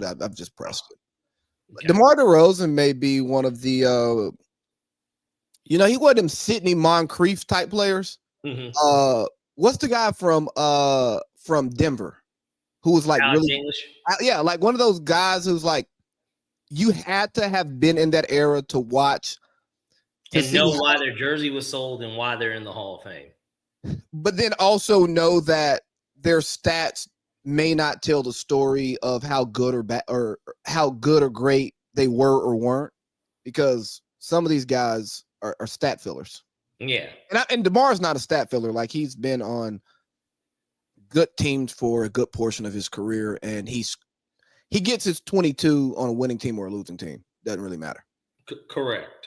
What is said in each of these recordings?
but I've just pressed it. Okay. DeMar DeRozan may be one of the, he one of them Sidney Moncrief type players. Mm-hmm. What's the guy from Denver who was like Alex really, English? like one of those guys who's like, you had to have been in that era to watch And know why their jersey was sold and why they're in the Hall of Fame. But then also know that their stats may not tell the story of how good or bad or how good or great they were or weren't, because some of these guys are stat fillers. Yeah. And DeMar's not a stat filler. Like, he's been on good teams for a good portion of his career, and he gets his 22 on a winning team or a losing team. Doesn't really matter. Correct.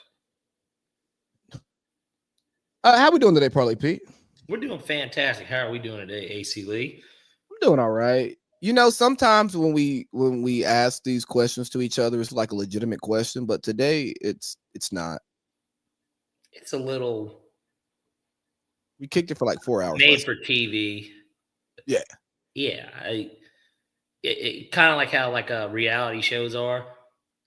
How we doing today, Parlay Pete? We're doing fantastic. How are we doing today, AC Lee? I'm doing all right. Sometimes when we ask these questions to each other, it's like a legitimate question, but today it's not. It's a little. We kicked it for like 4 hours. Made for TV. Yeah. Yeah. It kind of like how reality shows are.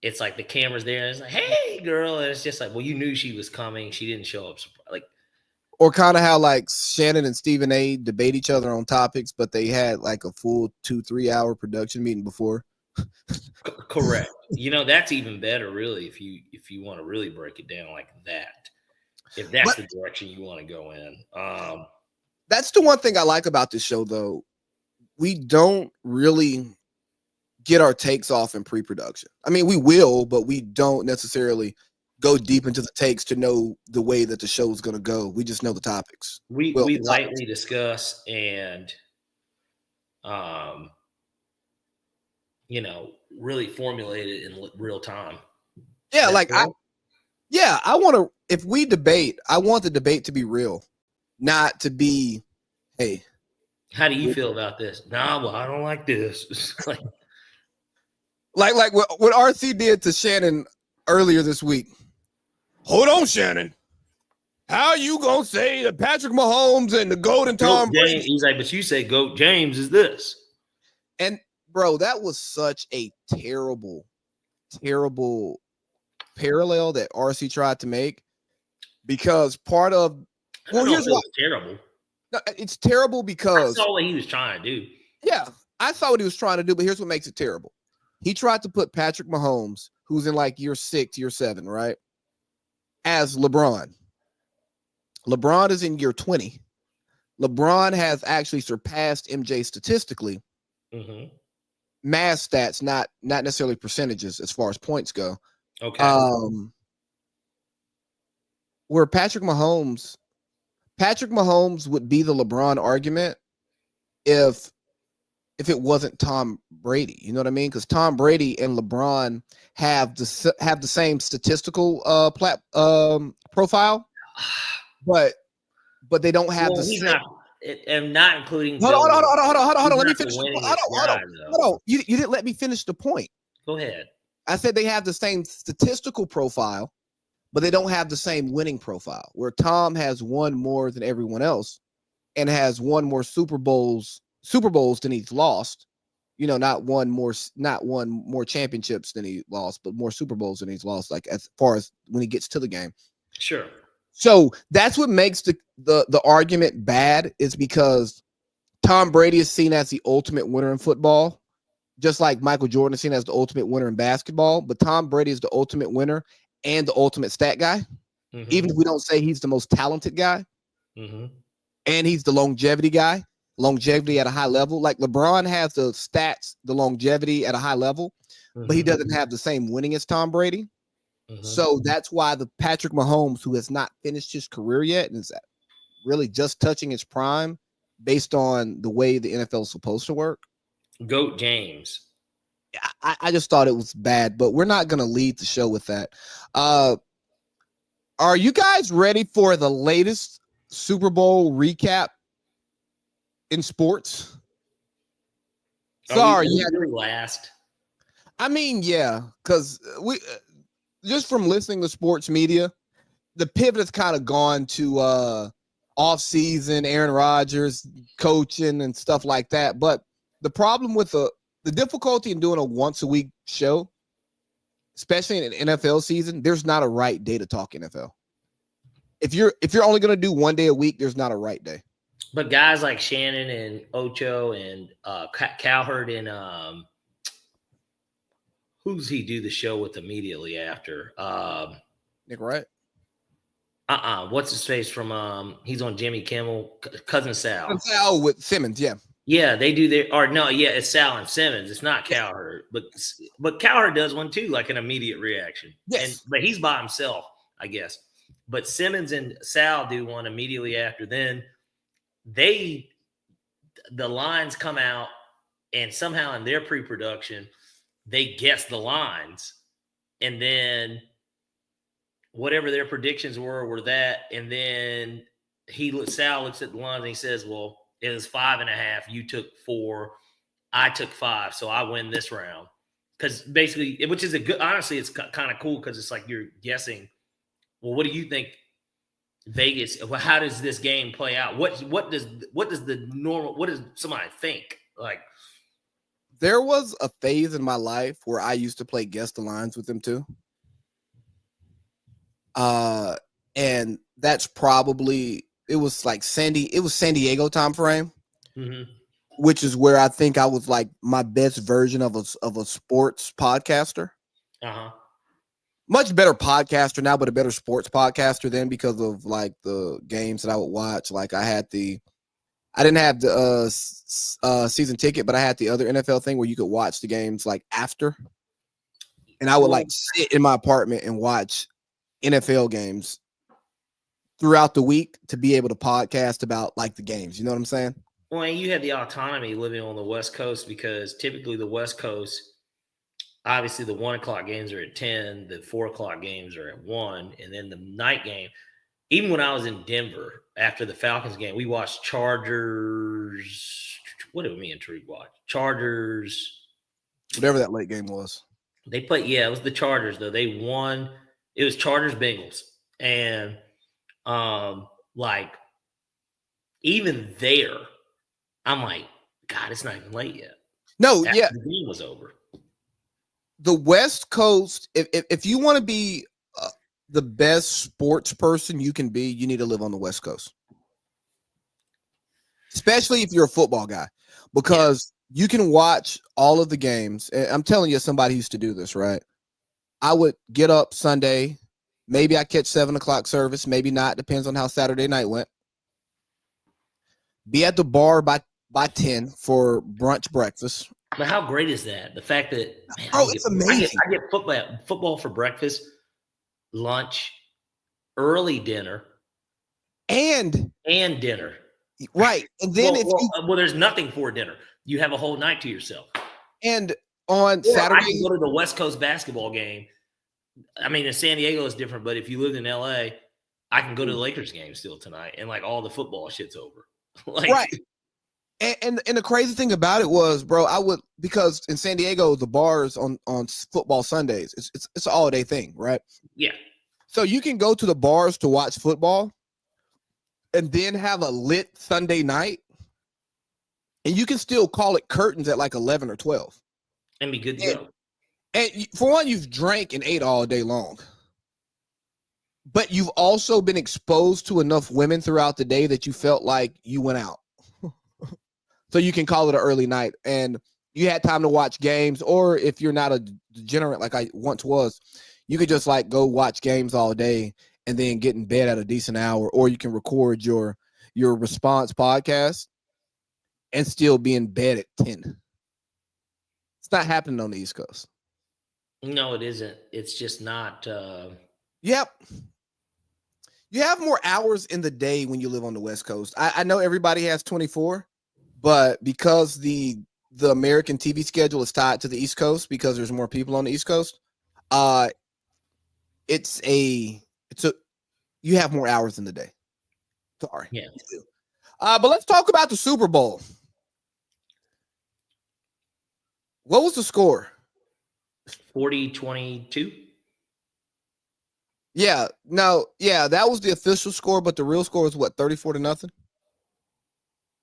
It's like the camera's there. And it's like, hey, girl. And it's just like, well, you knew she was coming. She didn't show up. Like, or kind of how like Shannon and Stephen A debate each other on topics, but they had like a full 2-3 hour production meeting before. Correct. That's even better, really, if you want to really break it down like that. If that's the direction you want to go in. That's the one thing I like about this show, though. We don't really get our takes off in pre-production. I mean, we will, but we don't necessarily go deep into the takes to know the way that the show is going to go. We just know the topics. We lightly discuss and, really formulate it in real time. Yeah, I want to. If we debate, I want the debate to be real, not to be, hey. How do you feel about this? Nah, well, I don't like this. like what RC did to Shannon earlier this week. Hold on, Shannon. How you gonna say that Patrick Mahomes and the Golden Tom Brady? He's like, but you say Goat James is this. And bro, that was such a terrible, terrible parallel that RC tried to make, because part of here's why it's terrible. No, it's terrible because I saw what he was trying to do. Yeah, I saw what he was trying to do, but here's what makes it terrible. He tried to put Patrick Mahomes, who's in like year 6, year 7, right, as LeBron. LeBron is in year 20. LeBron has actually surpassed MJ statistically. Mm-hmm. Mass stats, not necessarily percentages as far as points go. Okay. Where Patrick Mahomes would be the LeBron argument if it wasn't Tom Brady. You know what I mean? Because Tom Brady and LeBron have the same statistical profile, but they don't have the. He's not. I'm not including. Hold on. Let me finish. Hold on. You didn't let me finish the point. Go ahead. I said they have the same statistical profile, but they don't have the same winning profile. Where Tom has won more than everyone else, and has won more Super Bowls than he's lost. Not won more championships than he lost, but more Super Bowls than he's lost. Like, as far as when he gets to the game. Sure. So that's what makes the argument bad, is because Tom Brady is seen as the ultimate winner in football, just like Michael Jordan is seen as the ultimate winner in basketball. But Tom Brady is the ultimate winner and the ultimate stat guy, even if we don't say he's the most talented guy. Mm-hmm. And he's the longevity guy, longevity at a high level. Like LeBron has the stats, the longevity at a high level, but he doesn't have the same winning as Tom Brady. Mm-hmm. So that's why the Patrick Mahomes, who has not finished his career yet and is really just touching his prime based on the way the NFL is supposed to work. Goat James. I just thought it was bad, but we're not going to lead the show with that. Are you guys ready for the latest Super Bowl recap in sports? Sorry, last. I mean, yeah, because we just from listening to sports media, the pivot has kind of gone to off-season Aaron Rodgers coaching and stuff like that. But the problem with the difficulty in doing a once a week show, especially in an NFL season, there's not a right day to talk NFL. If you're only going to do 1 day a week, there's not a right day. But guys like Shannon and Ocho and Cowherd and who's he do the show with immediately after? Nick Wright. What's his face from? He's on Jimmy Kimmel. Cousin Sal. Sal with Simmons, yeah. Yeah, they do their. Or no, yeah, it's Sal and Simmons. It's not Cowherd, but Cowherd does one too, like an immediate reaction. Yes, but he's by himself, I guess. But Simmons and Sal do one immediately after. Then the lines come out, and somehow in their pre-production, they guess the lines, and then whatever their predictions were that, and then Sal looks at the lines and he says, "Well, it was 5.5. You took 4. I took 5, so I win this round." Because basically, which is a good. Honestly, it's kind of cool because it's like you're guessing. Well, what do you think, Vegas? How does this game play out? What does somebody think? Like, there was a phase in my life where I used to play guess the lines with them too. And that's probably it was San Diego time frame, which is where I think I was like my best version of a sports podcaster. Much better podcaster now, but a better sports podcaster then because of like the games that I would watch. Like I didn't have the season ticket, but I had the other NFL thing where you could watch the games like after, and I would like sit in my apartment and watch NFL games throughout the week to be able to podcast about like the games. You know what I'm saying? Well, and you had the autonomy living on the West Coast because typically the West Coast, obviously the 1 o'clock games are at 10, the 4 o'clock games are at 1, and then the night game. Even when I was in Denver after the Falcons game, we watched Chargers. What did me and Tariq watch? Chargers. Whatever that late game was. They played, yeah, it was the Chargers, though. They won. It was Chargers Bengals. And like even there, I'm like, God, it's not even late yet. No, after yeah. The game was over. The West Coast, if you want to be the best sports person you can be, you need to live on the West Coast. Especially if you're a football guy, because you can watch all of the games. I'm telling you, somebody used to do this, right? I would get up Sunday. Maybe I catch 7 o'clock service. Maybe not. Depends on how Saturday night went. Be at the bar by 10 for brunch breakfast. But how great is that? The fact that it's amazing. I get football for breakfast, lunch, early dinner, and dinner. Right. And then there's nothing for dinner. You have a whole night to yourself. And on Saturday, I can go to the West Coast basketball game. I mean, in San Diego is different, but if you lived in LA, I can go to the Lakers game still tonight, and like all the football shit's over. Right. And the crazy thing about it was, bro, because in San Diego the bars on football Sundays, it's an all day thing, right? Yeah. So you can go to the bars to watch football, and then have a lit Sunday night, and you can still call it curtains at like 11 or 12, and be good to go. And for one, you've drank and ate all day long, but you've also been exposed to enough women throughout the day that you felt like you went out. So you can call it an early night, and you had time to watch games, or if you're not a degenerate like I once was, you could just like go watch games all day and then get in bed at a decent hour, or you can record your response podcast and still be in bed at 10. It's not happening on the East Coast. No, it isn't. It's just not. Yep. You have more hours in the day when you live on the West Coast. I know everybody has 24, but because the American TV schedule is tied to the East Coast because there's more people on the East Coast, you have more hours in the day. Sorry. Yeah. But let's talk about the Super Bowl. What was the score? 40-22. Yeah, that was the official score, but the real score is what, 34-0?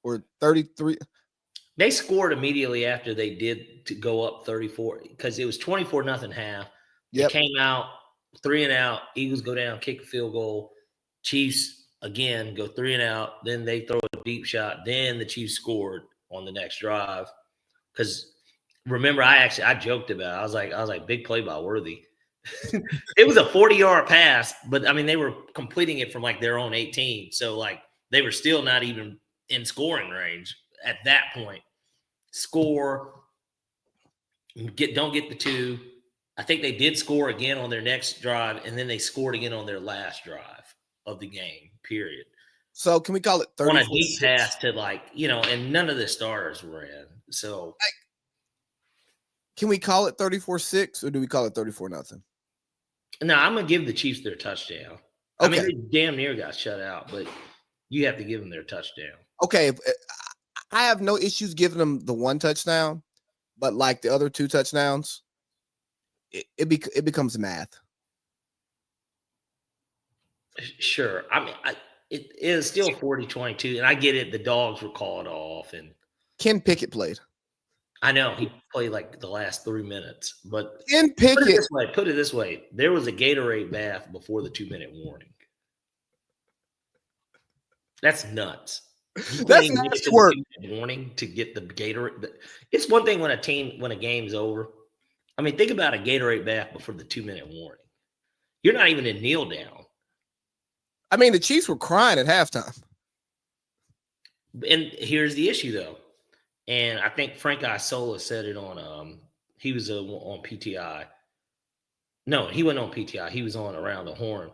Or 33? They scored immediately after they did to go up 34 because it was 24-0 half. Yep. It came out 3 and out. Eagles go down, kick a field goal. Chiefs again go 3 and out. Then they throw a deep shot. Then the Chiefs scored on the next drive. Because remember, I joked about it. I was like, big play by Worthy. It was a 40-yard pass, but I mean they were completing it from like their own 18. So like they were still not even in scoring range at that point. Score, don't get the 2. I think they did score again on their next drive, and then they scored again on their last drive of the game, period. So can we call it 34-6? On a deep pass to like, and none of the starters were in. So can we call it 34-6 or do we call it 34-0? No, I'm going to give the Chiefs their touchdown. Okay. I mean, they damn near got shut out, but you have to give them their touchdown. Okay. I have no issues giving them the 1 touchdown, but like the other 2 touchdowns, it becomes math. Sure. I mean, it is still 40-22, and I get it. The Dogs were called off. And Ken Pickett played. I know. He played like the last 3 minutes. But Ken Pickett. Put it this way. There was a Gatorade bath before the 2-minute warning. That's nuts. That's nice work. Warning to get the Gatorade. It's one thing when a game's over. I mean, think about a Gatorade bath before the 2-minute warning. You're not even in kneel down. I mean, the Chiefs were crying at halftime. And here's the issue, though. And I think Frank Isola said it on he was on PTI. No, he wasn't on PTI. He was on Around the Horn.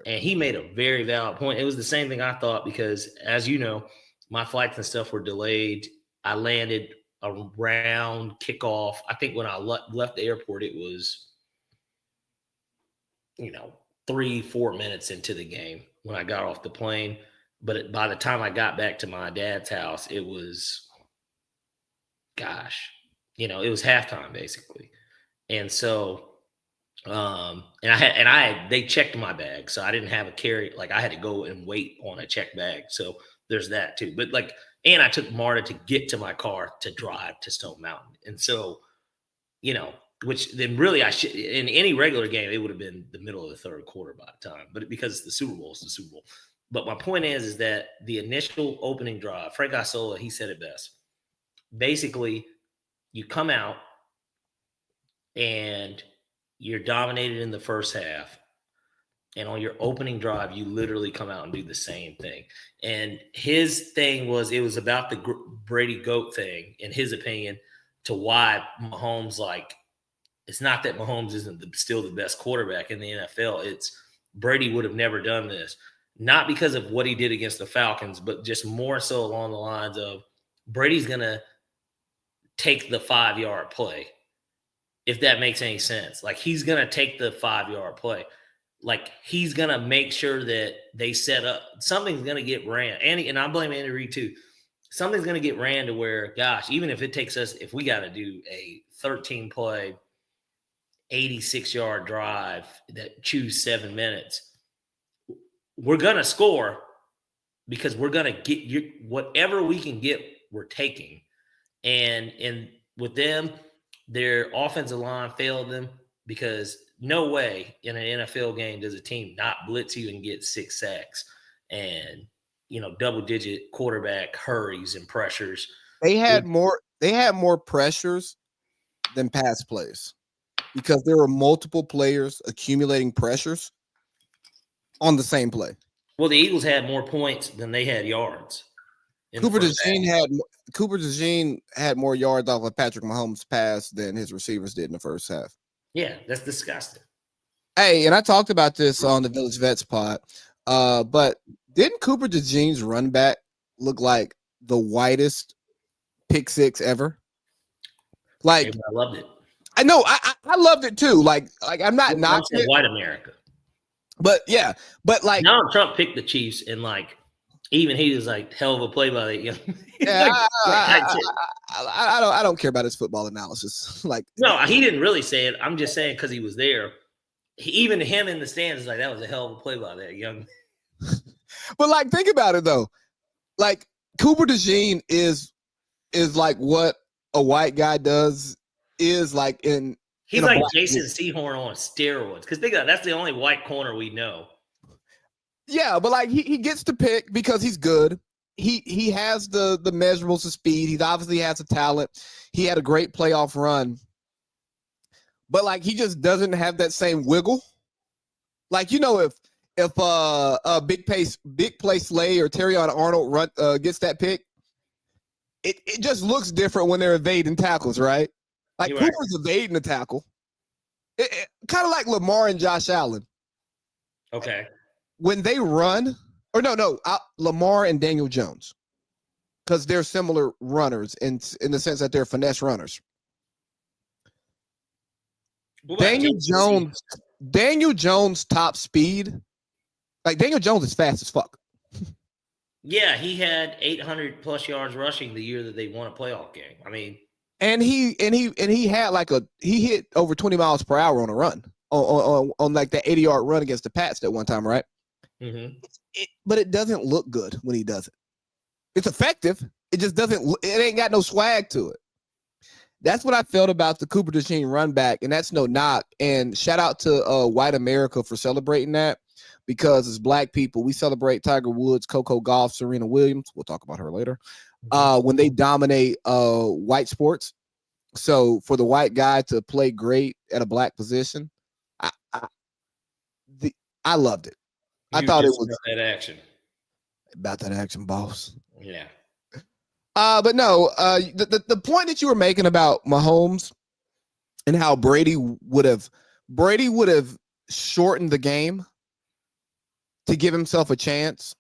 And he made a very valid point. It was the same thing I thought because, as you know, my flights and stuff were delayed. I landed around kickoff. I think when I left the airport, it was, 3-4 minutes into the game when I got off the plane. But by the time I got back to my dad's house, it was, it was halftime basically. And so, they checked my bag, so I didn't have a carry. Like I had to go and wait on a check bag. So there's that too. But and I took Marta to get to my car to drive to Stone Mountain. And so, which then really I should, in any regular game, it would have been the middle of the third quarter by the time, but because the Super Bowl is the Super Bowl. But my point is that the initial opening drive, Frank Isola, he said it best. Basically, you come out and you're dominated in the first half. And on your opening drive, you literally come out and do the same thing. And his thing was, it was about the Brady GOAT thing, in his opinion, to why Mahomes, it's not that Mahomes isn't still the best quarterback in the NFL. It's Brady would have never done this. Not because of what he did against the Falcons, but just more so along the lines of Brady's going to take the 5-yard play, if that makes any sense. He's going to take the 5-yard play. He's going to make sure that they set up. Something's going to get ran. And I blame Andy Reid too. Something's going to get ran to where, even if it takes us, if we got to do a 13-play, 86-yard drive that chews 7 minutes, we're going to score because we're going to get whatever we can get, we're taking. And with them, their offensive line failed them because no way in an NFL game does a team not blitz you and get 6 sacks and, double-digit quarterback hurries and pressures. They had more pressures than pass plays because there were multiple players accumulating pressures on the same play. Well, the Eagles had more points than they had yards. Cooper DeJean had more yards off of Patrick Mahomes' pass than his receivers did in the first half. Yeah, that's disgusting. Hey, and I talked about this on the Village Vets pod, but didn't Cooper DeJean's run back look like the whitest pick six ever? I loved it. I know, I loved it too. I'm not knocking white America. But yeah, Donald Trump picked the Chiefs and even he was hell of a play by that young. Yeah, I don't care about his football analysis. No, he didn't really say it. I'm just saying because he was there. Even him in the stands is that was a hell of a play by that young. But think about it though. Cooper DeJean is is like what a white guy does is like in. He's in like Jason Sehorn on steroids. Because think about it, that's the only white corner we know. Yeah, but like he gets to pick because he's good. He has the measurables of speed. He obviously has the talent. He had a great playoff run. But like he just doesn't have that same wiggle. Like, you know, if Big Play Slay or Terrion Arnold gets that pick, it just looks different when they're evading tackles, right? Like Cooper's evading the tackle. Kind of like Lamar and Josh Allen. Okay. When they run, or Lamar and Daniel Jones, because they're similar runners in the sense that they're finesse runners. Daniel Jones top speed, like Daniel Jones is fast as fuck. Yeah, he had 800 plus yards rushing the year that they won a playoff game. I mean, and he had he hit over 20 miles per hour on a run on like that 80-yard run against the Pats that one time, right? Mm-hmm. But it doesn't look good when he does it. It's effective. It just doesn't. It ain't got no swag to it. That's what I felt about the Cooper DeJean run back, and that's no knock. And shout out to White America for celebrating that, because as Black people, we celebrate Tiger Woods, Coco Gauff, Serena Williams. We'll talk about her later. When they dominate white sports. So for the white guy to play great at a Black position, I loved it. I thought it was about that action, boss. Yeah. But no, the point that you were making about Mahomes and how Brady would have shortened the game to give himself a chance.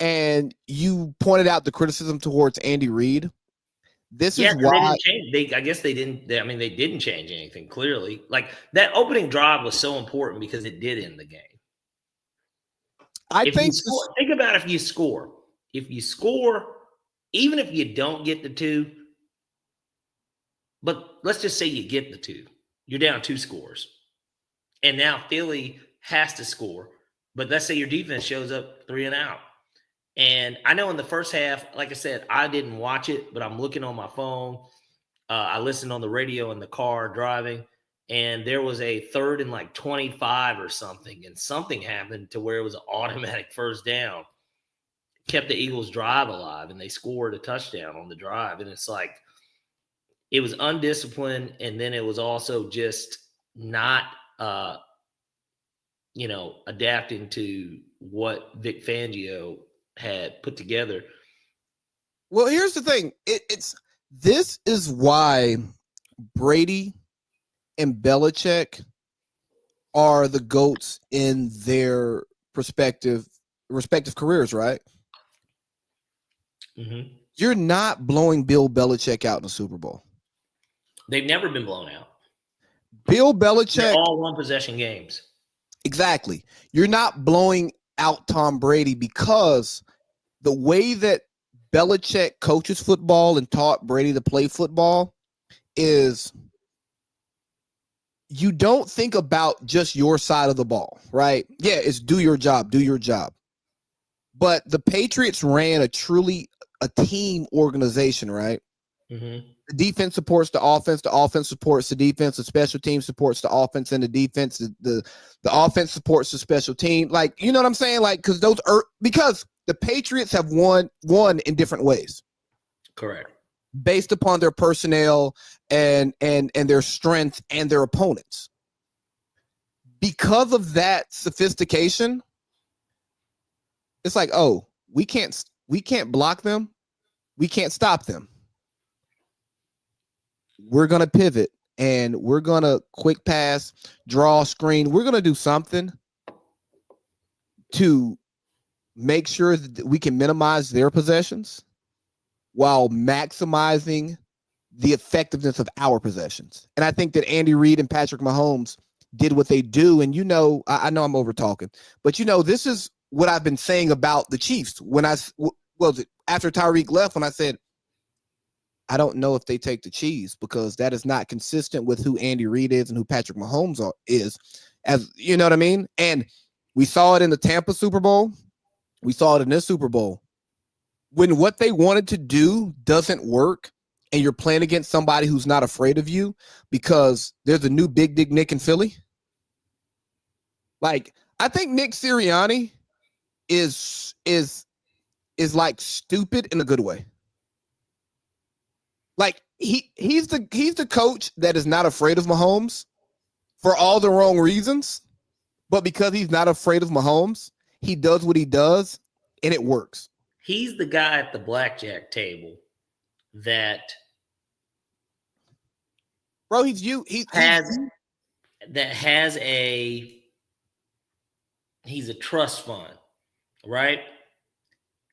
And you pointed out the criticism towards Andy Reid. This is why I guess they didn't. They didn't change anything. Clearly, like that opening drive was so important because it did end the game. Think about if you score. If you score, even if you don't get the 2, but let's just say you get the 2, you're down 2 scores, and now Philly has to score. But let's say your defense shows up 3 and out. And I know in the first half, like I said, I didn't watch it, but I'm looking on my phone. I listened on the radio in the car driving, and there was a 3rd and like 25 or something, and something happened to where it was an automatic first down. Kept the Eagles' drive alive, and they scored a touchdown on the drive. And it's like it was undisciplined, and then it was also just not adapting to what Vic Fangio had put together. Well, here's the thing. This is why Brady and Belichick are the GOATs in their respective careers, right? Mm-hmm. You're not blowing Bill Belichick out in the Super Bowl. They've never been blown out. Bill Belichick. They're all one possession games. Exactly. You're not blowing out Tom Brady because the way that Belichick coaches football and taught Brady to play football is you don't think about just your side of the ball, right? Yeah, it's do your job. But the Patriots ran a team organization, right? Mm-hmm. The defense supports the offense supports the defense, the special team supports the offense and the defense, the offense supports the special team. Like, you know what I'm saying? Like, because the Patriots have won in different ways. Correct. Based upon their personnel and their strength and their opponents. Because of that sophistication, it's like, oh, we can't block them. We can't stop them. We're going to pivot and we're going to quick pass, draw, screen. We're going to do something to make sure that we can minimize their possessions while maximizing the effectiveness of our possessions. And I think that Andy Reid and Patrick Mahomes did what they do. And, I know I'm over talking, but, this is what I've been saying about the Chiefs after Tyreek left, when I said, I don't know if they take the cheese because that is not consistent with who Andy Reid is and who Patrick Mahomes is, as you know what I mean? And we saw it in the Tampa Super Bowl. We saw it in this Super Bowl. when what they wanted to do doesn't work and you're playing against somebody who's not afraid of you because there's a new Big Dick Nick in Philly. Like, I think Nick Sirianni is like stupid in a good way. Like, he's the coach that is not afraid of Mahomes for all the wrong reasons, but because he's not afraid of Mahomes, he does what he does and it works. He's the guy at the blackjack table that he's a trust fund, right?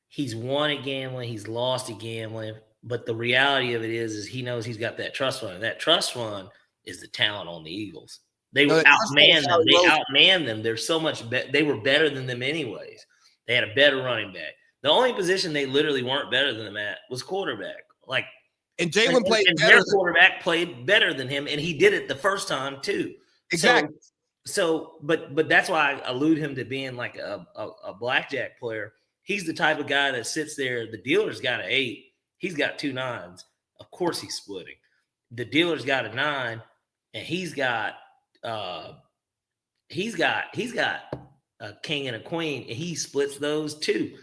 He's won at gambling, he's lost at gambling, but the reality of it is he knows he's got that trust fund. That trust fund is the talent on the Eagles. They outmanned them. They outmanned them. They're so much they were better than them anyways. They had a better running back. The only position they literally weren't better than them at was quarterback. Like, and Jalen played and better. Their quarterback played better than him, and he did it the first time too. Exactly. But that's why I allude him to being like a blackjack player. He's the type of guy that sits there. The dealer's got an 8. He's got 2 9s. Of course he's splitting. The dealer's got a 9, and he's got a king and a queen, and he splits those too.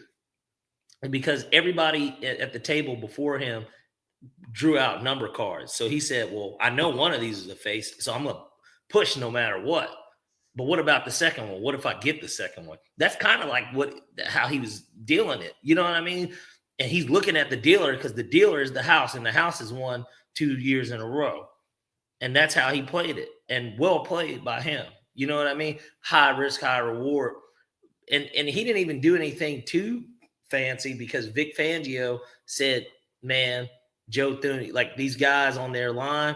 And because everybody at the table before him drew out number cards. So he said, well, I know one of these is a face, so I'm going to push no matter what. But what about the second one? What if I get the second one? That's kind of like how he was dealing it. You know what I mean? And he's looking at the dealer because the dealer is the house, and the house has won 2 years in a row. And that's how he played it. And well played by him. You know what I mean? High risk, high reward. And he didn't even do anything too fancy because Vic Fangio said, man, Joe Thuney, like these guys on their line,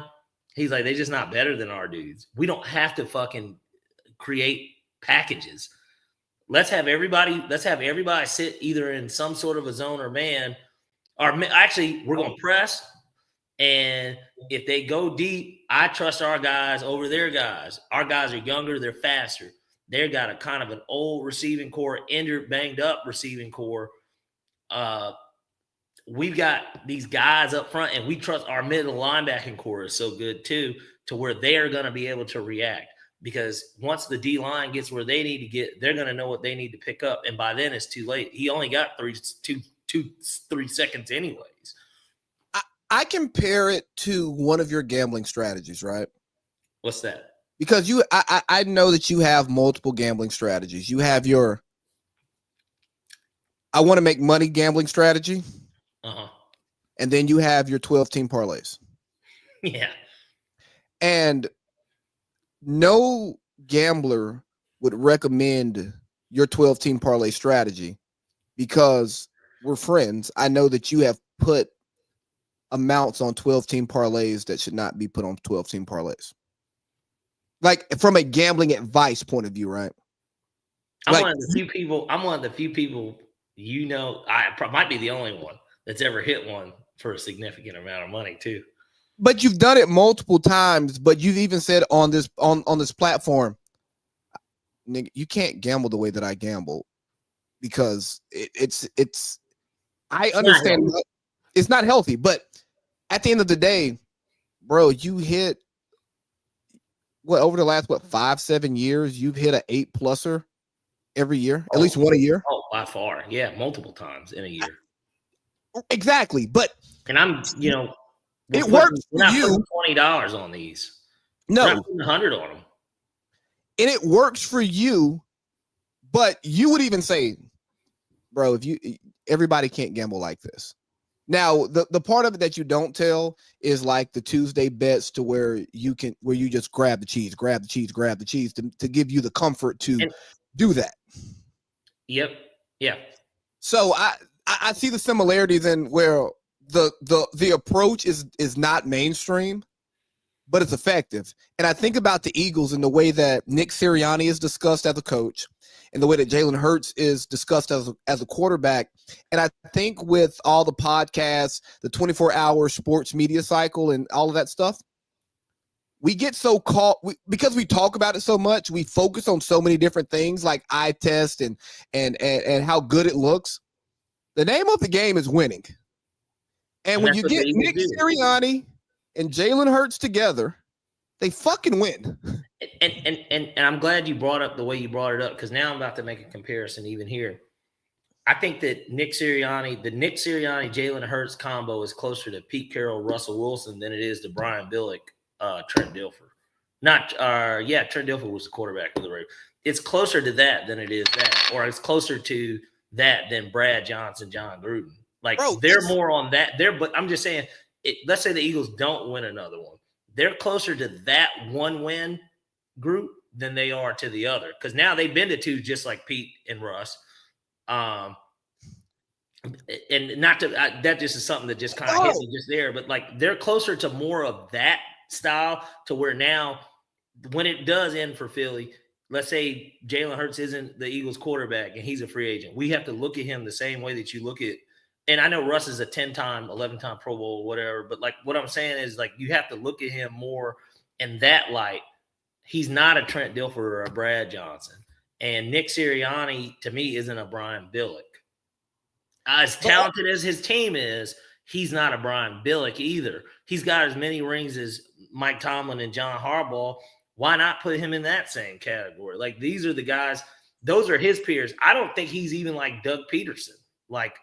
he's like, they're just not better than our dudes. We don't have to fucking create packages. Let's have everybody sit either in some sort of a zone or man, or actually we're going to press. And if they go deep, I trust our guys over their guys. Our guys are younger. They're faster. They've got a kind of an old receiving core, injured, banged up receiving core. We've got these guys up front, and we trust our middle linebacking core is so good too, to where they are going to be able to react. Because once the D line gets where they need to get, they're going to know what they need to pick up, and by then it's too late. He only got 3 seconds anyways. I compare it to one of your gambling strategies, right? What's that? Because I know that you have multiple gambling strategies. You have your I want to make money gambling strategy. Uh-huh. And then you have your 12-team parlays. Yeah. And no gambler would recommend your 12-team parlay strategy because we're friends. I know that you have put amounts on 12-team parlays that should not be put on 12-team parlays. Like from a gambling advice point of view, right? I'm one of the few people, you know, I might be the only one that's ever hit one for a significant amount of money too. But you've done it multiple times, but you've even said on this platform, nigga, you can't gamble the way that I gamble because I understand it's not healthy, but at the end of the day, bro, you hit over the last 5-7 years, you've hit an 8-pluser every year, at least one a year. Oh, by far. Yeah, multiple times in a year. Exactly. But I'm, you know, it works for you. $20 on these. No, we're not putting 100 on them. And it works for you, but you would even say, bro, everybody can't gamble like this. Now, the part of it that you don't tell is like the Tuesday bets to where you just grab the cheese to give you the comfort to do that. Yep. Yeah. So I see the similarities in where the approach is not mainstream, but it's effective. And I think about the Eagles and the way that Nick Sirianni is discussed as a coach and the way that Jalen Hurts is discussed as a quarterback. And I think with all the podcasts, the 24-hour sports media cycle and all of that stuff, we get so caught because we talk about it so much. We focus on so many different things like eye test and how good it looks. The name of the game is winning. And when you get Nick Sirianni and Jalen Hurts together, they fucking win. And I'm glad you brought up the way you brought it up, because now I'm about to make a comparison even here. I think that the Nick Sirianni, Jalen Hurts combo is closer to Pete Carroll, Russell Wilson than it is to Brian Billick, Trent Dilfer. Trent Dilfer was the quarterback of the Ravens. It's closer to that than it is that, or it's closer to that than Brad Johnson, John Gruden. Like, they're more on that there, but I'm just saying, let's say the Eagles don't win another one. They're closer to that one win group than they are to the other, because now they've been to two, just like Pete and Russ. And not to that just is something that just kind of hit me just there, but like they're closer to more of that style, to where now when it does end for Philly, let's say Jalen Hurts isn't the Eagles quarterback and he's a free agent, we have to look at him the same way that you look at. And I know Russ is a 10-time, 11-time Pro Bowl, whatever, but like what I'm saying is, like, you have to look at him more in that light. He's not a Trent Dilfer or a Brad Johnson. And Nick Sirianni, to me, isn't a Brian Billick. As talented as his team is, he's not a Brian Billick either. He's got as many rings as Mike Tomlin and John Harbaugh. Why not put him in that same category? Like, these are the guys, those are his peers. I don't think he's even like Doug Peterson. Like,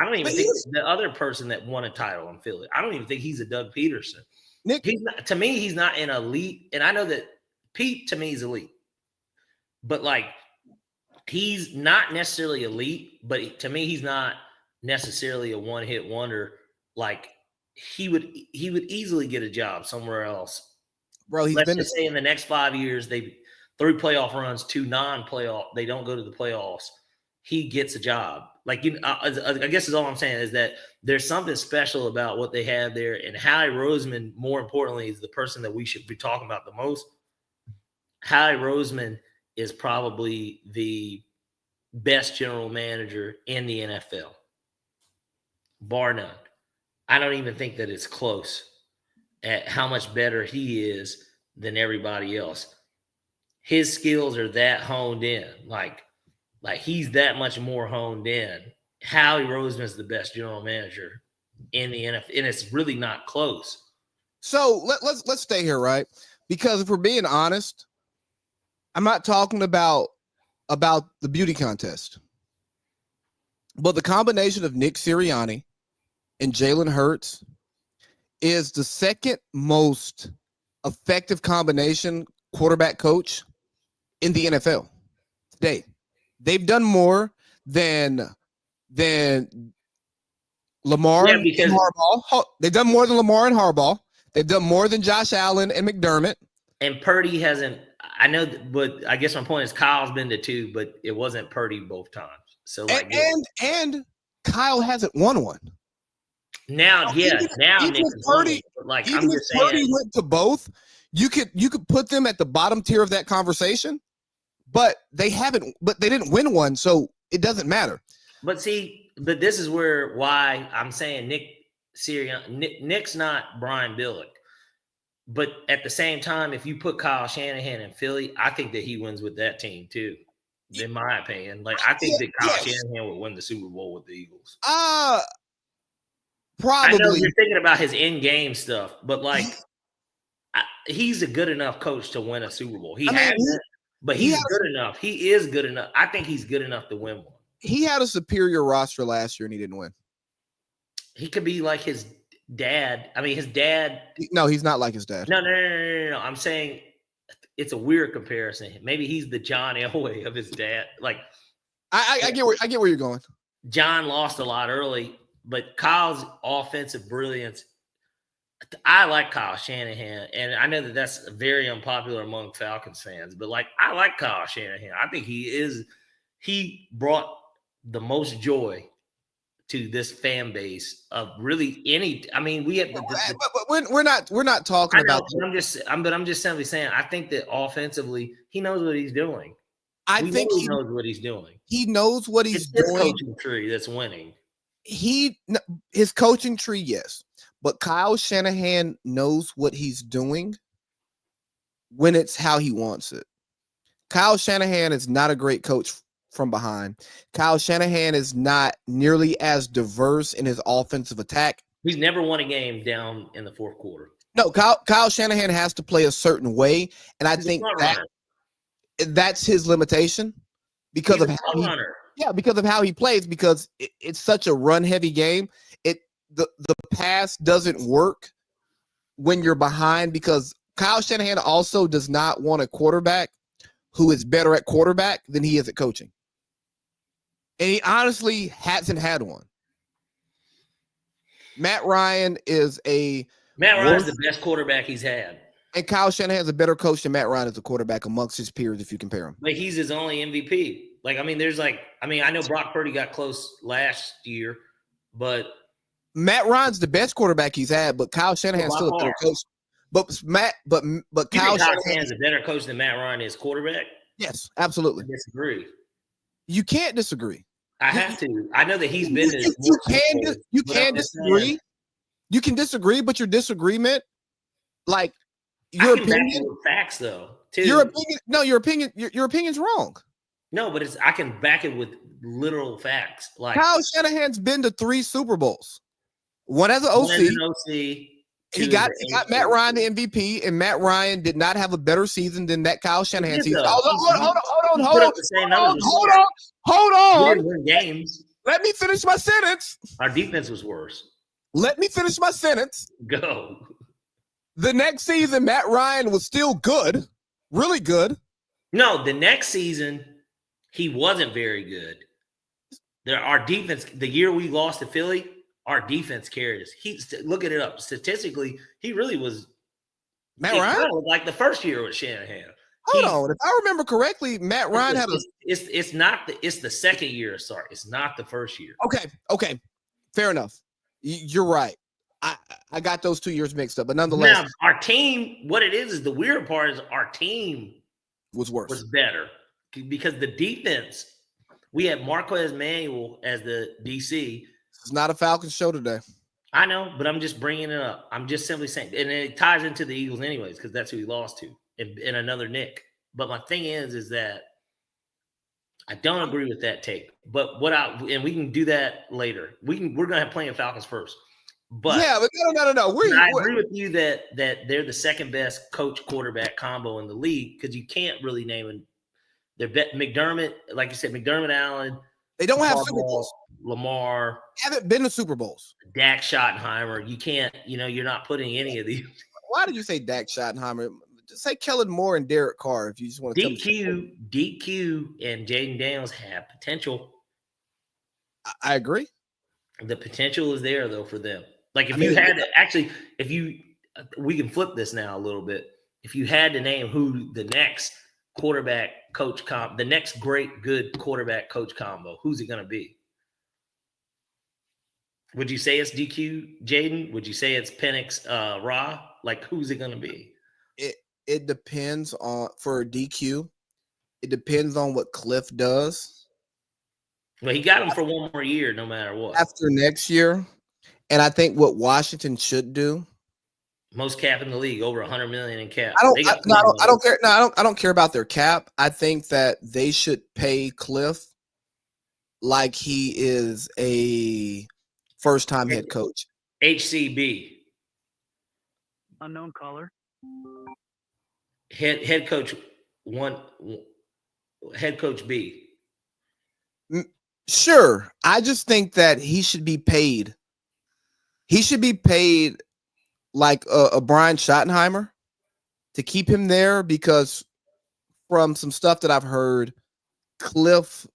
I don't even think the other person that won a title in Philly, I don't even think he's a Doug Peterson. To me, he's not an elite. And I know that Pete, to me, is elite. But, like, he's not necessarily elite, but to me, he's not necessarily a one-hit wonder. Like, he would easily get a job somewhere else. Bro, let's just say in the next 5 years, 3 playoff runs, 2 non-playoff, they don't go to the playoffs. He gets a job. Like, I guess is all I'm saying, is that there's something special about what they have there. And Howie Roseman, more importantly, is the person that we should be talking about the most. Howie Roseman is probably the best general manager in the NFL, bar none. I don't even think that it's close at how much better he is than everybody else. His skills are that honed in. Like he's that much more honed in. Howie Roseman is the best general manager in the NFL, and it's really not close. So let's stay here, right? Because if we're being honest, I'm not talking about the beauty contest, but the combination of Nick Sirianni and Jalen Hurts is the second most effective combination quarterback coach in the NFL today. They've done more than Lamar and Harbaugh. They've done more than Lamar and Harbaugh. They've done more than Josh Allen and McDermott. And Purdy hasn't. I know, but I guess my point is Kyle's been to 2, but it wasn't Purdy both times. So like, and Kyle hasn't won one. Now Nick is Purdy. Like, I'm just saying, Purdy went to both. You could put them at the bottom tier of that conversation. But they didn't win one, so it doesn't matter. But this is why I'm saying Nick Sirianni. Nick's not Brian Billick. But at the same time, if you put Kyle Shanahan in Philly, I think that he wins with that team too, in my opinion. Like, I think that Kyle Shanahan would win the Super Bowl with the Eagles. Probably. I know you're thinking about his in-game stuff, but like, he's a good enough coach to win a Super Bowl. But he's good enough. He is good enough. I think he's good enough to win one. He had a superior roster last year and he didn't win. He could be like his dad. I mean, his dad. No, he's not like his dad. No. I'm saying it's a weird comparison. Maybe he's the John Elway of his dad. Like, I get where you're going. John lost a lot early, but Kyle's offensive brilliance. I like Kyle Shanahan, and I know that that's very unpopular among Falcons fans, but like, I like Kyle Shanahan. I think he brought the most joy to this fan base of really any. I mean, we have. But we're not talking about. I'm just simply saying. I think that offensively, he knows what he's doing. I think he knows what he's doing. He knows what he's doing. His coaching tree that's winning. His coaching tree, yes. But Kyle Shanahan knows what he's doing when it's how he wants it. Kyle Shanahan is not a great coach from behind. Kyle Shanahan is not nearly as diverse in his offensive attack. He's never won a game down in the fourth quarter. No, Kyle Shanahan has to play a certain way, and I think that's his limitation because of how he plays. Because it's such a run-heavy game. The pass doesn't work when you're behind because Kyle Shanahan also does not want a quarterback who is better at quarterback than he is at coaching. And he honestly hasn't had one. Matt Ryan is the best quarterback he's had. And Kyle Shanahan's a better coach than Matt Ryan as a quarterback amongst his peers if you compare him. But he's his only MVP. I know Brock Purdy got close last year, but Matt Ryan's the best quarterback he's had, but Kyle Shanahan's still a better coach. But Kyle Shanahan's a better coach than Matt Ryan is quarterback? Yes, absolutely. I disagree. You can't disagree. I have to. I know that he's been. You can disagree. You can disagree, but your disagreement, like your opinion, with facts though. Too. Your opinion. No, your opinion's wrong. No, but I can back it with literal facts. Like Kyle Shanahan's been to 3 Super Bowls. One as an OC. He got Matt Ryan the MVP, and Matt Ryan did not have a better season than that Kyle Shanahan season. Hold on. We didn't win games. Let me finish my sentence. Our defense was worse. Let me finish my sentence. Go. The next season, Matt Ryan was still good, really good. No, the next season, he wasn't very good. Our defense, the year we lost to Philly, our defense carried us. Looking it up statistically, he really was. Matt Ryan, like the first year with Shanahan. Hold on, if I remember correctly, Matt Ryan had a. It's the second year. Sorry, it's not the first year. Okay, fair enough. You're right. I got those 2 years mixed up, but nonetheless, now our team. What it is the weird part is our team was worse, was better because the defense. We had Marquez Manuel as the DC. It's not a Falcons show today. I know, but I'm just bringing it up. I'm just simply saying, and it ties into the Eagles anyways, because that's who he lost to, and another Nick. But my thing is that I don't agree with that take. But and we can do that later. We're gonna have playing Falcons first. But yeah, but no. I agree with you that they're the second best coach quarterback combo in the league because you can't really name them. They're McDermott, like you said, McDermott, Allen. They don't have Super Bowls. Lamar haven't been to Super Bowls. Dak Schottenheimer. You can't. You're not putting any of these. Why did you say Dak Schottenheimer? Just say Kellen Moore and Derek Carr if you just want to. DQ, and Jaden Daniels have potential. I agree. The potential is there though for them. Like we can flip this now a little bit. If you had to name who the next quarterback coach the next great good quarterback coach combo, who's it going to be? Would you say it's DQ Jaden? Would you say it's Penix Ra? Like who's it going to be? It depends on for DQ. It depends on what Cliff does. Well, he got him for one more year, no matter what. After next year, and I think what Washington should do. Most cap in the league, over $100 million in cap. I don't care. No, I don't care about their cap. I think that they should pay Cliff like he is a first-time head coach. HCB. Unknown caller. Head coach one. Head coach B. Sure. I just think that he should be paid. He should be paid like a Brian Schottenheimer to keep him there because from some stuff that I've heard, Cliff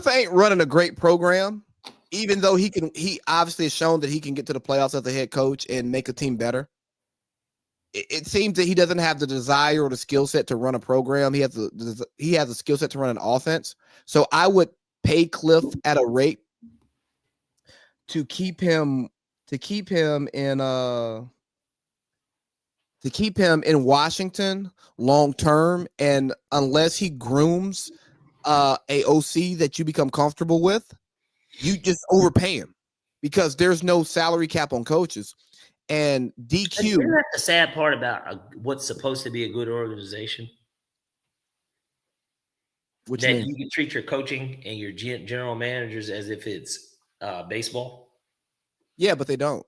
ain't running a great program, even though he obviously has shown that he can get to the playoffs as a head coach and make a team better. It seems that he doesn't have the desire or the skill set to run a program. He has a skill set to run an offense. So I would pay Cliff at a rate to keep him in Washington long term, and unless he grooms a OC that you become comfortable with, you just overpay him because there's no salary cap on coaches. And DQ. Isn't that the sad part about what's supposed to be a good organization? What you that mean? you can treat your coaching and your general managers as if it's baseball. Yeah, but they don't.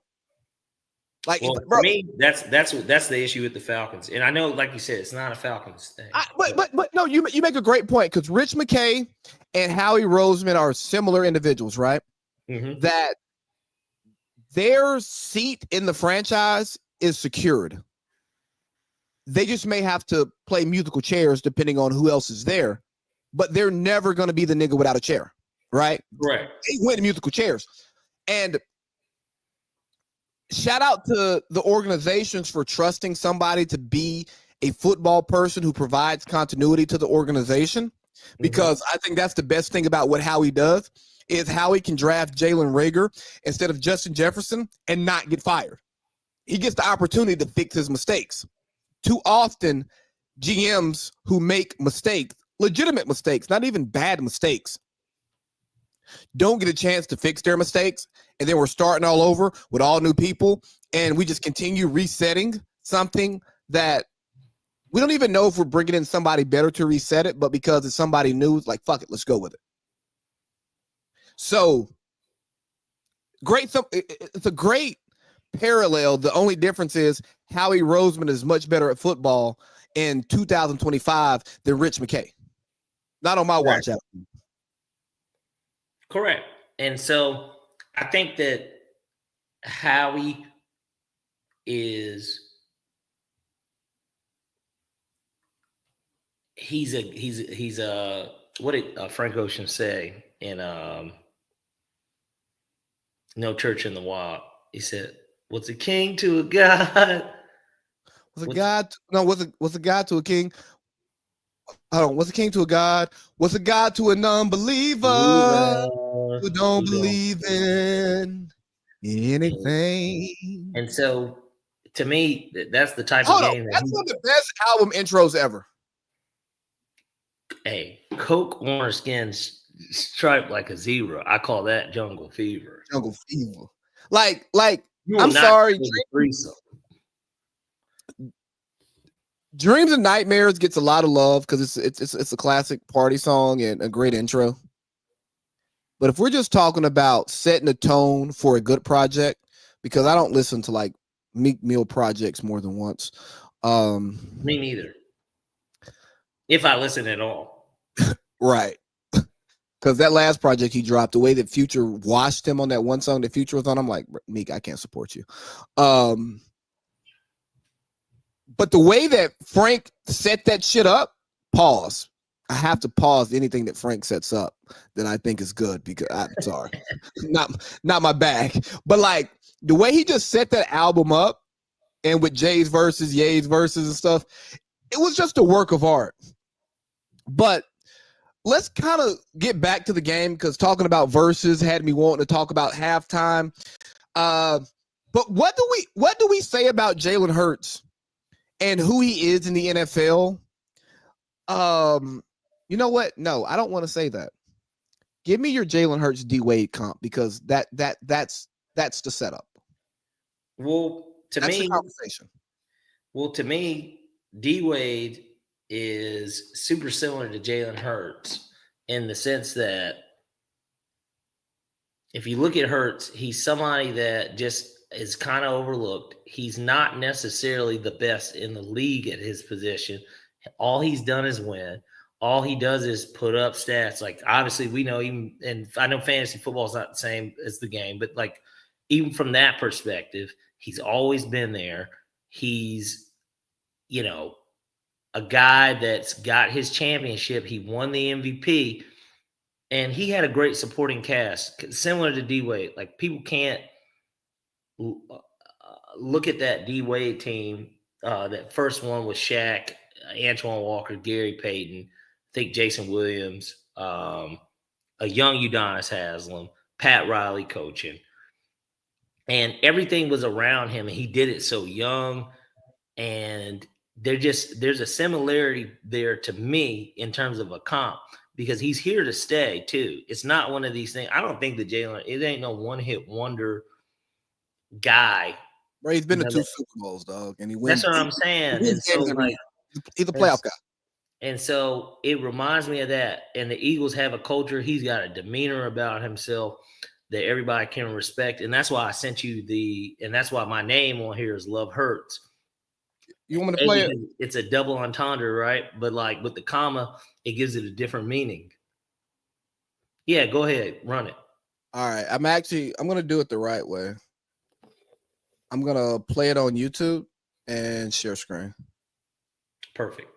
Like, Well, bro, for me, that's the issue with the Falcons. And I know, like you said, it's not a Falcons thing. but no, you make a great point because Rich McKay and Howie Roseman are similar individuals, right? That their seat in the franchise is secured. They just may have to play musical chairs depending on who else is there, but they're never going to be the nigga without a chair, right? Correct. They win musical chairs. And shout out to the organizations for trusting somebody to be a football person who provides continuity to the organization, because I think that's the best thing about what Howie does is Howie can draft Jalen Reagor instead of Justin Jefferson and not get fired. He gets the opportunity to fix his mistakes. Too often, GMs who make mistakes, legitimate mistakes, not even bad mistakes, don't get a chance to fix their mistakes, and then we're starting all over with all new people, and we just continue resetting something that we don't even know if we're bringing in somebody better to reset it, but because it's somebody new, it's like, fuck it, let's go with it. So, it's a great parallel. The only difference is Howie Roseman is much better at football in 2025 than Rich McKay. Not on my watch. Correct. And so I think that Howie is he's a what did Frank Ocean say in No Church in the Wild? He said, "What's a king to a god? Was a god to a king? Hold on, what's a king to a god? What's a god to a non-believer who don't believe in anything?" And so, to me, that's the type Hold of on, game that's one of the best album intros ever. Hey, Coke orange skin striped like a zebra. I call that jungle fever. Jungle fever. Like I'm sorry. Dreams and Nightmares gets a lot of love because it's a classic party song and a great intro. But if we're just talking about setting a tone for a good project, because I don't listen to like Meek Mill projects more than once. Me neither. If I listen at all. Right. Because that last project he dropped, the way that Future washed him on that one song that Future was on, I'm like, Meek, I can't support you. But the way that Frank set that shit up, pause. I have to pause anything that Frank sets up that I think is good because I'm sorry. not my bag. But like the way he just set that album up and with Jay's verses, Ye's verses and stuff, it was just a work of art. But let's kind of get back to the game because talking about verses had me wanting to talk about halftime. But what do we say about Jalen Hurts and who he is in the NFL? You know what? No, I don't want to say that. Give me your Jalen Hurts D Wade comp because that's the setup. Well, that's me, the conversation. Well, to me, D Wade is super similar to Jalen Hurts in the sense that if you look at Hurts, he's somebody that just is kind of overlooked. He's not necessarily the best in the league at his position. All he's done is win. All he does is put up stats. Like obviously we know even, and I know fantasy football is not the same as the game, but like even from that perspective, he's always been there. He's, a guy that's got his championship. He won the MVP, and he had a great supporting cast, similar to D Wade. Like people can't look at that D Wade team. That first one was Shaq, Antoine Walker, Gary Payton, I think Jason Williams, a young Udonis Haslem, Pat Riley coaching, and everything was around him, and he did it so young. And there's a similarity there to me in terms of a comp because he's here to stay too. It's not one of these things. I don't think that Jalen, it ain't no one hit wonder guy. Right, he's been to 2 Super Bowls, dog, and he wins. That's what I'm saying. And so, like, he's a playoff guy. And so it reminds me of that. And the Eagles have a culture. He's got a demeanor about himself that everybody can respect. And that's why I sent you and that's why my name on here is Love Hurts. You want me to play it? It's a double entendre, right? But like with the comma, it gives it a different meaning. Yeah, go ahead, run it. All right. I'm gonna do it the right way. I'm gonna play it on YouTube and share screen. Perfect.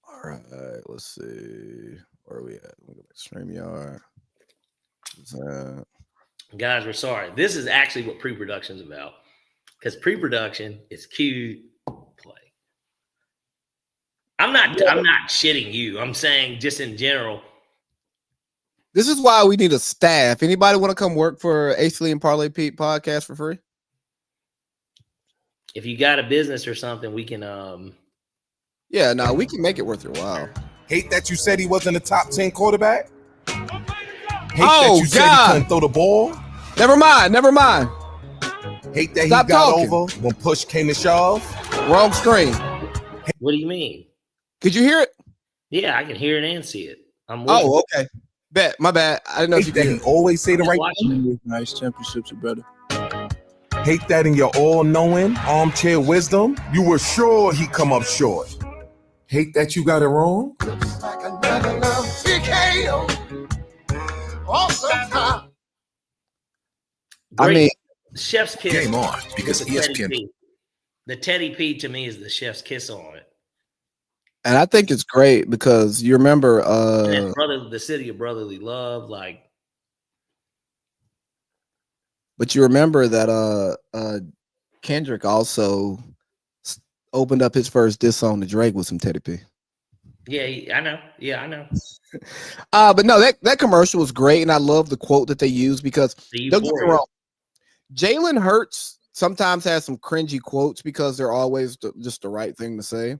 All right. Let's see. Where are we at? Let me go back to StreamYard. Guys, we're sorry. This is actually what pre-production is about. Because pre-production is cute play. I'm not shitting you. I'm saying just in general. This is why we need a staff. Anybody want to come work for Ace Lee and Parlay Pete podcast for free? If you got a business or something, we can Yeah, no, we can make it worth your while. Hate that you said he wasn't a top 10 quarterback. Hate Oh, that you said God. he couldn't throw the ball. Never mind. Hate that Stop he got talking. over when push came to shove. Wrong screen. What do you mean? Could you hear it? Yeah, I can hear it and see it. I'm with Oh, okay. Bet. My bad. I didn't know if you Hate could that hear he it. always say the right watching it. thing. Nice championships, brother. Hate that in your all-knowing armchair wisdom. You were sure he come up short. Hate that you got it wrong. I mean, Chef's kiss. Game on, because with the Teddy ESPN P. The Teddy P to me is the chef's kiss on it. and I think it's great because you remember And then the city of brotherly love, like but you remember that Kendrick also opened up his first diss song to Drake with some Teddy P. I know. Yeah, I know. But no, that commercial was great, and I love the quote that they used because The don't get me euphoria. wrong, Jalen Hurts sometimes has some cringy quotes because they're always just the right thing to say.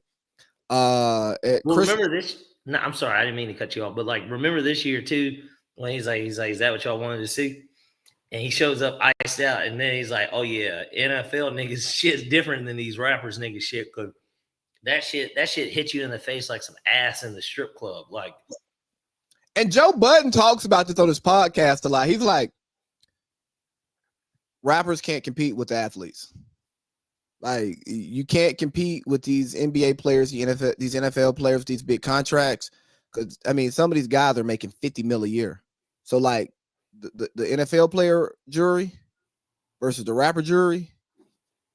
Well, remember this? No, I'm sorry, I didn't mean to cut you off, but like, remember this year too when he's like, is that what y'all wanted to see? And he shows up iced out, and then he's like, oh yeah, NFL niggas shit's different than these rappers niggas shit. Cause that shit hits you in the face like some ass in the strip club. Like, and Joe Budden talks about this on his podcast a lot. He's like, rappers can't compete with athletes. Like, you can't compete with these NBA players, these NFL players, these big contracts. Because I mean, some of these guys are making $50 million a year. So like the NFL player jury versus the rapper jury,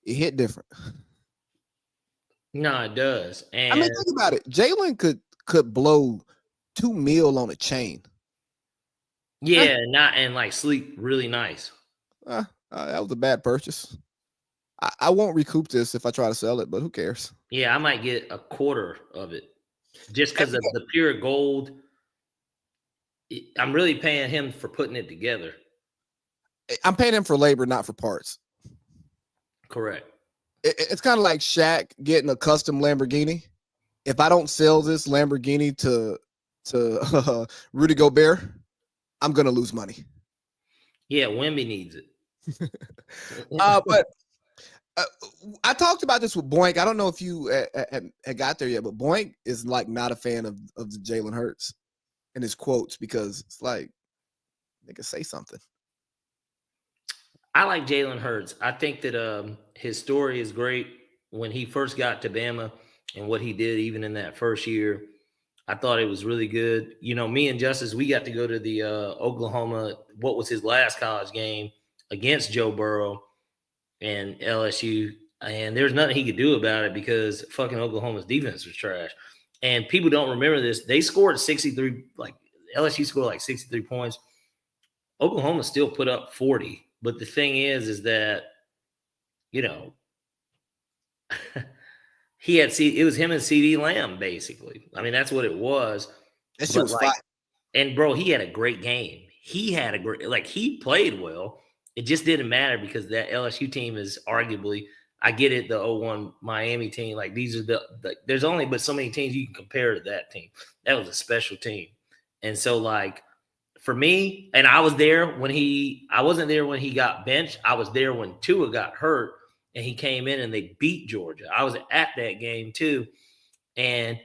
it hit different. no, it does. And I mean, think about it. Jalen could blow $2 million on a chain. yeah, and like sleep really nice. That was a bad purchase. I won't recoup this if I try to sell it, but who cares? Yeah, I might get a quarter of it just because of the pure gold. I'm really paying him for putting it together. I'm paying him for labor, not for parts. Correct. It's kind of like Shaq getting a custom Lamborghini. If I don't sell this Lamborghini to Rudy Gobert, I'm gonna lose money. Yeah, Wemby needs it. But I talked about this with Boink. I don't know if you had got there yet, but Boink is like not a fan of the Jalen Hurts and his quotes because it's like they can say something. I like Jalen Hurts. I think that his story is great. When he first got to Bama and what he did even in that first year, I thought it was really good. You know, me and Justice, we got to go to the Oklahoma, what was his last college game against Joe Burrow and LSU. And there's nothing he could do about it because fucking Oklahoma's defense was trash. And people don't remember this. They scored 63, like LSU scored like 63 points. Oklahoma still put up 40. But the thing is that, you know, it was him and CeeDee Lamb, basically. I mean, that's what it was. That shit was fire. And bro, he had a great game. He played well. It just didn't matter because that LSU team is arguably, I get it, the 0-1 Miami team. Like, these are there's only but so many teams you can compare to that team. That was a special team. And so, like, for me, and I was there I wasn't there when he got benched. I was there when Tua got hurt and he came in and they beat Georgia. I was at that game too. And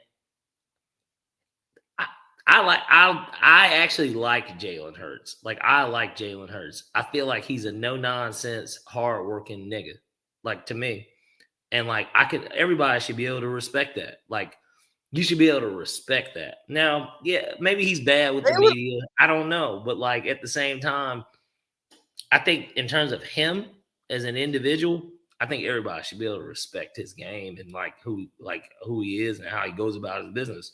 I actually like Jalen Hurts. Like I like Jalen Hurts. I feel like he's a no nonsense, hard working nigga. Like to me, and like everybody should be able to respect that. Like you should be able to respect that. Now, yeah, maybe he's bad with the media. I don't know, but like at the same time, I think in terms of him as an individual, I think everybody should be able to respect his game and like who he is and how he goes about his business.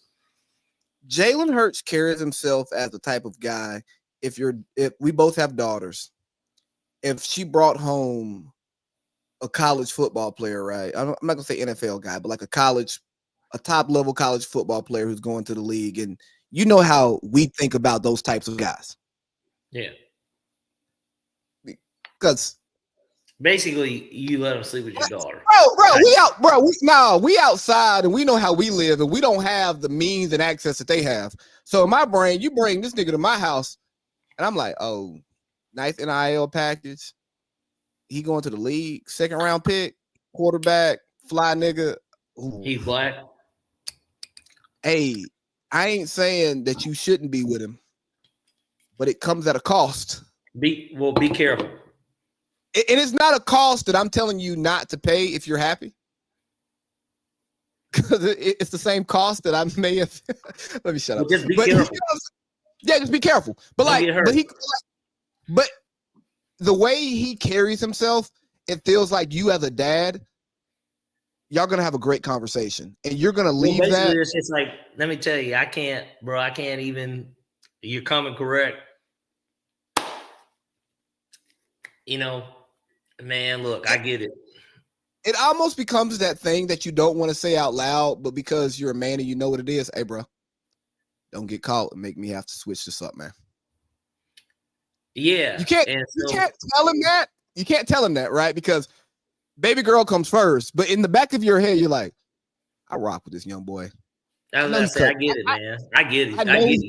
Jalen Hurts carries himself as the type of guy. If we both have daughters, if she brought home a college football player, right? I'm not gonna say NFL guy, but like a top level college football player who's going to the league, and you know how we think about those types of guys. Yeah, because basically you let him sleep with your daughter, we outside and we know how we live, and we don't have the means and access that they have. So in my brain, you bring this nigga to my house, and I'm like, oh, nice NIL package. He going to the league, 2nd round pick, quarterback, fly nigga. Ooh. He's black. Hey, I ain't saying that you shouldn't be with him, but it comes at a cost. Be careful. And it's not a cost that I'm telling you not to pay if you're happy. Because it's the same cost that I may have. Let me shut up. Just be careful. Just be careful. But but the way he carries himself, it feels like you as a dad, y'all gonna have a great conversation, and you're gonna leave that. It's like, let me tell you, I can't even. You're coming correct. You know, man, look, I get it. It almost becomes that thing that you don't want to say out loud, but because you're a man and you know what it is, hey, bro, don't get caught and make me have to switch this up, man. Yeah. You can't tell him that. You can't tell him that, right? Because baby girl comes first, but in the back of your head, you're like, I rock with this young boy. I get it, man. I get it. I get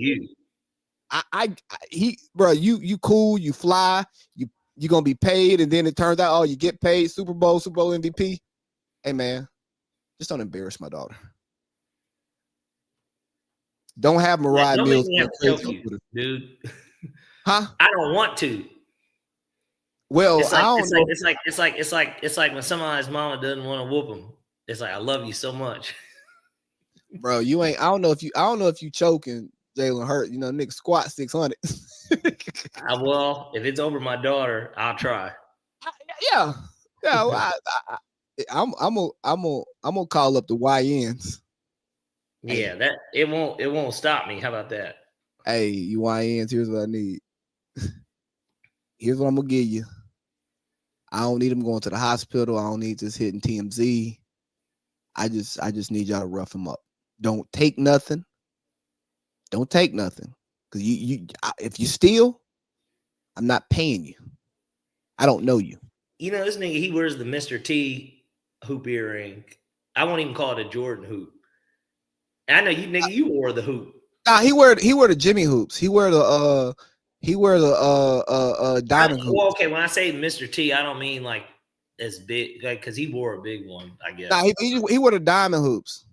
you. You cool, you fly, you're gonna be paid, and then it turns out, oh, you get paid, Super Bowl MVP. Hey man, just don't embarrass my daughter. Don't have Mariah Mills, dude. Huh? I don't want to. Well, it's like when somebody's mama doesn't want to whoop them. It's like, I love you so much, bro. You ain't. I don't know if you choking Jalen Hurts. You know, nigga squat 600. Well, if it's over my daughter, I'll try. Yeah. Well, I'm gonna call up the YNs. Yeah, that it won't stop me. How about that? Hey, you YNs, here's what I need. Here's what I'm gonna give you. I don't need them going to the hospital. I don't need this hitting TMZ. I just need y'all to rough him up. Don't take nothing. Because if you steal, I'm not paying you. I don't know you. You know, this nigga, he wears the Mr. T hoop earring. I won't even call it a Jordan hoop. I know you, nigga, you wore the hoop. Nah, he wear the Jimmy hoops. He wear the diamond hoops. Well, okay, when I say Mr. T, I don't mean like as big, like because he wore a big one, I guess. Nah, he wore the diamond hoops.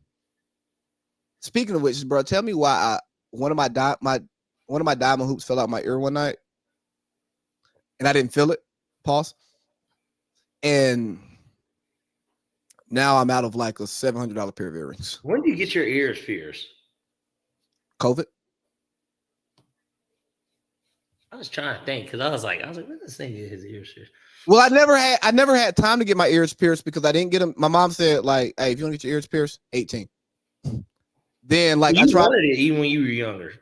Speaking of which, bro, tell me why one of my diamond hoops fell out my ear one night, and I didn't feel it. Pause. And now I'm out of like a $700 pair of earrings. When do you get your ears pierced? COVID. I was trying to think because I was like, when this thing get his ears pierced? Well, I never had time to get my ears pierced because I didn't get them. My mom said, like, hey, if you want to get your ears pierced, 18. Then, like, you I tried wanted it even when you were younger.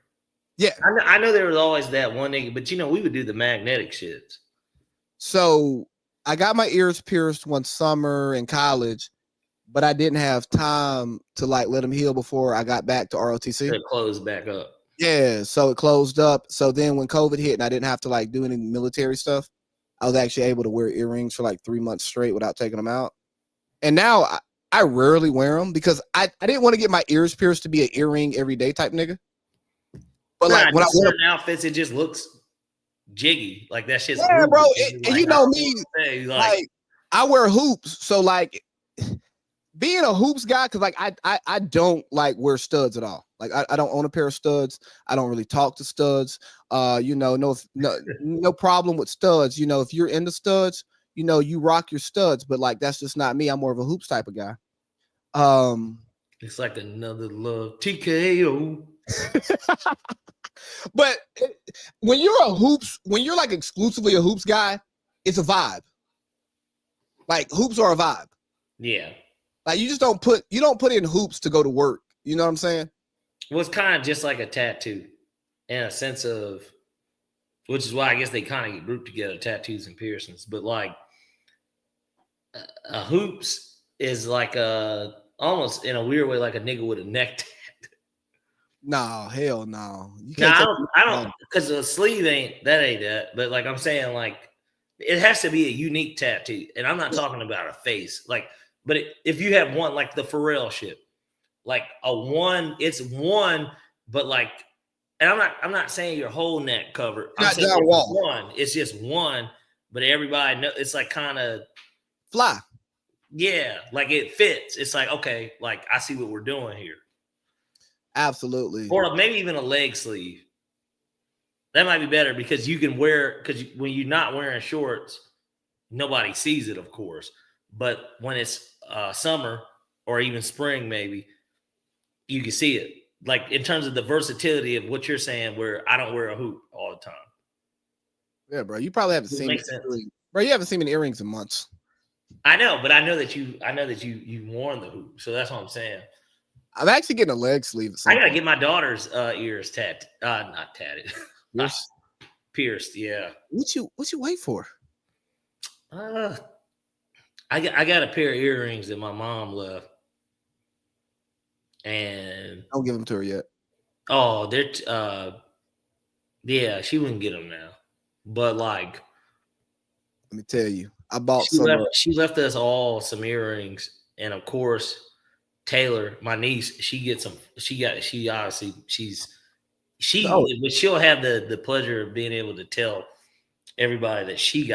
Yeah, I know there was always that one nigga, but you know we would do the magnetic shits. So I got my ears pierced one summer in college, but I didn't have time to like let them heal before I got back to ROTC. It closed back up. Yeah, so it closed up. So then when COVID hit and I didn't have to like do any military stuff, I was actually able to wear earrings for like 3 months straight without taking them out. And now I rarely wear them because I didn't want to get my ears pierced to be an earring everyday type nigga. But like when I wear outfits, it just looks jiggy. Like that shit's yeah, bro. And you know me, like I wear hoops, so like being a hoops guy, because like I don't like wear studs at all. Like I don't own a pair of studs. I don't really talk to studs. No problem with studs. If you're into studs, you rock your studs, but like that's just not me. I'm more of a hoops type of guy. It's like another love TKO. But when you're like exclusively a hoops guy, it's a vibe. Like hoops are a vibe. Yeah. Like you don't put in hoops to go to work. You know what I'm saying? Well, it's kind of just like a tattoo in a sense of, which is why I guess they kind of get grouped together, tattoos and piercings. But like a hoops is like almost in a weird way, like a nigga with a neck tat. No, hell no. You No, can't I don't, because the sleeve ain't that. But like I'm saying, like it has to be a unique tattoo, and I'm not talking about a face. Like, but if you have one, like the Pharrell shit, like it's one, but like, and I'm not saying your whole neck covered. I'm saying it's one. It's just one, but everybody know it's like kind of fly. Yeah, like it fits. It's like, okay, like I see what we're doing here. Absolutely. Or maybe even a leg sleeve. That might be better because you can wear, because when you're not wearing shorts, nobody sees it, of course. But when it's summer or even spring, maybe, you can see it. Like in terms of the versatility of what you're saying, where I don't wear a hoop all the time. Yeah, bro. You probably haven't seen me. Bro, you haven't seen me in earrings in months. I know, but I know that you worn the hoop. So that's what I'm saying. I'm actually getting a leg sleeve. I gotta get my daughter's ears not tatted. Pierced? Pierced, yeah. What you wait for? I got a pair of earrings that my mom left. And don't give them to her yet. Oh, they're yeah, she wouldn't get them now. But like, let me tell you, I bought she left us all some earrings, and of course, Taylor, my niece, she gets them. But she'll have the pleasure of being able to tell everybody that she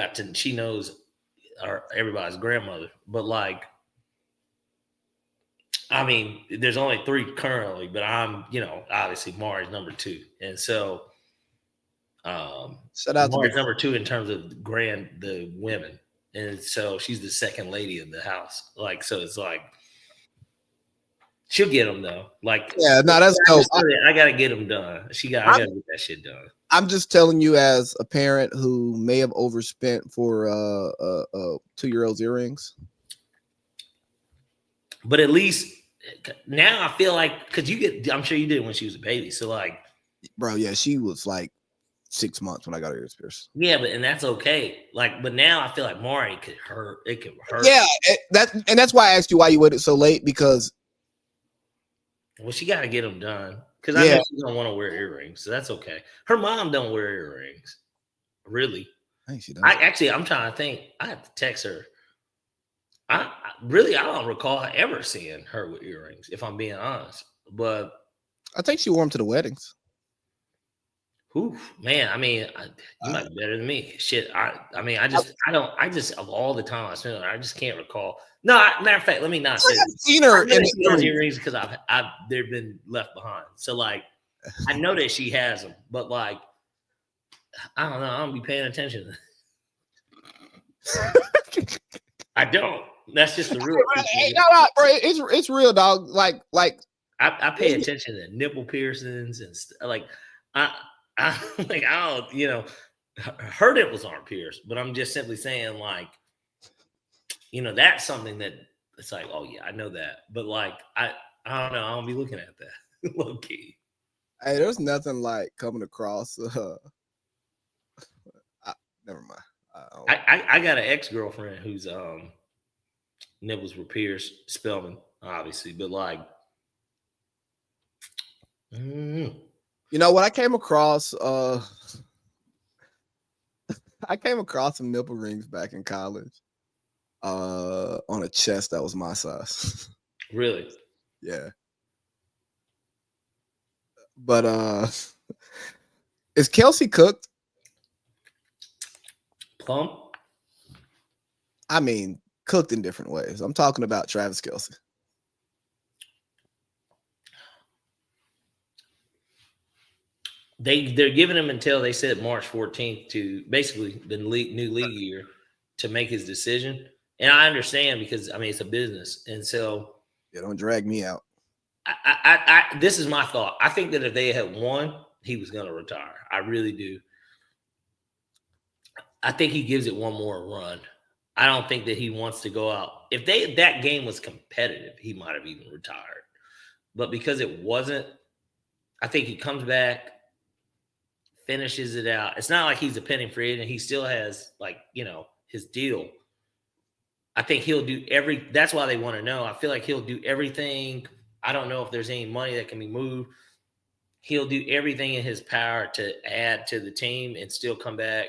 knows everybody's grandmother. But like, I mean, there's only 3 currently, but I'm, obviously Mari's number 2. And so shout out Mari's number 2 in terms of the women. And so she's the second lady of the house. Like, so it's like, she'll get them though. Like, yeah, no, that's dope. I gotta get them done. I gotta get that shit done. I'm just telling you, as a parent who may have overspent for 2-year-old's earrings. But at least now I feel like, because I'm sure you did when she was a baby. So like, bro, yeah, she was like 6 months when I got her ears pierced. Yeah, and that's okay. Like, but now I feel like Mari could hurt. It could hurt. Yeah, that's why I asked you why you waited so late, because. Well, she got to get them done, because I know she don't want to wear earrings, so that's okay. Her mom don't wear earrings, really. I think she does. I'm trying to think. I have to text her. I don't recall ever seeing her with earrings, if I'm being honest. But I think she wore them to the weddings. Oof, man. I mean, you might be better than me. Shit. I just of all the time I spent, I just can't recall. No, matter of fact, let me not say. I've seen her in earrings because they've been left behind. So like, I know that she has them, but like, I don't know. I don't be paying attention. I don't. That's just the real. Hey, no, bro. It's real, dog. Like I pay attention to nipple piercings and like I don't, her nipples aren't pierced, but I'm just simply saying, like, that's something that it's like, oh yeah, I know that, but like I don't know, I don't be looking at that low key. Hey, there's nothing like coming across. Never mind. I got an ex-girlfriend whose nipples were pierced, Spelman, obviously, but like, you know what? I came across some nipple rings back in college. On a chest that was my size. Really? Yeah. But is Kelsey cooked? Plump? I mean, cooked in different ways. I'm talking about Travis Kelce. they're giving him until they said March 14th to basically the new league year to make his decision. And I understand because I mean it's a business, and so Yeah, don't drag me out. This is my thought. I think that if they had won, he was going to retire. I really do. I think he gives it one more run. I don't think that he wants to go out. If that game was competitive, he might have even retired. But because it wasn't, I think he comes back, finishes it out. It's not like he's a pending free agent. He still has his deal. I think he'll do that's why they want to know. I feel like he'll do everything. I don't know if there's any money that can be moved. He'll do everything in his power to add to the team and still come back.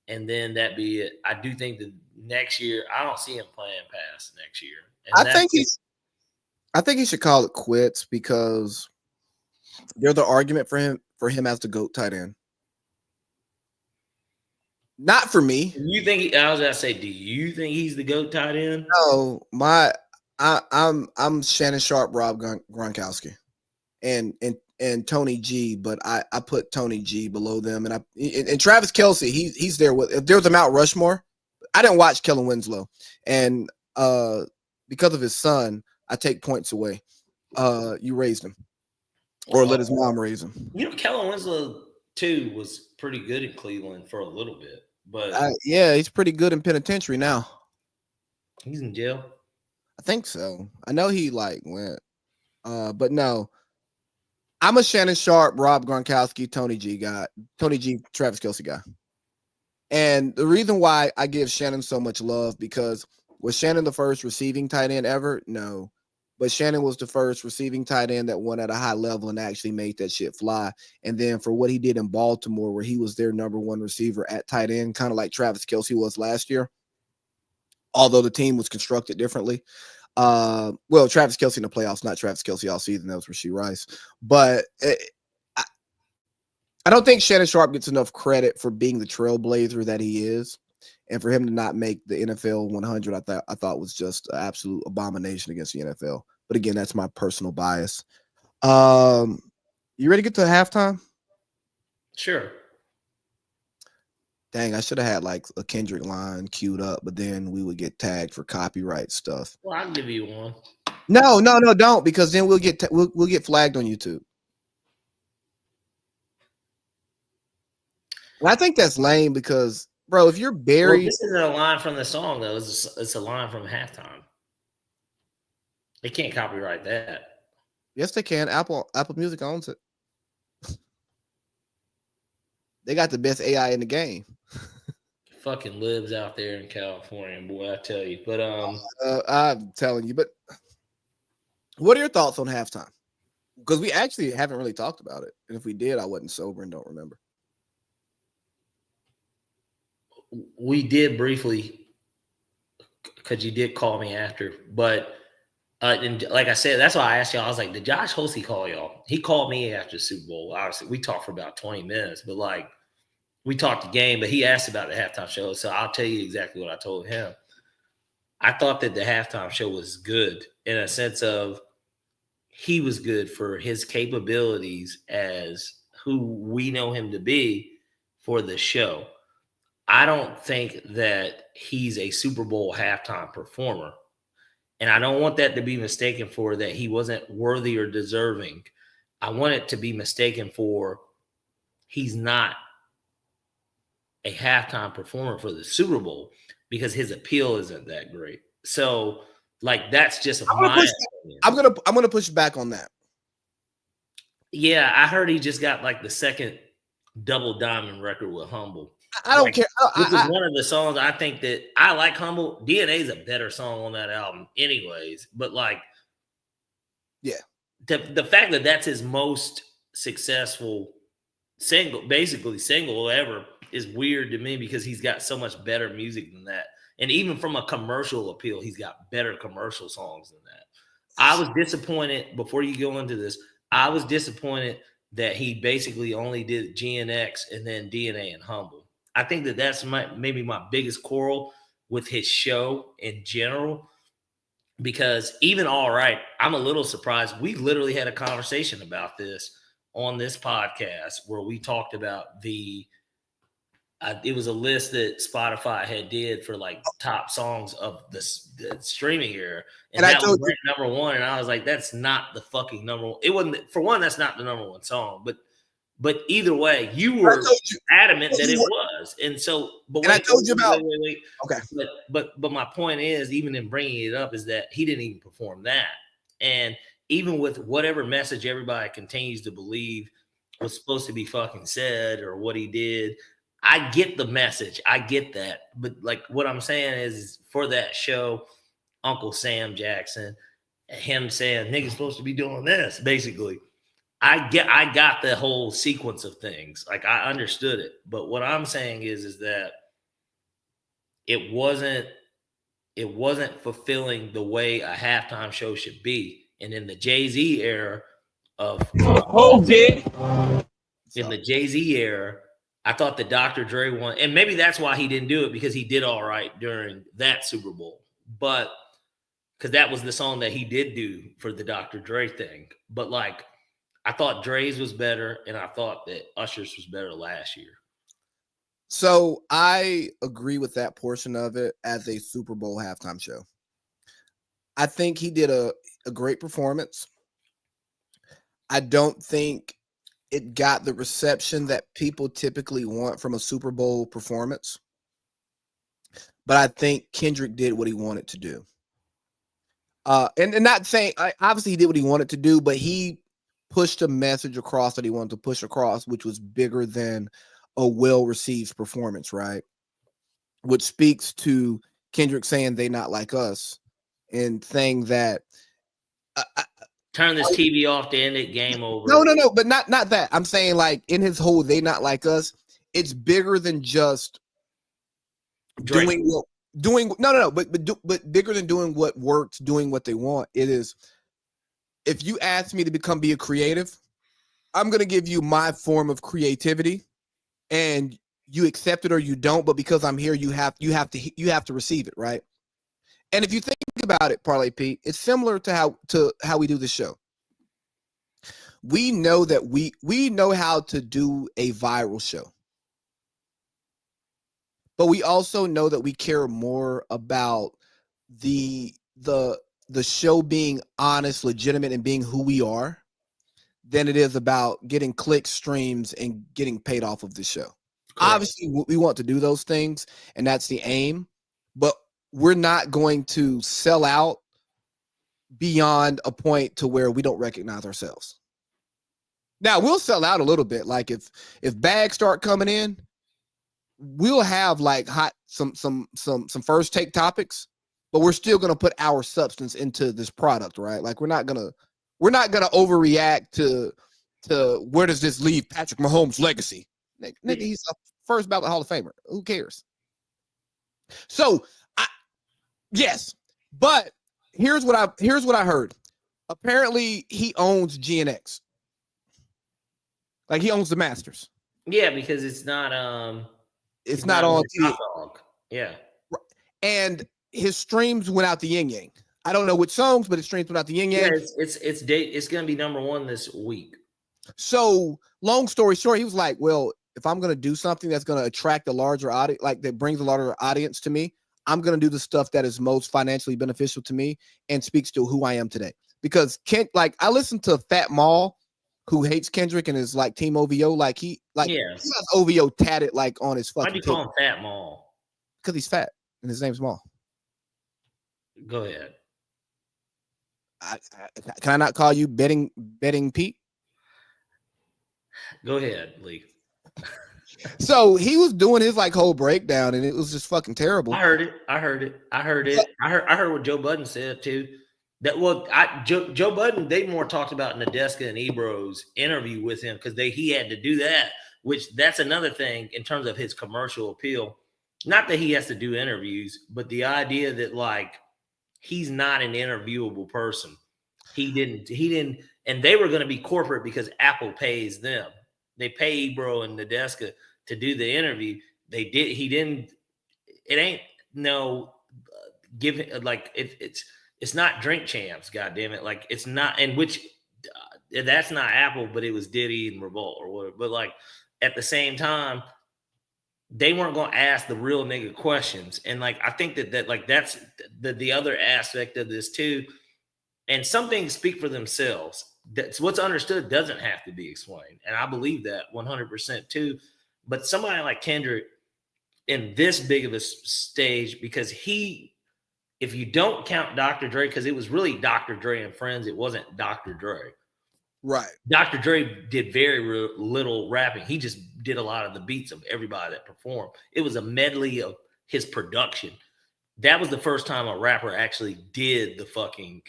And then that be it. I do think that next year, I don't see him playing past next year. And I think he should call it quits because there's the argument for him as the GOAT tight end. Not for me. Do you think I was gonna say, do you think he's the GOAT tight end? No, I'm Shannon Sharp, Rob Gronkowski, and Tony G, but I put Tony G below them, and Travis Kelce, he's there with. If there was a Mount Rushmore, I didn't watch Kellen Winslow, and because of his son, I take points away. You raised him, or let his mom raise him. Kellen Winslow too was pretty good in Cleveland for a little bit, but yeah, he's pretty good in penitentiary now. He's in jail. I think so. I know he went, but no. I'm a Shannon Sharp, Rob Gronkowski, Tony G guy, Travis Kelce guy. And the reason why I give Shannon so much love because was Shannon the first receiving tight end ever? No. But Shannon was the first receiving tight end that won at a high level and actually made that shit fly. And then for what he did in Baltimore, where he was their number one receiver at tight end, kind of like Travis Kelce was last year, although the team was constructed differently. Travis Kelce in the playoffs, not Travis Kelce all season. That was Rashee Rice. But I don't think Shannon Sharp gets enough credit for being the trailblazer that he is. And for him to not make the NFL 100, I thought was just an absolute abomination against the NFL. But again, that's my personal bias. You ready to get to halftime? Sure. Dang, I should have had a Kendrick line queued up, but then we would get tagged for copyright stuff. Well, I'll give you one. No, don't, because then we'll get flagged on YouTube. And I think that's lame because, bro, if you're buried, this isn't a line from the song though. It's a line from halftime. They can't copyright that. Yes, they can. Apple Music owns it. They got the best AI in the game. Fucking lives out there in California, boy, I tell you. But I'm telling you. But what are your thoughts on halftime? Because we actually haven't really talked about it, and if we did, I wasn't sober and don't remember. We did briefly, because you did call me after, but and like I said, that's why I asked y'all. I was like, did Josh Hosey call y'all? He called me after the Super Bowl. Obviously, we talked for about 20 minutes, but we talked the game, but he asked about the halftime show. So I'll tell you exactly what I told him. I thought that the halftime show was good in a sense of he was good for his capabilities as who we know him to be for the show. I don't think that he's a Super Bowl halftime performer. And I don't want that to be mistaken for that he wasn't worthy or deserving. I want it to be mistaken for he's not a halftime performer for the Super Bowl because his appeal isn't that great. So, that's just my opinion. I'm gonna push back on that. Yeah, I heard he just got the second double diamond record with Humble. I don't care. This is one of the songs I think that I like. Humble DNA is a better song on that album, anyways. But yeah, the fact that that's his most successful single ever, is weird to me because he's got so much better music than that. And even from a commercial appeal, he's got better commercial songs than that. I was disappointed before you go into this. I was disappointed that he basically only did GNX and then DNA and Humble. I think that that's maybe my biggest quarrel with his show in general, because even All Right, I'm a little surprised. We literally had a conversation about this on this podcast where we talked about it was a list that Spotify had did for like top songs of the streaming era. And that was ranked number one. And I was like, that's not the fucking number one. It wasn't, for one, that's not the number one song. But either way, you were adamant that it was. And so, but I told you about. Wait. Okay. But my point is, even in bringing it up, is that he didn't even perform that. And even with whatever message everybody continues to believe was supposed to be fucking said or what he did, I get the message. I get that. But like what I'm saying is for that show, Uncle Sam Jackson, him saying niggas supposed to be doing this, basically. I got the whole sequence of things. Like I understood it. But what I'm saying is that it wasn't fulfilling the way a halftime show should be. And in the Jay-Z era of in the Jay-Z era, I thought the Dr. Dre one, and maybe that's why he didn't do it, because he did all right during that Super Bowl. But because that was the song that he did do for the Dr. Dre thing. But like, I thought Dre's was better, and I thought that Usher's was better last year. So I agree with that portion of it as a Super Bowl halftime show. I think he did a great performance. I don't think it got the reception that people typically want from a Super Bowl performance. But I think Kendrick did what he wanted to do. And not saying, obviously he did what he wanted to do, but he pushed a message across that he wanted to push across, which was bigger than a well-received performance, right? Which speaks to Kendrick saying they not like us and saying that turn this TV off to end it, game over. No, but not that. I'm saying like in his whole they not like us, it's bigger than just Drake. but bigger than doing what works, doing what they want. It is, if you ask me to be a creative, I'm gonna give you my form of creativity, and you accept it or you don't. But because I'm here, you have to receive it, right? And if you think about it, Parlay Pete, it's similar to how we do the show. We know that we know how to do a viral show. But we also know that we care more about the show being honest, legitimate, and being who we are than it is about getting clicks, streams, and getting paid off of the show. Correct. Obviously, we want to do those things, and that's the aim. But we're not going to sell out beyond a point to where we don't recognize ourselves. Now, we'll sell out a little bit. Like if bags start coming in, we'll have like some first take topics, but we're still going to put our substance into this product, right? Like we're not going to overreact to where does this leave Patrick Mahomes' legacy? Nigga, he's a first ballot Hall of Famer. Who cares? So yes, but here's what I heard. Apparently, he owns GNX. Like he owns the Masters. Yeah, because it's not on TV. Yeah, and his streams went out the yin yang. I don't know which songs, but his streams went out the yin yang. Yeah, it's going to be number one this week. So long story short, he was like, "Well, if I'm going to do something that's going to attract a larger audience, like that brings a larger audience to me, I'm going to do the stuff that is most financially beneficial to me and speaks to who I am today." Because I listened to Fat Maul, who hates Kendrick and is like Team OVO. He has OVO tatted like on his fucking. Why do you call him Fat Maul? Because he's fat and his name's Maul. Go ahead. Can I not call you betting Pete? Go ahead, Lee. So he was doing his like whole breakdown, and it was just fucking terrible. I heard it. I heard what Joe Budden said too. Joe Budden, they more talked about Nadeska and Ebro's interview with him because he had to do that, which that's another thing in terms of his commercial appeal. Not that he has to do interviews, but the idea that like he's not an interviewable person. He didn't, and they were going to be corporate because Apple pays them. They pay Ebro and Nadeska to do the interview. He didn't. It ain't no giving like it's not Drink Champs. God damn it! Like it's not. And which that's not Apple, but it was Diddy and Revolt or whatever. But like at the same time, they weren't going to ask the real nigga questions. And like, I think that like, that's the other aspect of this too. And some things speak for themselves. That's what's understood doesn't have to be explained. And I believe that 100% too. But somebody like Kendrick in this big of a stage, because if you don't count Dr. Dre, because it was really Dr. Dre and Friends, it wasn't Dr. Dre. Right. Dr. Dre did very little rapping. He just did a lot of the beats of everybody that performed. It was a medley of his production. That was the first time a rapper actually did the fucking,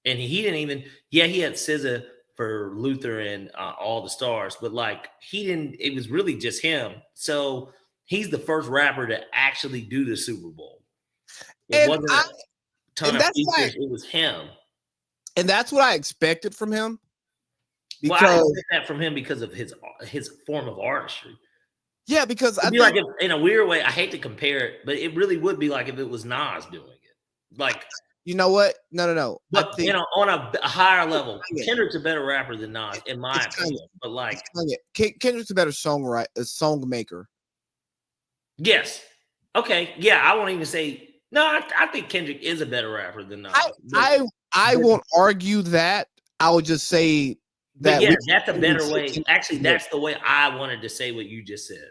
and he didn't even, he had SZA for Luther and All the Stars, but like it was really just him. So he's the first rapper to actually do the Super Bowl. It wasn't a ton of features, it was him. And that's what I expected from him. Well, I expect that from him because of his form of artistry. Yeah, because I feel like in a weird way, I hate to compare it, but it really would be like if it was Nas doing it. Like, you know what? No. But on a higher level, Kendrick's a better rapper than Nas, in my opinion. But like, Kendrick's a better song maker. Yes. Okay. Yeah, I won't even say no. I think Kendrick is a better rapper than Nas. I won't argue that. I would just say that. Yeah, that's a better way. Actually, that's the way I wanted to say what you just said.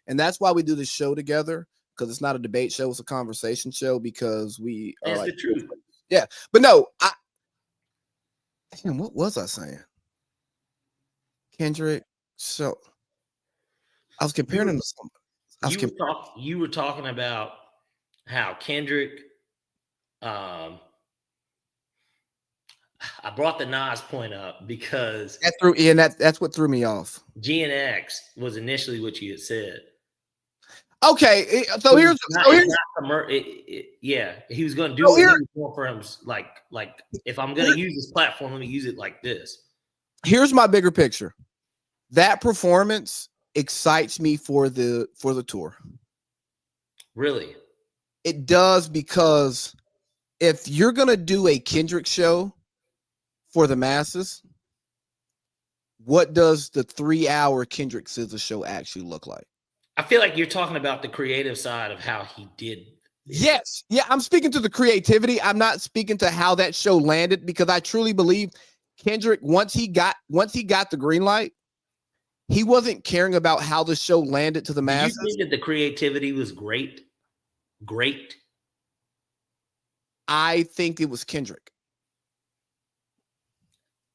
And that's why we do this show together, because it's not a debate show; it's a conversation show. Because we are the truth. Yeah, but no, what was I saying? Kendrick. So I was comparing him to somebody. You were talking about how Kendrick. I brought the Nas point up because that's what threw me off. GNX was initially what you had said. Okay, so he was going to do it for him. Like if I'm going to use this platform, let me use it like this. Here's my bigger picture. That performance excites me for the tour. Really? It does, because if you're going to do a Kendrick show for the masses, what does the 3-hour Kendrick SZA show actually look like? I feel like you're talking about the creative side of how he did. Yes. Yeah, I'm speaking to the creativity. I'm not speaking to how that show landed, because I truly believe Kendrick, once he got the green light, he wasn't caring about how the show landed to the masses. Do you think that the creativity was great? Great? I think it was Kendrick.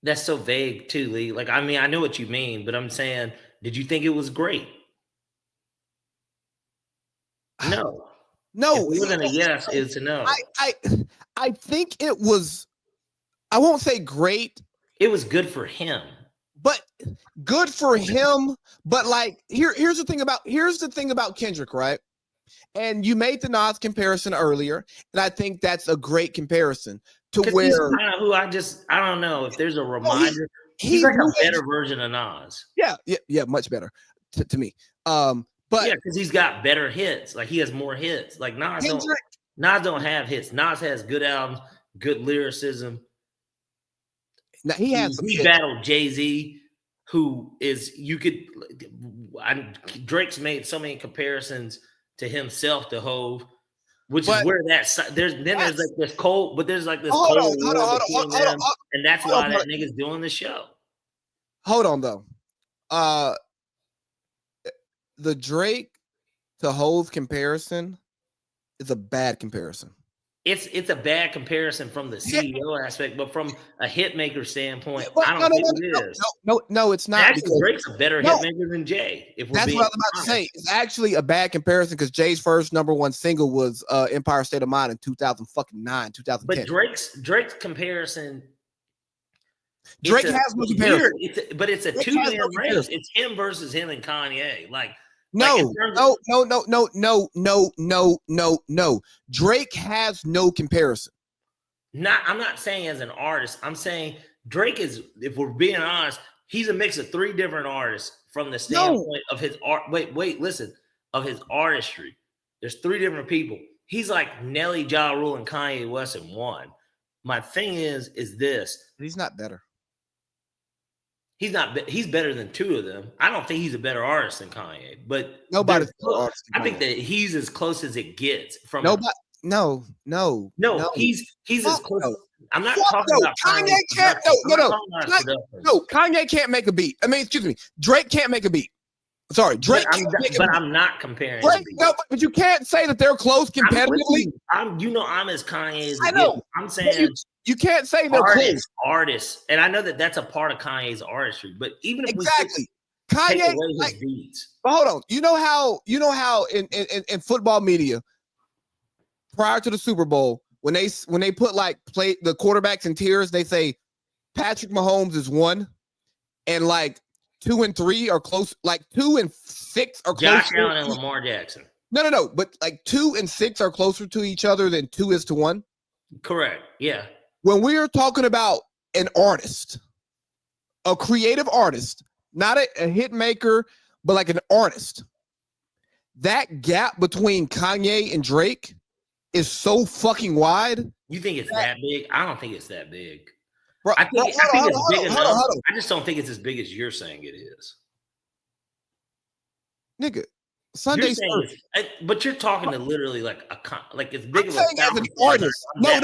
That's so vague too, Lee. Like, I mean, I know what you mean, but I'm saying, did you think it was great? No. No. It wasn't a yes, it's a no. I think it was, I won't say great. It was good for him. But good for him. But like, here's the thing about Kendrick, right? And you made the Nas comparison earlier, and I think that's a great comparison to where he's kind of who I don't know if there's a reminder. He's like a better version of Nas. Yeah, much better to me. But yeah, because he's got better hits. Like he has more hits. Like Nas don't have hits. Nas has good albums, good lyricism. Now he battled Jay-Z, who is Drake's made so many comparisons to himself to Hove, which is where there's like this cold, but there's like this cold war between them, and that's why that nigga's doing the show. Hold on though. The Drake to Hove comparison is a bad comparison. It's a bad comparison from the CEO aspect, but from a hit maker standpoint, I don't think it is. No, it's not. Actually, Drake's a better hit maker than Jay. That's what I was about to say. It's actually a bad comparison because Jay's first #1 single was Empire State of Mind in 2009, 2010. But Drake's comparison. Drake has no comparison. But it's a two-man race. It's him versus him and Kanye. No. Drake has no comparison. I'm not saying as an artist. I'm saying Drake is, if we're being honest, he's a mix of 3 different artists from the standpoint of his art. Wait, listen, of his artistry. There's 3 different people. He's like Nelly, Ja Rule, and Kanye West in one. My thing is this. He's not better. He's not. He's better than two of them. I don't think he's a better artist than Kanye, but Nobody's they're a better close. artist than I think Kanye. that he's as close as it gets from Nobody. No. No, he's as Fuck close. no. I'm not Fuck talking no. about Kanye can't. No. Kanye can't make a beat. I mean, excuse me. Drake can't make a beat. Sorry, Drake. I'm not comparing. Drake, no, but you can't say that they're close competitively. I'm as Kanye as I know. I'm saying you can't say they're close. Artists, and I know that that's a part of Kanye's artistry. But even if Exactly, we take Kanye. away his beats, But hold on. You know how in football media prior to the Super Bowl when they put like play the quarterbacks in tiers, they say Patrick Mahomes is 1, and like 2 and 3 are close. Like 2 and 6 are closer. Josh Allen and Lamar Jackson. No. But like 2 and 6 are closer to each other than 2 is to 1. Correct. Yeah. When we are talking about an artist, a creative artist, not a hit maker, but like an artist, that gap between Kanye and Drake is so fucking wide. You think it's that big? I don't think it's that big. Bro, I think it's big enough. Hold on. I just don't think it's as big as you're saying it is. Nigga, Sunday You're saying but you're talking to literally like it's big of a saying as an artist. No.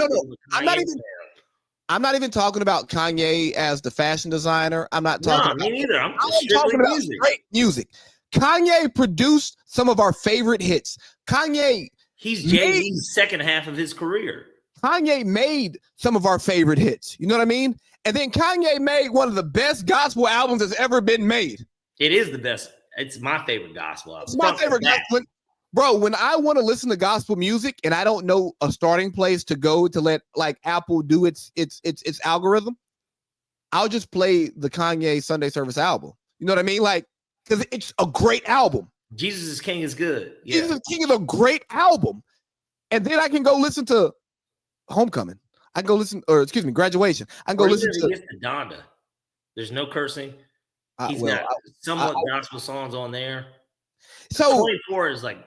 I'm not even talking about Kanye as the fashion designer. I'm not talking me neither. I'm talking about great music. Kanye produced some of our favorite hits. He's Jay-Z's second half of his career. Kanye made some of our favorite hits. You know what I mean? And then Kanye made one of the best gospel albums that's ever been made. It is the best. It's my favorite gospel album. It's my favorite gospel. Bro, when I want to listen to gospel music and I don't know a starting place to go to let like Apple do its algorithm, I'll just play the Kanye Sunday Service album. You know what I mean? Like, because it's a great album. Jesus is King is good. Yeah. Jesus is King is a great album. And then I can go listen to Homecoming. I can go listen, Graduation. I can go listen to Donda. There's no cursing. He's got somewhat gospel songs on there. So 24 is like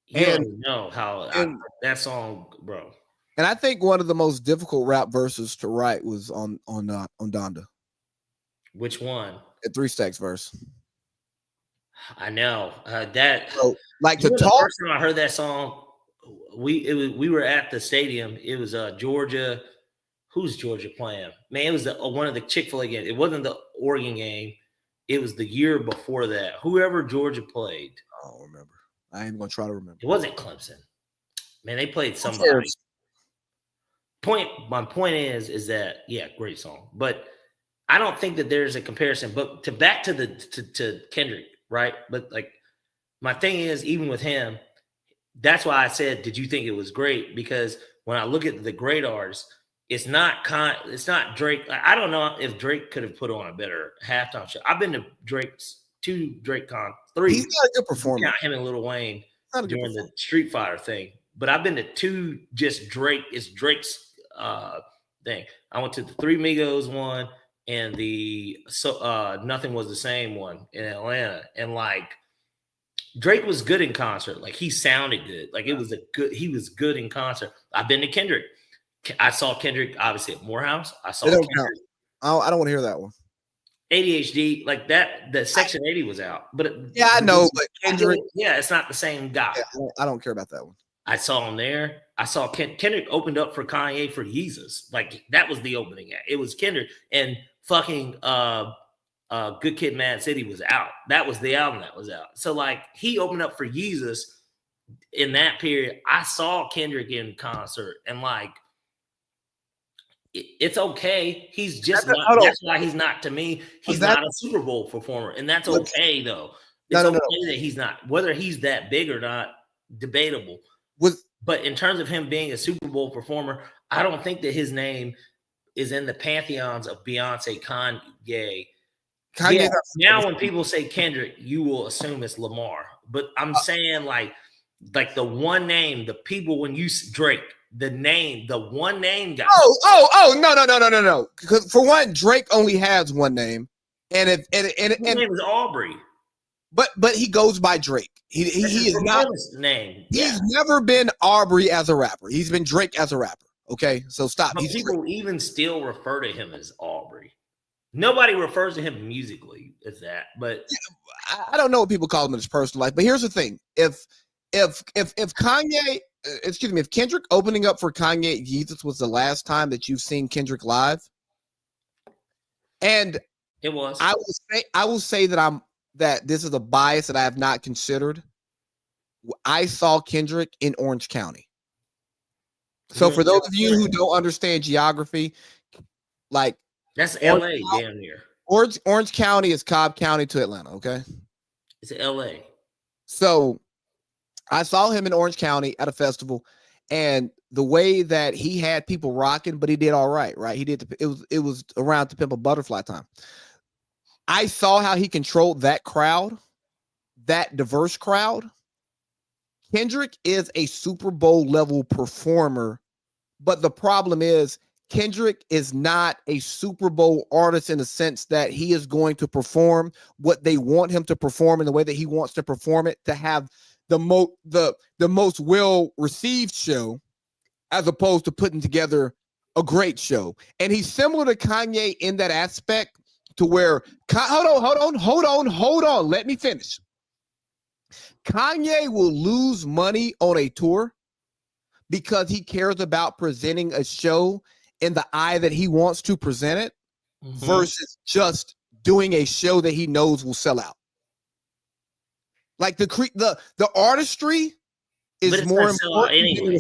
you don't know how that song, bro. And I think one of the most difficult rap verses to write was on Donda. Which one? The 3 Stacks verse. I know that. So, like to the talk. first time I heard that song, we were at the stadium. It was Georgia. Who's Georgia playing? Man, it was one of the Chick-fil-A games. It wasn't the Oregon game. It was the year before that. Whoever Georgia played. I don't remember. I ain't even gonna try to remember. It wasn't Clemson. Man, they played somebody. My point is that great song, but I don't think that there's a comparison. But back to Kendrick, right? But like my thing is, even with him, that's why I said, did you think it was great? Because when I look at the great artists, it's not Drake. I don't know if Drake could have put on a better halftime show. I've been to 2 Drake 3. He's not a good performer. Him and Lil Wayne during the Street Fighter thing. But I've been to 2 just Drake. It's Drake's thing. I went to the 3 Migos one and the Nothing Was the Same one in Atlanta. And like Drake was good in concert. Like he sounded good. Like he was good in concert. I've been to Kendrick. I saw Kendrick obviously at Morehouse. I saw Kendrick. I don't want to hear that one. ADHD, like that. The Section 80 was out, but I know. But Kendrick, it's not the same guy. Yeah, I don't care about that one. I saw him there. I saw Kendrick opened up for Kanye for Yeezus. Like that was the opening act. It was Kendrick and fucking Good Kid, Mad City was out. That was the album that was out. So like he opened up for Yeezus in that period. I saw Kendrick in concert and like. It's okay. He's just not. That's why he's not to me. He's not a Super Bowl performer, and that's okay though. It's okay that he's not. Whether he's that big or not, debatable. But in terms of him being a Super Bowl performer, I don't think that his name is in the pantheons of Beyonce, Kanye. Now, when people say Kendrick, you will assume it's Lamar. But I'm saying like the one name, the people when you Drake. The one name guy. No. Because for one, Drake only has one name, and his name is Aubrey. But he goes by Drake. He is not name. He's never been Aubrey as a rapper. He's been Drake as a rapper. Okay, so stop. People even still refer to him as Aubrey. Nobody refers to him musically as that, but I don't know what people call him in his personal life, but here's the thing: if Kanye, excuse me, if Kendrick opening up for Kanye Yeezus was the last time that you've seen Kendrick live, and it was. I will say that this is a bias that I have not considered. I saw Kendrick in Orange County. So for those of you who don't understand geography, like that's LA, damn near. Orange County is Cobb County to Atlanta, okay? It's LA. So I saw him in Orange County at a festival, and the way that he had people rocking, but he did all right, right? He did it was around To Pimp a Butterfly time. I saw how he controlled that crowd, that diverse crowd. Kendrick is a Super Bowl level performer, but the problem is Kendrick is not a Super Bowl artist in the sense that he is going to perform what they want him to perform in the way that he wants to perform it, to have the most well received show, as opposed to putting together a great show. And he's similar to Kanye in that aspect, to where hold on, let me finish. Kanye will lose money on a tour because he cares about presenting a show in the eye that he wants to present it, versus just doing a show that he knows will sell out. Like the artistry is more important anyway.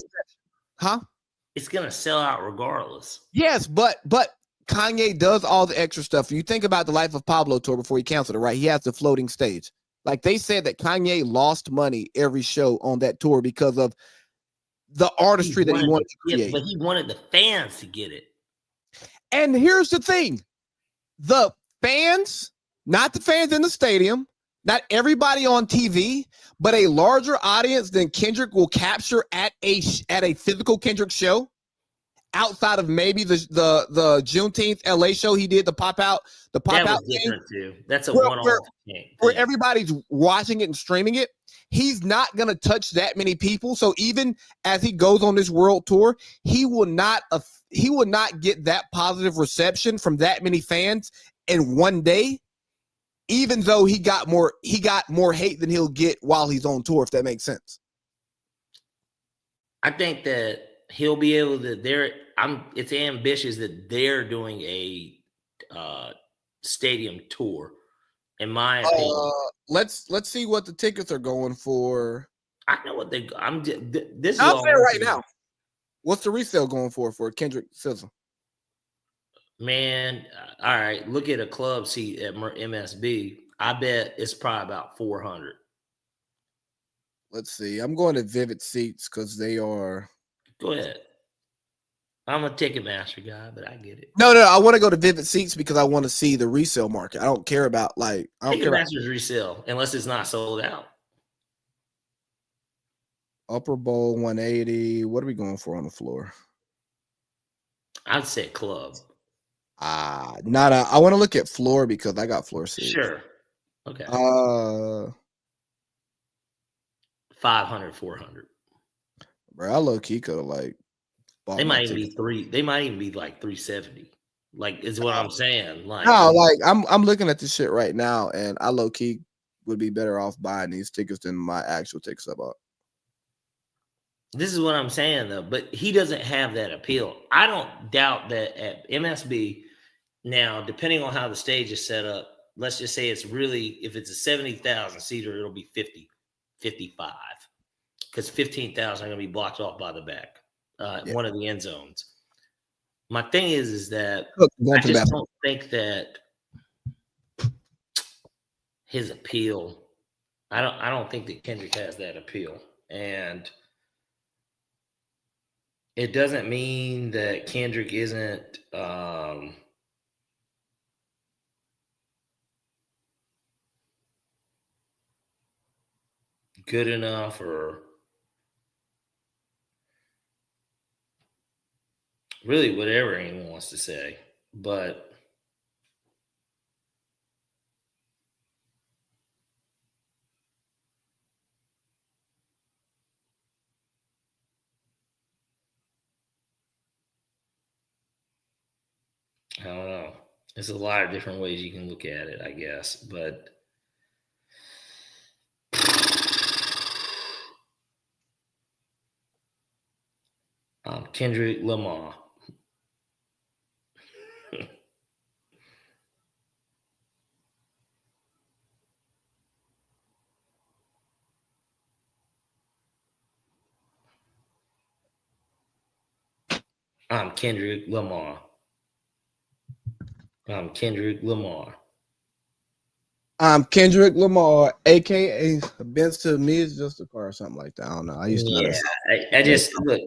Huh? It's gonna sell out regardless. Yes, but Kanye does all the extra stuff. You think about the Life of Pablo tour before he canceled it, right? He has the floating stage. Like they said that Kanye lost money every show on that tour because of the artistry that he wanted to create. But he wanted the fans to get it. And here's the thing: the fans, not the fans in the stadium, not everybody on TV, but a larger audience than Kendrick will capture at a physical Kendrick show, outside of maybe the Juneteenth LA show he did, the pop out different too. That's a one-off thing. Where everybody's watching it and streaming it. He's not going to touch that many people. So even as he goes on this world tour, he will not get that positive reception from that many fans in one day, even though he got more hate than he'll get while he's on tour, if that makes sense. I think that he'll be able to it's ambitious that they're doing a stadium tour, in my opinion. Let's see what the tickets are going for. I know what this is. I'll say right now. What's the resale going for Kendrick SZA? Man, all right. Look at a club seat at MSB. I bet it's probably about 400. Let's see. I'm going to Vivid Seats because they are. Go ahead. I'm a Ticketmaster guy, but I get it. No. I want to go to Vivid Seats because I want to see the resale market. I don't care about Ticketmaster's resale unless it's not sold out. Upper Bowl 180. What are we going for on the floor? I'd say club. I want to look at floor because I got floor seats. Sure. Okay. 500, 400. Bro, I low key could have like. They might even be They might even be like 370. Like is what I'm saying. Like no, like I'm looking at this shit right now, and I low key would be better off buying these tickets than my actual tickets I bought. This is what I'm saying though, but he doesn't have that appeal. I don't doubt that at MSB now, depending on how the stage is set up, let's just say if it's a 70,000 seater, it'll be 50, 55, because 15,000 are going to be blocked off by the back, one of the end zones. My thing is that I just don't think that his appeal. I don't think that Kendrick has that appeal, and it doesn't mean that Kendrick isn't good enough or really whatever anyone wants to say. But I don't know. There's a lot of different ways you can look at it, I guess, but Kendrick Lamar. I'm Kendrick Lamar. I'm Kendrick Lamar. I'm Kendrick Lamar, aka Benz to me is just a car or something like that. I don't know. I used to know Yeah, that. I just look.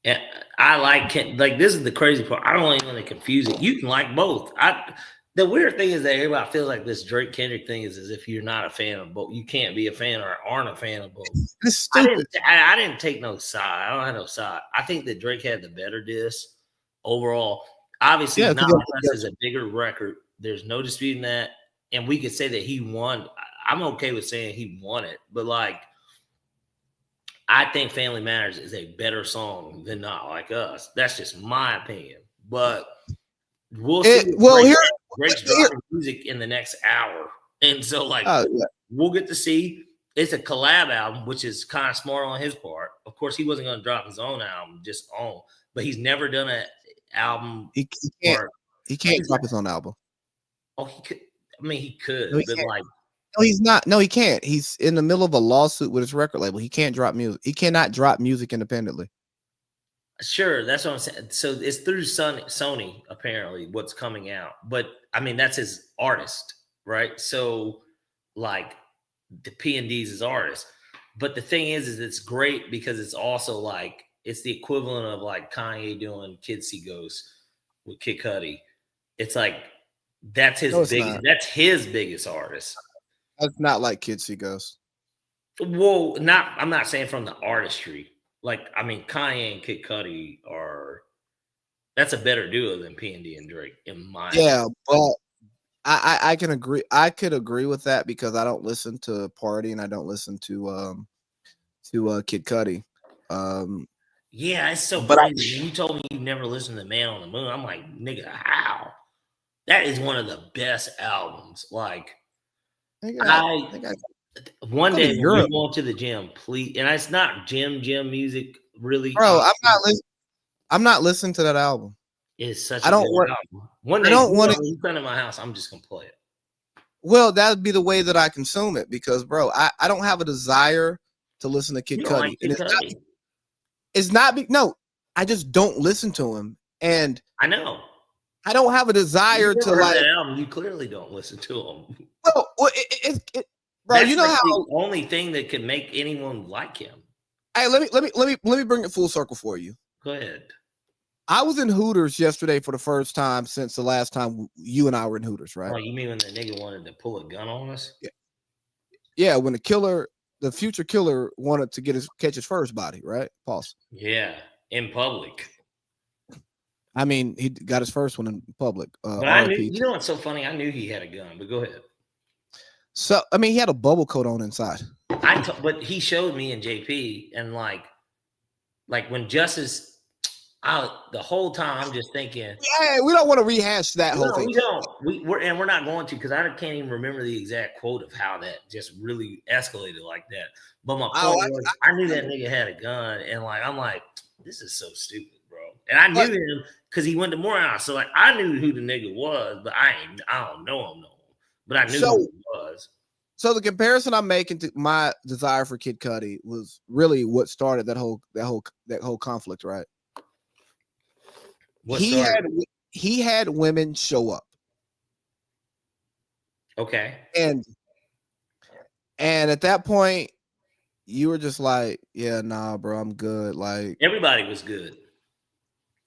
Yeah, I like this is the crazy part. I don't even want to confuse it. You can like both. The weird thing is that everybody feels like this Drake Kendrick thing is as if you're not a fan of both. You can't be a fan or aren't a fan of both. It's stupid. I didn't take no side. I don't have no side. I think that Drake had the better diss overall. Obviously, Yeah, Not Like Us is a bigger record. There's no disputing that. And we could say that he won. I'm okay with saying he won it, but like, I think Family Matters is a better song than Not Like Us. That's just my opinion. But we'll see. Drake's dropping music in the next hour. And so, like, we'll get to see. It's a collab album, which is kind of smart on his part. Of course, he wasn't going to drop his own album just on, but he's never done an album. He can't drop his own album. Oh, he could. I mean, he could, no, he but can't. like, no, he's not. No, he can't. He's in the middle of a lawsuit with his record label. He can't drop music. He cannot drop music independently. Sure, that's what I'm saying. So it's through Sony, apparently, what's coming out. But I mean, that's his artist, right? So, like, the P&D's his artist. But the thing is it's great because it's also like it's the equivalent of like Kanye doing Kids See Ghosts with Kid Cudi. It's like that's his biggest artist. That's not like Kids See Ghosts. Well, I'm not saying from the artistry. Like, I mean, Kanye and Kid Cudi that's a better duo than P&D and Drake in my opinion. But I can agree. I could agree with that because I don't listen to Party and I don't listen to Kid Cudi. Yeah, it's so crazy. When you told me you never listened to Man on the Moon, I'm like, nigga, how? That is one of the best albums. Like, one day when you're going to the gym, please, and it's not gym music, really. Bro, I'm not listening to that album. It's such a good album. One day, when you come to my house, I'm just gonna play it. Well, that would be the way that I consume it because, bro, I don't have a desire to listen to Kid Cudi. No, I just don't listen to him, and I know I don't have a desire to like that album. You clearly don't listen to him. Well, bro, that's you know how the only thing that could make anyone like him. Hey, let me bring it full circle for you. Go ahead. I was in Hooters yesterday for the first time since the last time you and I were in Hooters, right? Oh, you mean when the nigga wanted to pull a gun on us? Yeah, when the future killer wanted to catch his first body, right? Pause. Yeah, in public. I mean, he got his first one in public. But I knew, you know what's so funny? I knew he had a gun, but go ahead. So, I mean, he had a bubble coat on inside. But he showed me and JP, and like when Justice, the whole time I'm just thinking, yeah, we don't want to rehash that whole thing. We don't. We're not going to because I can't even remember the exact quote of how that just really escalated like that. But my point was, I knew that nigga had a gun, and like I'm like, this is so stupid, bro. And I knew him because he went to Morehouse, so like I knew who the nigga was, but I don't know him no more. But I knew who he was. So the comparison I'm making to my desire for Kid Cudi was really what started that whole conflict, right? He had women show up. Okay. And at that point, you were just like, yeah, nah, bro, I'm good. Like everybody was good.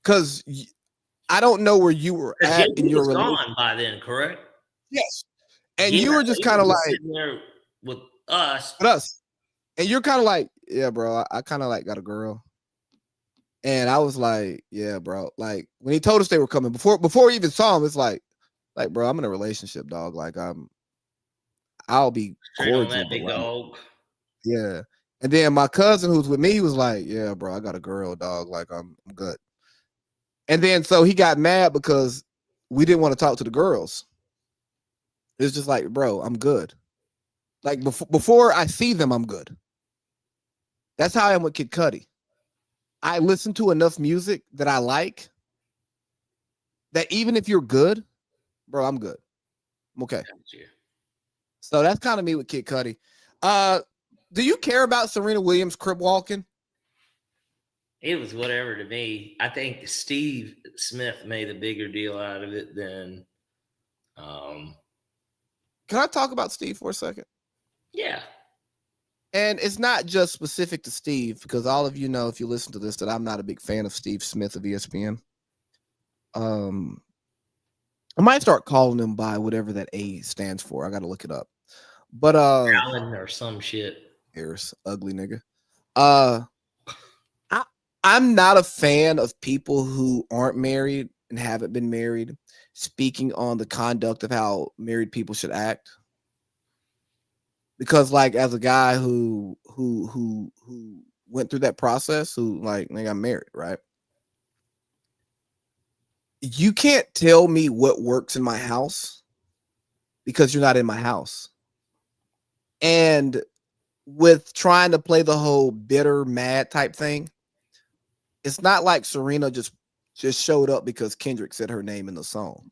Because I don't know where you were at in your relationship. Gone by then, correct? Yes. And you were just kind of like sitting there with us. And you're kind of like, yeah, bro, I kind of like got a girl. And I was like, yeah, bro. Like when he told us they were coming before we even saw him, it's like, bro, I'm in a relationship, dog. Like I'll be cordial. That big dog. Yeah. And then my cousin who's with me, he was like, yeah, bro, I got a girl, dog. Like I'm good. And then so he got mad because we didn't want to talk to the girls. It's just like, bro, I'm good. Like before I see them, I'm good. That's how I am with Kid Cudi. I listen to enough music that I like that even if you're good, bro, I'm good. I'm okay. So that's kind of me with Kid Cudi. Do you care about Serena Williams crip walking? It was whatever to me. I think Steve Smith made a bigger deal out of it than. Can I talk about Steve for a second? Yeah. And it's not just specific to Steve, because all of you know, if you listen to this, that I'm not a big fan of Steve Smith of ESPN. I might start calling him by whatever that A stands for. I got to look it up. But Allen or some shit. Harris, ugly nigga. I'm not a fan of people who aren't married and haven't been married speaking on the conduct of how married people should act. Because, like, as a guy who went through that process, who like got married, right? You can't tell me what works in my house because you're not in my house. And with trying to play the whole bitter, mad type thing, it's not like Serena just showed up because Kendrick said her name in the song.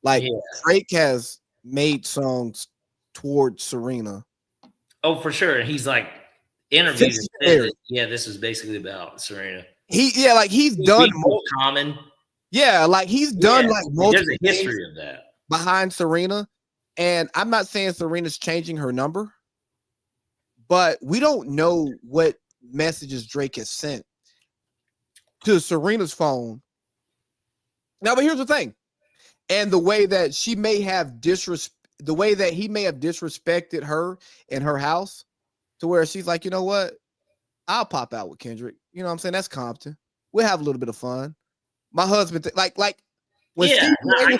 Like, Drake has made songs towards Serena. Oh, for sure. He's like interviewed. Yeah, this is basically about Serena. He's done more common. Yeah, like he's done like multiple. There's a history of that behind Serena, and I'm not saying Serena's changing her number, but we don't know what messages Drake has sent to Serena's phone. Now, but here's the thing, and the way that she may have the way that he may have disrespected her in her house, to where she's like, you know what, I'll pop out with Kendrick. You know what I'm saying? That's Compton. We'll have a little bit of fun. My husband, like when Marty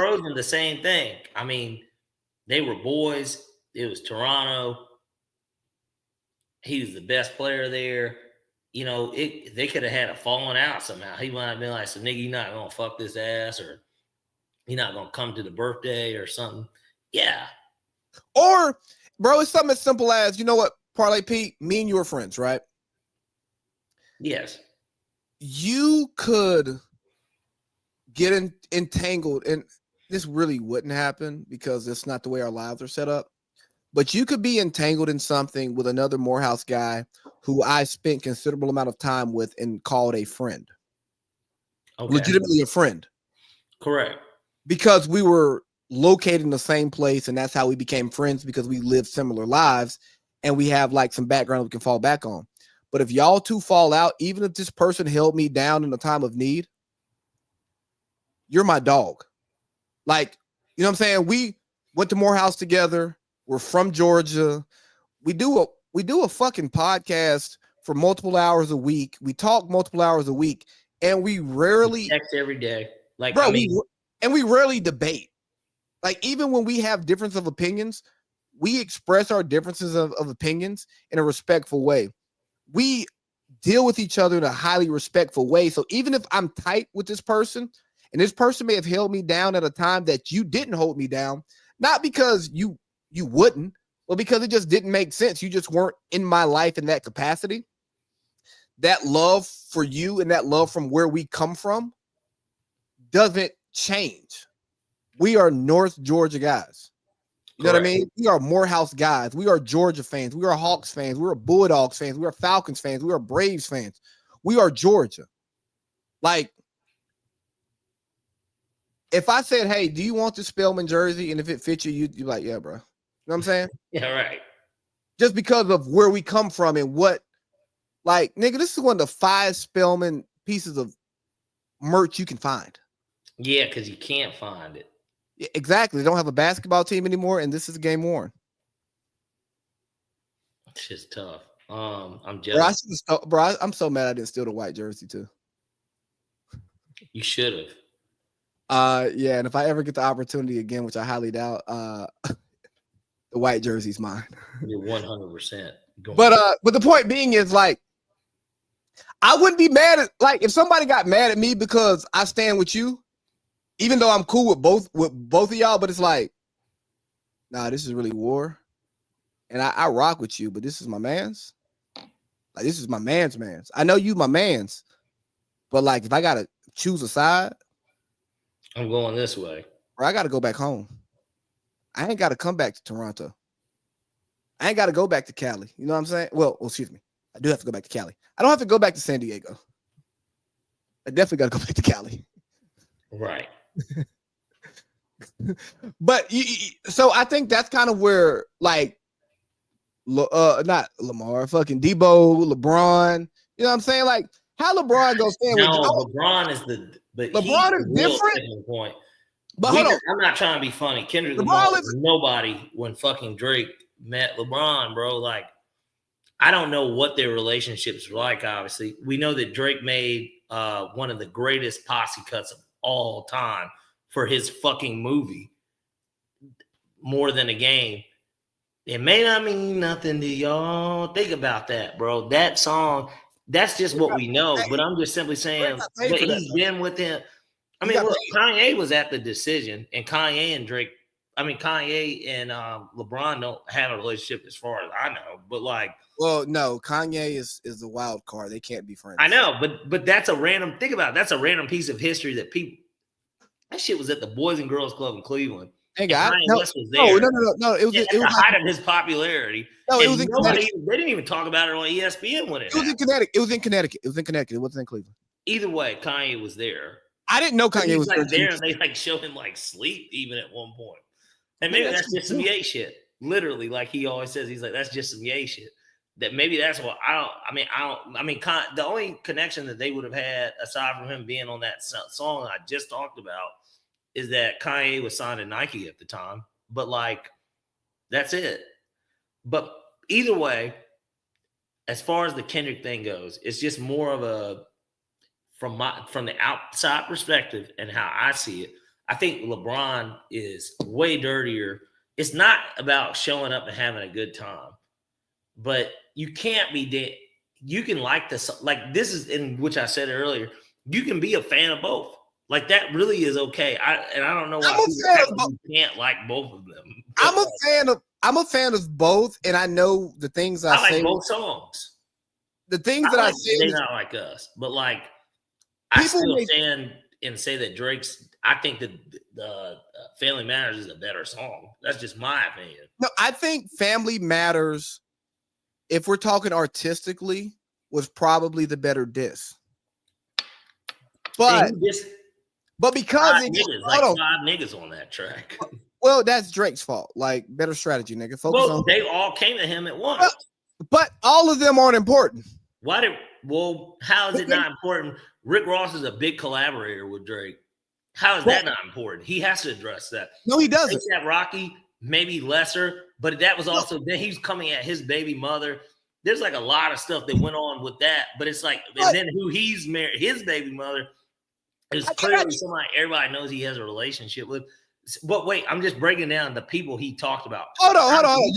Rosen, the same thing. I mean, they were boys. It was Toronto. He was the best player there. You know, they could have had a falling out somehow. He might have been like, "So nigga, you're not gonna fuck this ass, or you're not gonna come to the birthday or something." Yeah. Or, bro, it's something as simple as, you know what, Parlay Pete, me and you are friends, right? Yes. You could get entangled, and this really wouldn't happen because it's not the way our lives are set up. But you could be entangled in something with another Morehouse guy who I spent considerable amount of time with and called a friend. Okay. Legitimately a friend. Correct. Because we were located in the same place, and that's how we became friends, because we lived similar lives and we have like some background we can fall back on. But if y'all two fall out, even if this person held me down in a time of need, you're my dog. Like, you know what I'm saying? We went to Morehouse together. We're from Georgia. We do a fucking podcast for multiple hours a week. We talk multiple hours a week, and we rarely text every day. Like, bro, we rarely debate. Like, even when we have difference of opinions, we express our differences of opinions in a respectful way. We deal with each other in a highly respectful way. So even if I'm tight with this person, and this person may have held me down at a time that you didn't hold me down, not because you wouldn't, but because it just didn't make sense. You just weren't in my life in that capacity. That love for you and that love from where we come from doesn't change. We are North Georgia guys. You know what I mean? We are Morehouse guys. We are Georgia fans. We are Hawks fans. We are Bulldogs fans. We are Falcons fans. We are Braves fans. We are Georgia. Like, if I said, hey, do you want this Spellman jersey? And if it fits you, you're like, yeah, bro. You know what I'm saying? Yeah, right. Just because of where we come from and what, like, nigga, this is one of the 5 Spellman pieces of merch you can find. Yeah, because you can't find it. Yeah, exactly. They don't have a basketball team anymore, and this is a game worn. It's just tough. I'm jealous. I'm so mad I didn't steal the white jersey too. You should have. Yeah, and if I ever get the opportunity again, which I highly doubt, the white jersey's mine. You're 100%. But the point being is, like, I wouldn't be mad at, like, if somebody got mad at me because I stand with you, even though I'm cool with both of y'all, but it's like, nah, this is really war. And I rock with you, but this is my man's. Like, this is my man's. I know you my man's, but like, if I gotta choose a side, I'm going this way. or I gotta go back home. I ain't gotta come back to Toronto. I ain't gotta go back to Cali. You know what I'm saying? Well, excuse me. I do have to go back to Cali. I don't have to go back to San Diego. I definitely gotta go back to Cali. Right. But so I think that's kind of where, like, not Lamar, fucking Debo, LeBron. You know what I'm saying? Like, how LeBron gonna stand with LeBron is but LeBron is different. Point. But hold on, I'm not trying to be funny. Kendrick LeBron Lamar was nobody when fucking Drake met LeBron, bro. Like, I don't know what their relationships were like. Obviously, we know that Drake made one of the greatest posse cuts of all time for his fucking movie, More Than a Game. It may not mean nothing to y'all. Think about that, bro. That song, that's just what we know. But I'm just simply saying, but he's been with him. I mean, look, Kanye was at the decision, and Kanye and Drake, Kanye and LeBron don't have a relationship as far as I know. But like, well, no, Kanye is the wild card. They can't be friends. I know, but that's a random. Think about it. That's a random piece of history that people. That shit was at the Boys and Girls Club in Cleveland. No, was there. No. It was at the height of his popularity. No, it was in Connecticut. They didn't even talk about it on ESPN when it was in Connecticut. It was in Connecticut. It wasn't in Cleveland. Either way, Kanye was there. I didn't know Kanye was like there, and they like show him like sleep even at one point. And maybe that's just some yay shit. Literally, like he always says, he's like, that's just some yay shit. That maybe that's what the only connection that they would have had aside from him being on that song I just talked about is that Kanye was signed to Nike at the time. But like, that's it. But either way, as far as the Kendrick thing goes, it's just more of a from the outside perspective and how I see it. I think LeBron is way dirtier. It's not about showing up and having a good time, but you can't be you can like this, like this is in which I said earlier. You can be a fan of both. Like that really is okay. I don't know why you can't like both of them. I'm a fan of both, and I know the things I like say. Both songs. The things that I say, they're not like us, but like I still stand and say that Drake's. I think that the Family Matters is a better song. That's just my opinion. No, I think Family Matters, if we're talking artistically, was probably the better diss. But because five niggas on that track. Well, that's Drake's fault. Like, better strategy, nigga. Focus on. They all came to him at once. But all of them aren't important. How is it not important? Rick Ross is a big collaborator with Drake. How is that not important? He has to address that. No, he doesn't. At Rocky, maybe lesser, but that was also then he's coming at his baby mother. There's like a lot of stuff that went on with that, but it's like, and then who he's married, his baby mother is clearly somebody everybody knows he has a relationship with. But wait, I'm just breaking down the people he talked about. Hold on.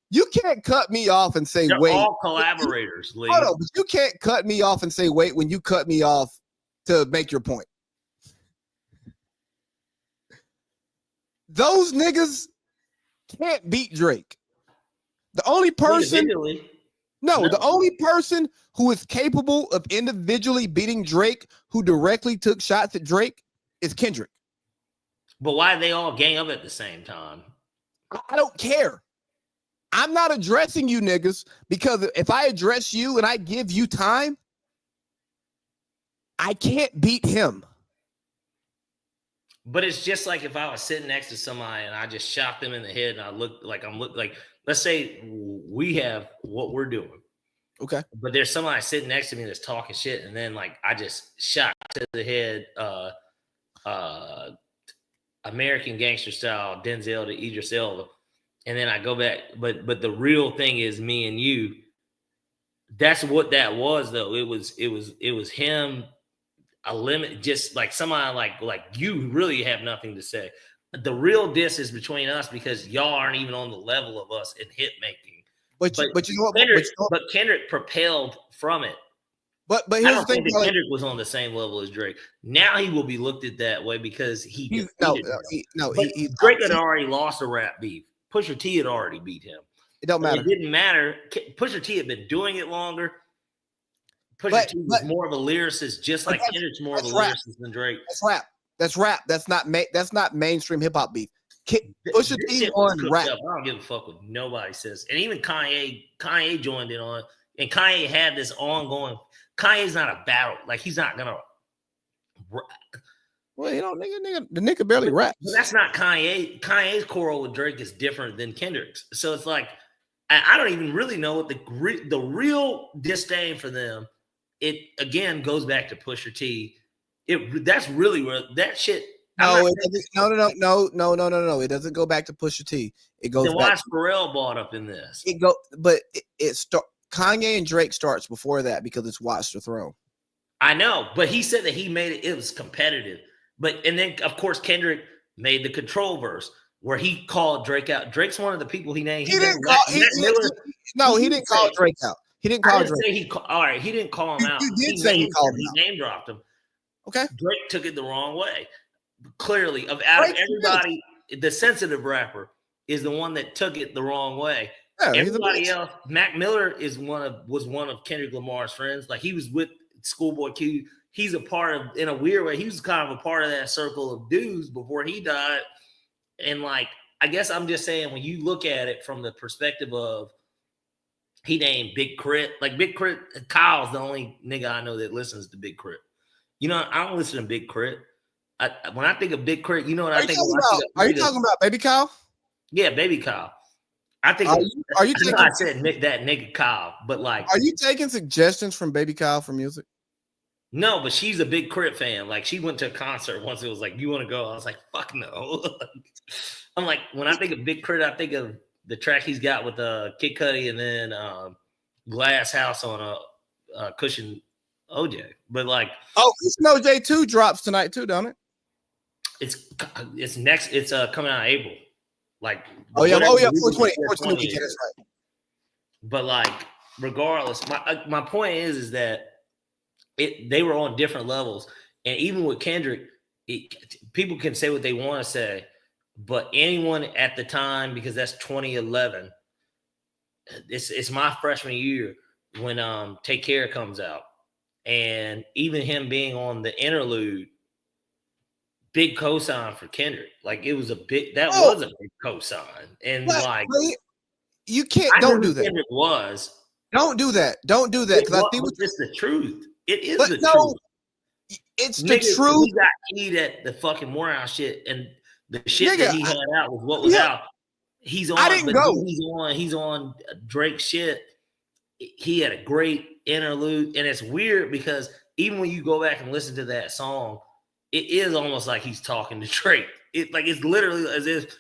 You can't cut me off and say, wait. They're all collaborators, Lee. Hold on, but you can't cut me off and say, wait, when you cut me off to make your point. Those niggas can't beat Drake. The only person, the only person who is capable of individually beating Drake, who directly took shots at Drake, is Kendrick. But why they all gang up at the same time? I don't care. I'm not addressing you niggas because if I address you and I give you time, I can't beat him. But it's just like if I was sitting next to somebody and I just shot them in the head and I look like let's say we have what we're doing. Okay. But there's somebody sitting next to me that's talking shit, and then like I just shot to the head American Gangster Style, Denzel to Idris Elba. And then I go back, but the real thing is me and you. That's what that was, though. It was him. A limit, just like somebody like you really have nothing to say. The real diss is between us because y'all aren't even on the level of us in hit making. But you know what? Kendrick propelled from it. But I here's don't the thing. think that Kendrick was on the same level as Drake. Now he will be looked at that way because he defeated him. Drake had already lost a rap beef. Pusha T had already beat him. It don't matter. It didn't matter. Pusha T had been doing it longer. Pusha T was more of a lyricist, just like Kendrick's more of a lyricist than Drake. That's rap. That's rap. That's not mainstream hip hop beef. Pusha T on rap. I don't give a fuck what nobody says. And even Kanye joined in on it. And Kanye had this ongoing. Kanye's not a battle. Like, he's not gonna. Well, the nigga barely raps. But that's not Kanye. Kanye's quarrel with Drake is different than Kendrick's. So it's like, I don't even really know what the real disdain for them. It again goes back to Pusha T. That's really where that shit. No. It doesn't go back to Pusha T. It goes. Then why is Pharrell brought up in this? Kanye and Drake starts before that because it's Watch the Throne. I know, but he said that he made it. It was competitive. And then of course Kendrick made the Control verse where he called Drake out. Drake's one of the people he named. He didn't call Drake out. He didn't call Drake. All right, he didn't call him out. You did say he called him out. He name dropped him. Okay. Drake took it the wrong way. Clearly, out of everybody, the sensitive rapper is the one that took it the wrong way. Yeah, everybody else, Mac Miller was one of Kendrick Lamar's friends. Like, he was with Schoolboy Q. He's a part of, in a weird way, he was kind of a part of that circle of dudes before he died. And like, I guess I'm just saying, when you look at it from the perspective of, he named Big Crit. Like, Big Crit, Kyle's the only nigga I know that listens to Big Crit. You know, I don't listen to Big Crit. When I think of Big Crit, you know what I think about? Are you talking about Baby Kyle? Yeah, Baby Kyle. I think I said that nigga Kyle, but like, are you taking suggestions from Baby Kyle for music? No, but she's a Big Crit fan. Like, she went to a concert once. It was like, you want to go? I was like, fuck no. I'm like, when I think of Big Crit, I think of the track he's got with Kid Cudi and then Glass House on a Cushion OJ. But like, Cushion OJ 2 drops tonight too, don't it? It's next. It's coming out in April. Like, 420. That's right. But like, regardless, my point is that they were on different levels, and even with Kendrick, people can say what they want to say, but anyone at the time, because that's 2011, it's my freshman year when Take Care comes out, and even him being on the interlude. Big cosign for Kendrick. Like, it was a big cosign. And like, you can't, don't do that. Kendrick was. Don't do that. Don't do that. Because I think it's the truth. It is the truth. It's the truth. He got heat at the fucking Morehouse shit, and the shit that he had out was what was out. He's on. I didn't go. He's on Drake shit. He had a great interlude, and it's weird because even when you go back and listen to that song, it is almost like he's talking to Drake. It's literally as if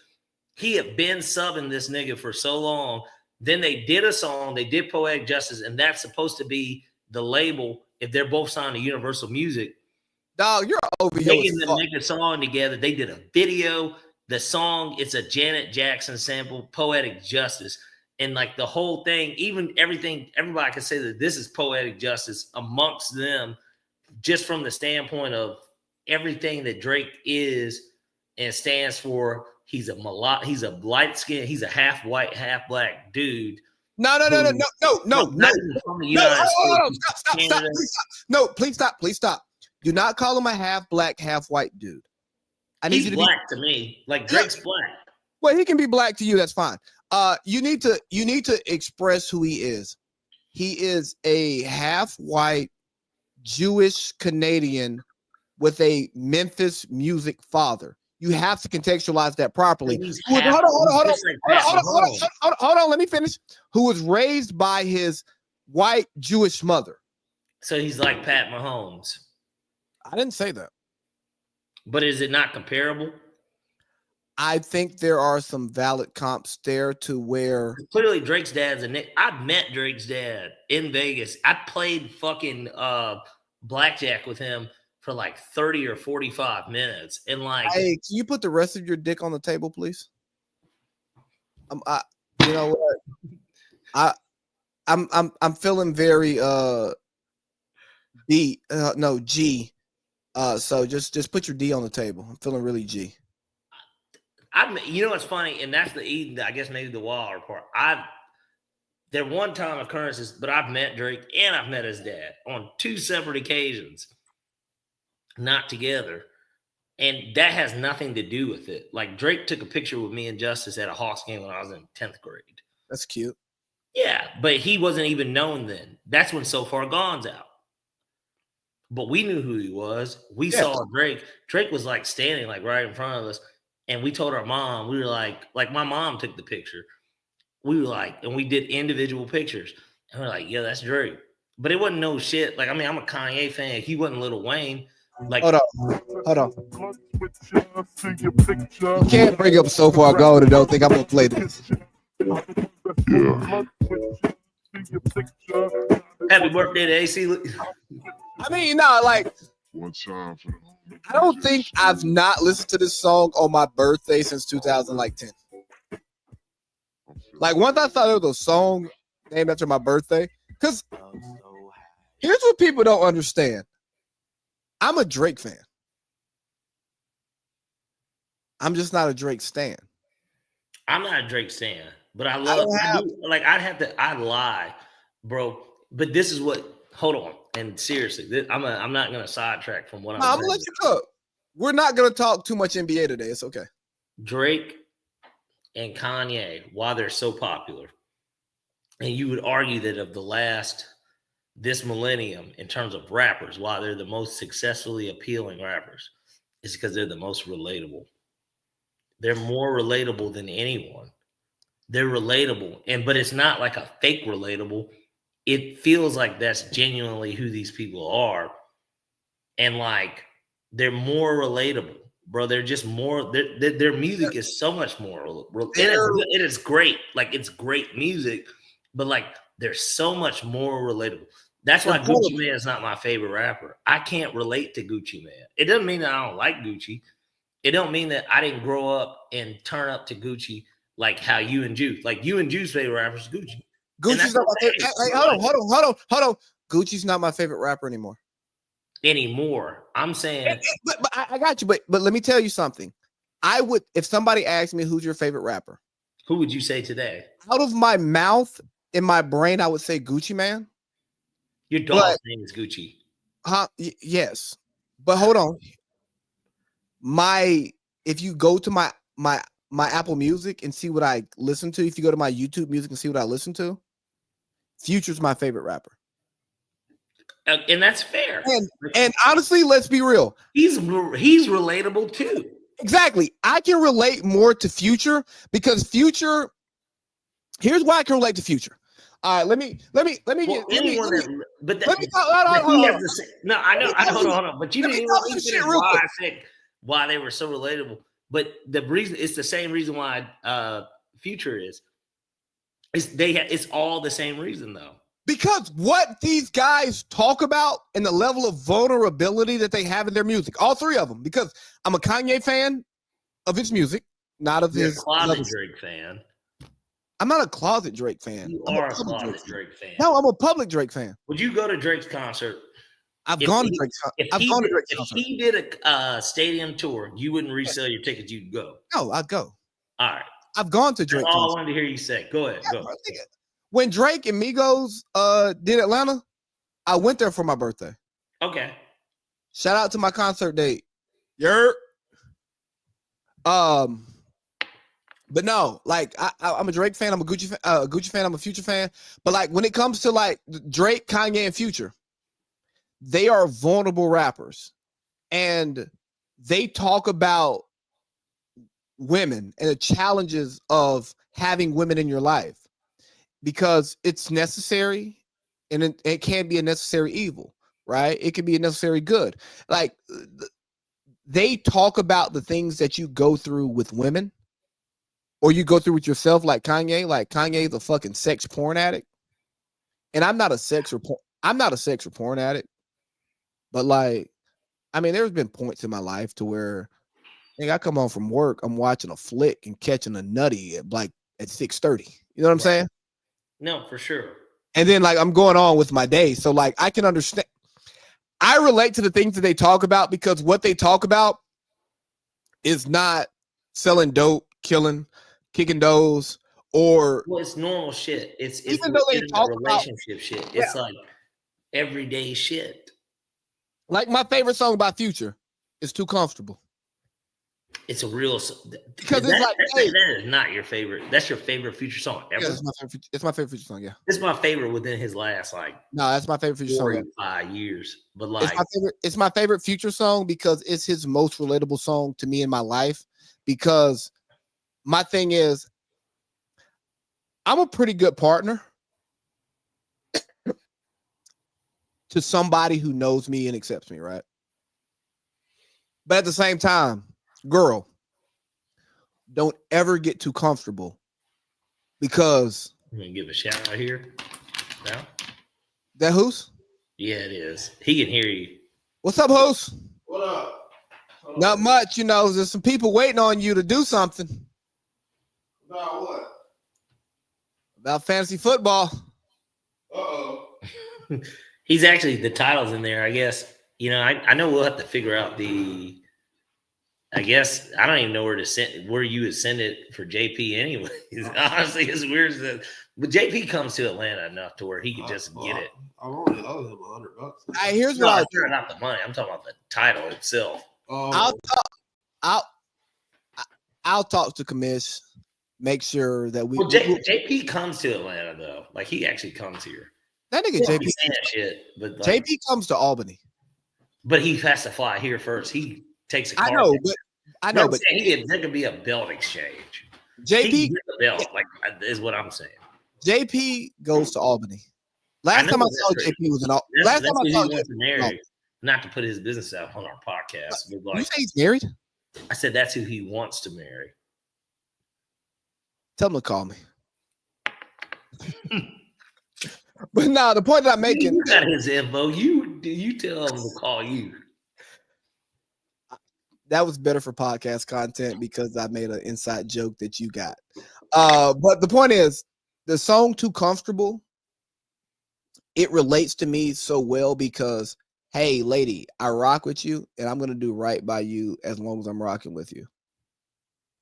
he had been subbing this nigga for so long. Then they did a song, they did Poetic Justice, and that's supposed to be the label if they're both signed to Universal Music. Dog, you're over here. They the nigga song together. They did a video. The song, it's a Janet Jackson sample, Poetic Justice. And like the whole thing, even everything, everybody can say that this is Poetic Justice amongst them, just from the standpoint of everything that Drake is and stands for. He's a light skin, he's a half white, half black dude. No. Please stop. Do not call him a half black, half white dude. He's black to me. Like, Drake's black. Well, he can be black to you. That's fine. You need to express who he is. He is a half white Jewish Canadian with a Memphis music father. You have to contextualize that properly. Hold on. Let me finish. Who was raised by his white Jewish mother. So he's like Pat Mahomes. I didn't say that. But is it not comparable? I think there are some valid comps there to where clearly Drake's dad's I met Drake's dad in Vegas. I played fucking blackjack with him for like 30 or 45 minutes. And like, hey, can you put the rest of your dick on the table, please? You know what? I'm feeling very B. No, G. So just put your D on the table. I'm feeling really G. You know what's funny, and that's I guess maybe the Waller part. They're one-time occurrences, but I've met Drake and I've met his dad on 2 separate occasions, not together. And that has nothing to do with it. Like Drake took a picture with me and Justice at a Hawks game when I was in 10th grade. That's cute. Yeah, but he wasn't even known then. That's when So Far Gone's out. But we knew who he was. We saw Drake. Drake was like standing like right in front of us. And we told our mom, we were like my mom took the picture. We were like, and we did individual pictures. And we're like, yeah, that's Drake. But it wasn't no shit. Like, I mean, I'm a Kanye fan. He wasn't Lil Wayne. Like, hold on. You can't bring up So Far Gone and don't think I'm gonna play this. Happy birthday to AC. I mean, no, like One time for the I don't think I've not listened to this song on my birthday since 2010. Like once I thought it was a song named after my birthday, because here's what people don't understand. I'm a Drake fan. I'm just not a Drake stan. I'm not a Drake stan, but I'd lie, bro. But this is what, hold on. And seriously, I'm not going to sidetrack from what I'm going to let you go. We're not going to talk too much NBA today. It's okay. Drake and Kanye, why they're so popular. And you would argue that of this millennium, in terms of rappers, why they're the most successfully appealing rappers, is because they're the most relatable. They're more relatable than anyone. They're relatable. But it's not like a fake relatable. It feels like that's genuinely who these people are. And like, they're more relatable, bro. They're just more, their music is so much more. It is great. Like, it's great music, but like, they're so much more relatable. That's why Gucci Mane is not my favorite rapper. I can't relate to Gucci Mane. It doesn't mean that I don't like Gucci. It don't mean that I didn't grow up and turn up to Gucci like how you and Juice. Like you and Juice favorite rapper is Gucci. Gucci's not my favorite. Hey, hold on. Gucci's not my favorite rapper anymore. I'm saying, but I got you. But let me tell you something. I would, if somebody asked me who's your favorite rapper, who would you say today? Out of my mouth, in my brain, I would say Gucci Mane. Your dog's name is Gucci. Yes, but hold on. If you go to my Apple Music and see what I listen to, if you go to my YouTube Music and see what I listen to, Future's my favorite rapper. And that's fair. And honestly, let's be real. He's relatable too. Exactly. I can relate more to Future because Future. Here's why I can relate to Future. All right, let me get. No, I know. Hold on. But you didn't even why they were so relatable. But the reason, it's the same reason why Future is. It's all the same reason though. Because what these guys talk about and the level of vulnerability that they have in their music, all three of them. Because I'm a Kanye fan of his music, not of his closet Drake fan. I'm not a closet Drake fan. You are a closet Drake fan. No, I'm a public Drake fan. Would you go to Drake's concert? I've gone to Drake's concert. If he did a stadium tour, you wouldn't resell your tickets. You'd go. No, I'd go. All right. I've gone to Drake. That's all I wanted to hear you say. Go ahead. Yeah, go. When Drake and Migos did Atlanta, I went there for my birthday. Okay. Shout out to my concert date. But no, like I'm a Drake fan. I'm a Gucci fan. I'm a Future fan. But like when it comes to like Drake, Kanye, and Future, they are vulnerable rappers, and they talk about women and the challenges of having women in your life because it's necessary, and it can be a necessary evil, right? It can be a necessary good. Like they talk about the things that you go through with women. Or you go through with yourself, like Kanye. Like Kanye's a fucking sex porn addict, and I'm not a sex or porn addict. But like, I mean, there's been points in my life to where, I come home from work, I'm watching a flick and catching a nutty at 6:30. You know what I'm saying? No, for sure. And then like I'm going on with my day, so like I can understand. I relate to the things that they talk about because what they talk about is not selling dope, killing, kicking doors, or Well, it's normal shit. It's even though they legitimate talk about, relationship shit. yeah, It's like everyday shit. like my favorite song by Future is Too Comfortable. It's a real Because it's like, hey, that is not your favorite. That's your favorite Future song ever. yeah, it's my favorite Future song. Yeah, It's my favorite within his last like no, that's my favorite Future song. 45 years. But It's like, my favorite. It's my favorite Future song because it's his most relatable song to me in my life. Because my thing is, I'm a pretty good partner to somebody who knows me and accepts me, right? But at the same time, girl, don't ever get too comfortable because I'm gonna give a shout out here. No? that who's? Yeah, it is. He can hear you. What's up, host? What up? Not much, you know. There's some people waiting on you to do something About what? about fantasy football. Uh-oh. He's actually the title's in there, I guess. You know, I know we'll have to figure out the. I guess I don't even know where you would send it for JP anyways. Honestly, it's weird that, but JP comes to Atlanta enough to where he could just get it. I only owe him $100. Here's No, what I'll I'm do. talking about the money. I'm talking about the title itself. I'll talk to Commish, make sure that we. Well, JP comes to Atlanta though. Like he actually comes here. That nigga He's JP. saying that shit, but like, JP comes to Albany. but he has to fly here first. He takes a car. I know, but There could be a belt exchange. JP He can get the belt, like is what I'm saying. JP goes to Albany. Last time I that's saw great. JP was in Albany. That's Last time who I he saw wants JP to marry. Not to put his business out on our podcast, but you like say he's married? I said, that's who he wants to marry. Tell him to call me. But no, the point that I'm making. You got his info. You tell him to call you. That was better for podcast content because I made an inside joke that you got. But the point is, the song Too Comfortable, it relates to me so well because, hey, lady, I rock with you and I'm going to do right by you as long as I'm rocking with you.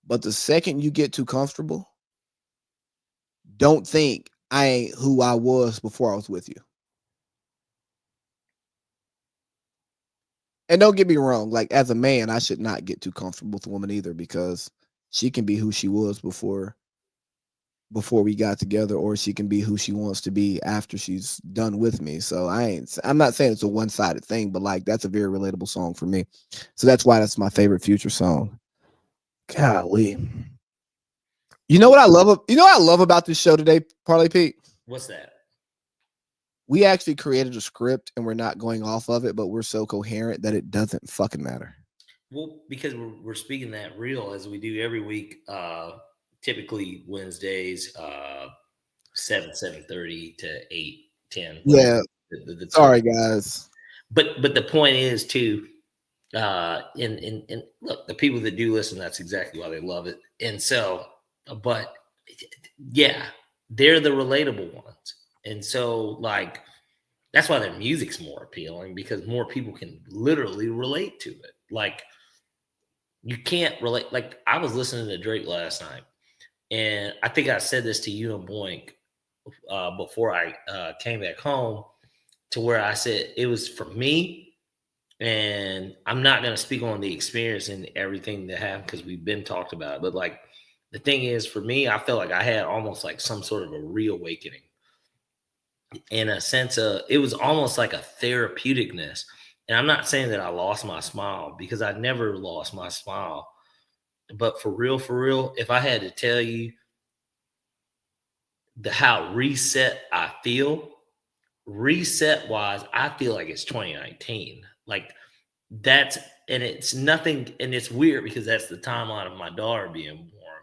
But the second you get too comfortable, don't think I ain't who I was before I was with you. And don't get me wrong, like as a man, I should not get too comfortable with a woman either because she can be who she was before we got together, or she can be who she wants to be after she's done with me. So I'm not saying it's a one-sided thing, but like that's a very relatable song for me. So that's why that's my favorite Future song. Golly. You know what I love about this show today, Parlay Pete? What's that? We actually created a script and we're not going off of it, but we're so coherent that it doesn't fucking matter. Well, because we're speaking that real as we do every week, typically Wednesdays, 7:30 to 8:10. Yeah. The Sorry, guys. But the point is too, and look, the people that do listen, that's exactly why they love it. And so, but yeah, they're the relatable ones. And so, like, that's why their music's more appealing because more people can literally relate to it. Like, you can't relate. Like, I was listening to Drake last night, and I think I said this to you and Boink before I came back home, to where I said it was for me. And I'm not going to speak on the experience and everything that happened because we've been talked about it. But, like, the thing is, for me, I felt like I had almost like some sort of a reawakening. In a sense of, it was almost like a therapeuticness. And I'm not saying that I lost my smile because I never lost my smile. But for real, if I had to tell you how reset I feel, reset wise, I feel like it's 2019. Like and it's nothing, and it's weird because that's the timeline of my daughter being born.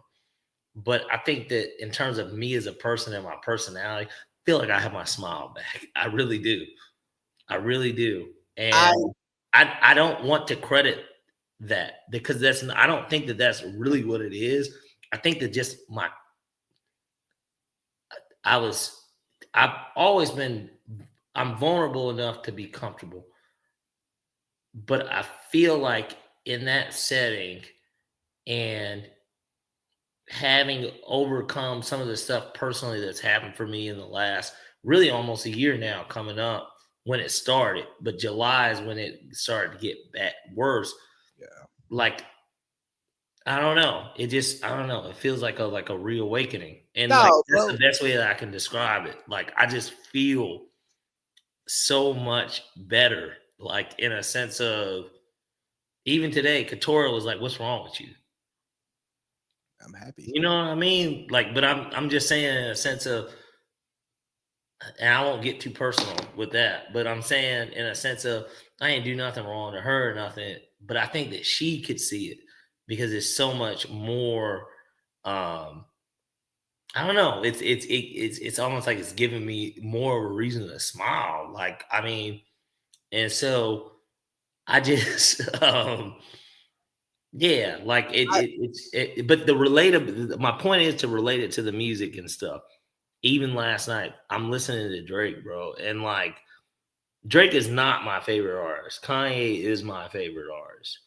But I think that in terms of me as a person and my personality, feel like I have my smile back. I really do. And I don't want to credit that because I don't think that that's really what it is. I think that just I'm vulnerable enough to be comfortable. but I feel like in that setting and having overcome some of the stuff personally that's happened for me in the last really almost a year now coming up when it started, but July is when it started to get worse. Yeah. Like, I don't know. I don't know. It feels like a reawakening. And No, like that's bro. the best way that I can describe it. Like I just feel so much better. Like in a sense of even today, Katora was like, "What's wrong with you?" I'm happy. You know what I mean? Like, but I'm just saying in a sense of, and I won't get too personal with that, but I'm saying in a sense of I ain't do nothing wrong to her or nothing, but I think that she could see it because it's so much more. I don't know. It's almost like it's giving me more of a reason to smile. Like I mean, and so I just yeah, like but the related. My point is to relate it to the music and stuff. Even last night, I'm listening to Drake, bro, and like Drake is not my favorite artist. Kanye is my favorite artist,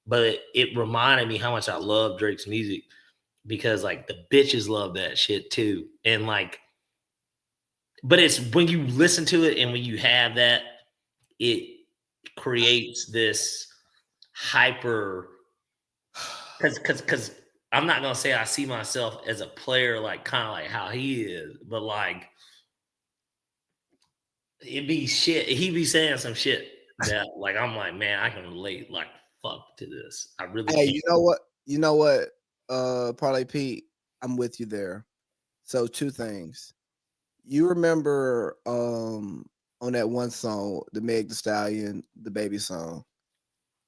but it reminded me how much I love Drake's music because like the bitches love that shit too, and like, but it's when you listen to it and when you have that, it creates this hyper. Because I'm not gonna say I see myself as a player like kind of like how he is, but like it'd be shit. He'd be saying some shit that like I'm like, man, I can relate like fuck to this. I really Hey, can. you know what? Parlay Pete, I'm with you there. So two things. You remember on that one song, the Meg Thee Stallion, the baby song,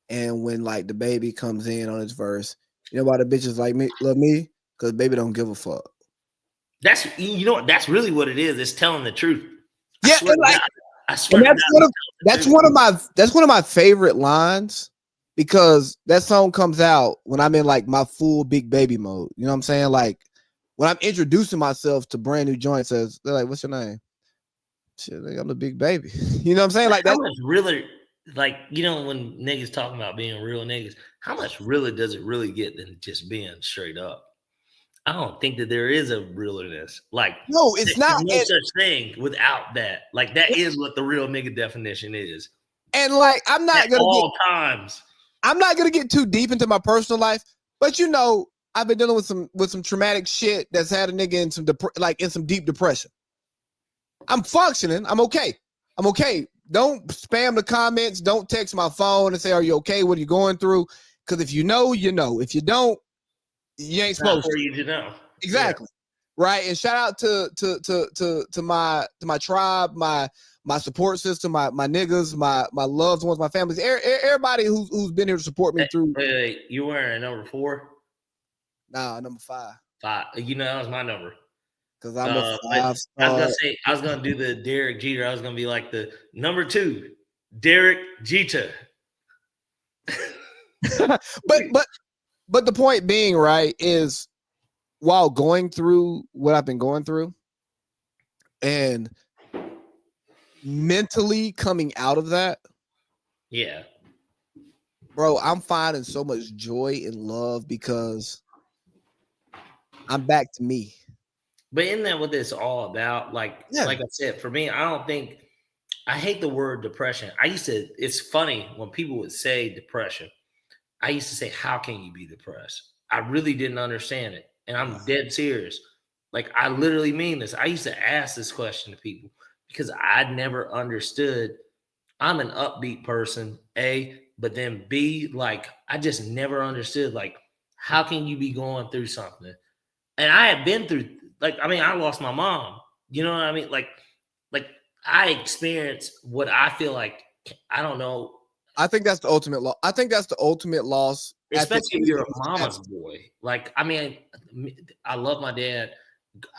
and when like the baby comes in on his verse, you know why the bitches like me love me? Because baby don't give a fuck. That's you know what? That's really what it is. It's telling the truth. I Yeah, swear and to like God. I swear and to God, that's one of my favorite lines because that song comes out when I'm in like my full big baby mode. You know what I'm saying? Like when I'm introducing myself to brand new joints, they're like, "What's your name?" Shit, I'm the big baby. You know what I'm saying? Like how that. much really like you know when niggas talking about being real niggas, how much really does it really get than just being straight up? I don't think that there is a realness. Like No, it's not. there's no such thing without that. Like that is what the real nigga definition is. And like At all times. I'm not gonna get too deep into my personal life, but you know, I've been dealing with some traumatic shit that's had a nigga in some in some deep depression. I'm functioning. I'm okay. I'm okay. Don't spam the comments. Don't text my phone and say, "Are you okay? What are you going through?" Because if you know, you know. If you don't, you ain't It's not supposed for to. you to know. Exactly. Right. And shout out to my tribe, my support system, my niggas, my loved ones, my families, everybody who's been here to support me Hey, through. wait, you wearing a number 4? Nah, number 5. 5. You know that was my number. Because I'm a But 5 I was star. gonna say I was gonna do the Derek Jeter. I was gonna be like the number 2, Derek Jeter. but the point being, right, is while going through what I've been going through and mentally coming out of that, Yeah. bro, I'm finding so much joy and love because I'm back to me. But isn't that what it's all about? Like I said, for me, I hate the word depression. It's funny when people would say depression. I used to say, how can you be depressed? I really didn't understand it. And I'm dead serious. Like, I literally mean this. I used to ask this question to people because I'd never understood. I'm an upbeat person, A, but then B, like, I just never understood, like, how can you be going through something? And I had been through, like, I mean, I lost my mom. You know what I mean? Like I experienced what I feel like, I don't know. I think that's the ultimate loss. I think that's the ultimate loss. Especially if you're a mama's boy. Like, I mean, I love my dad.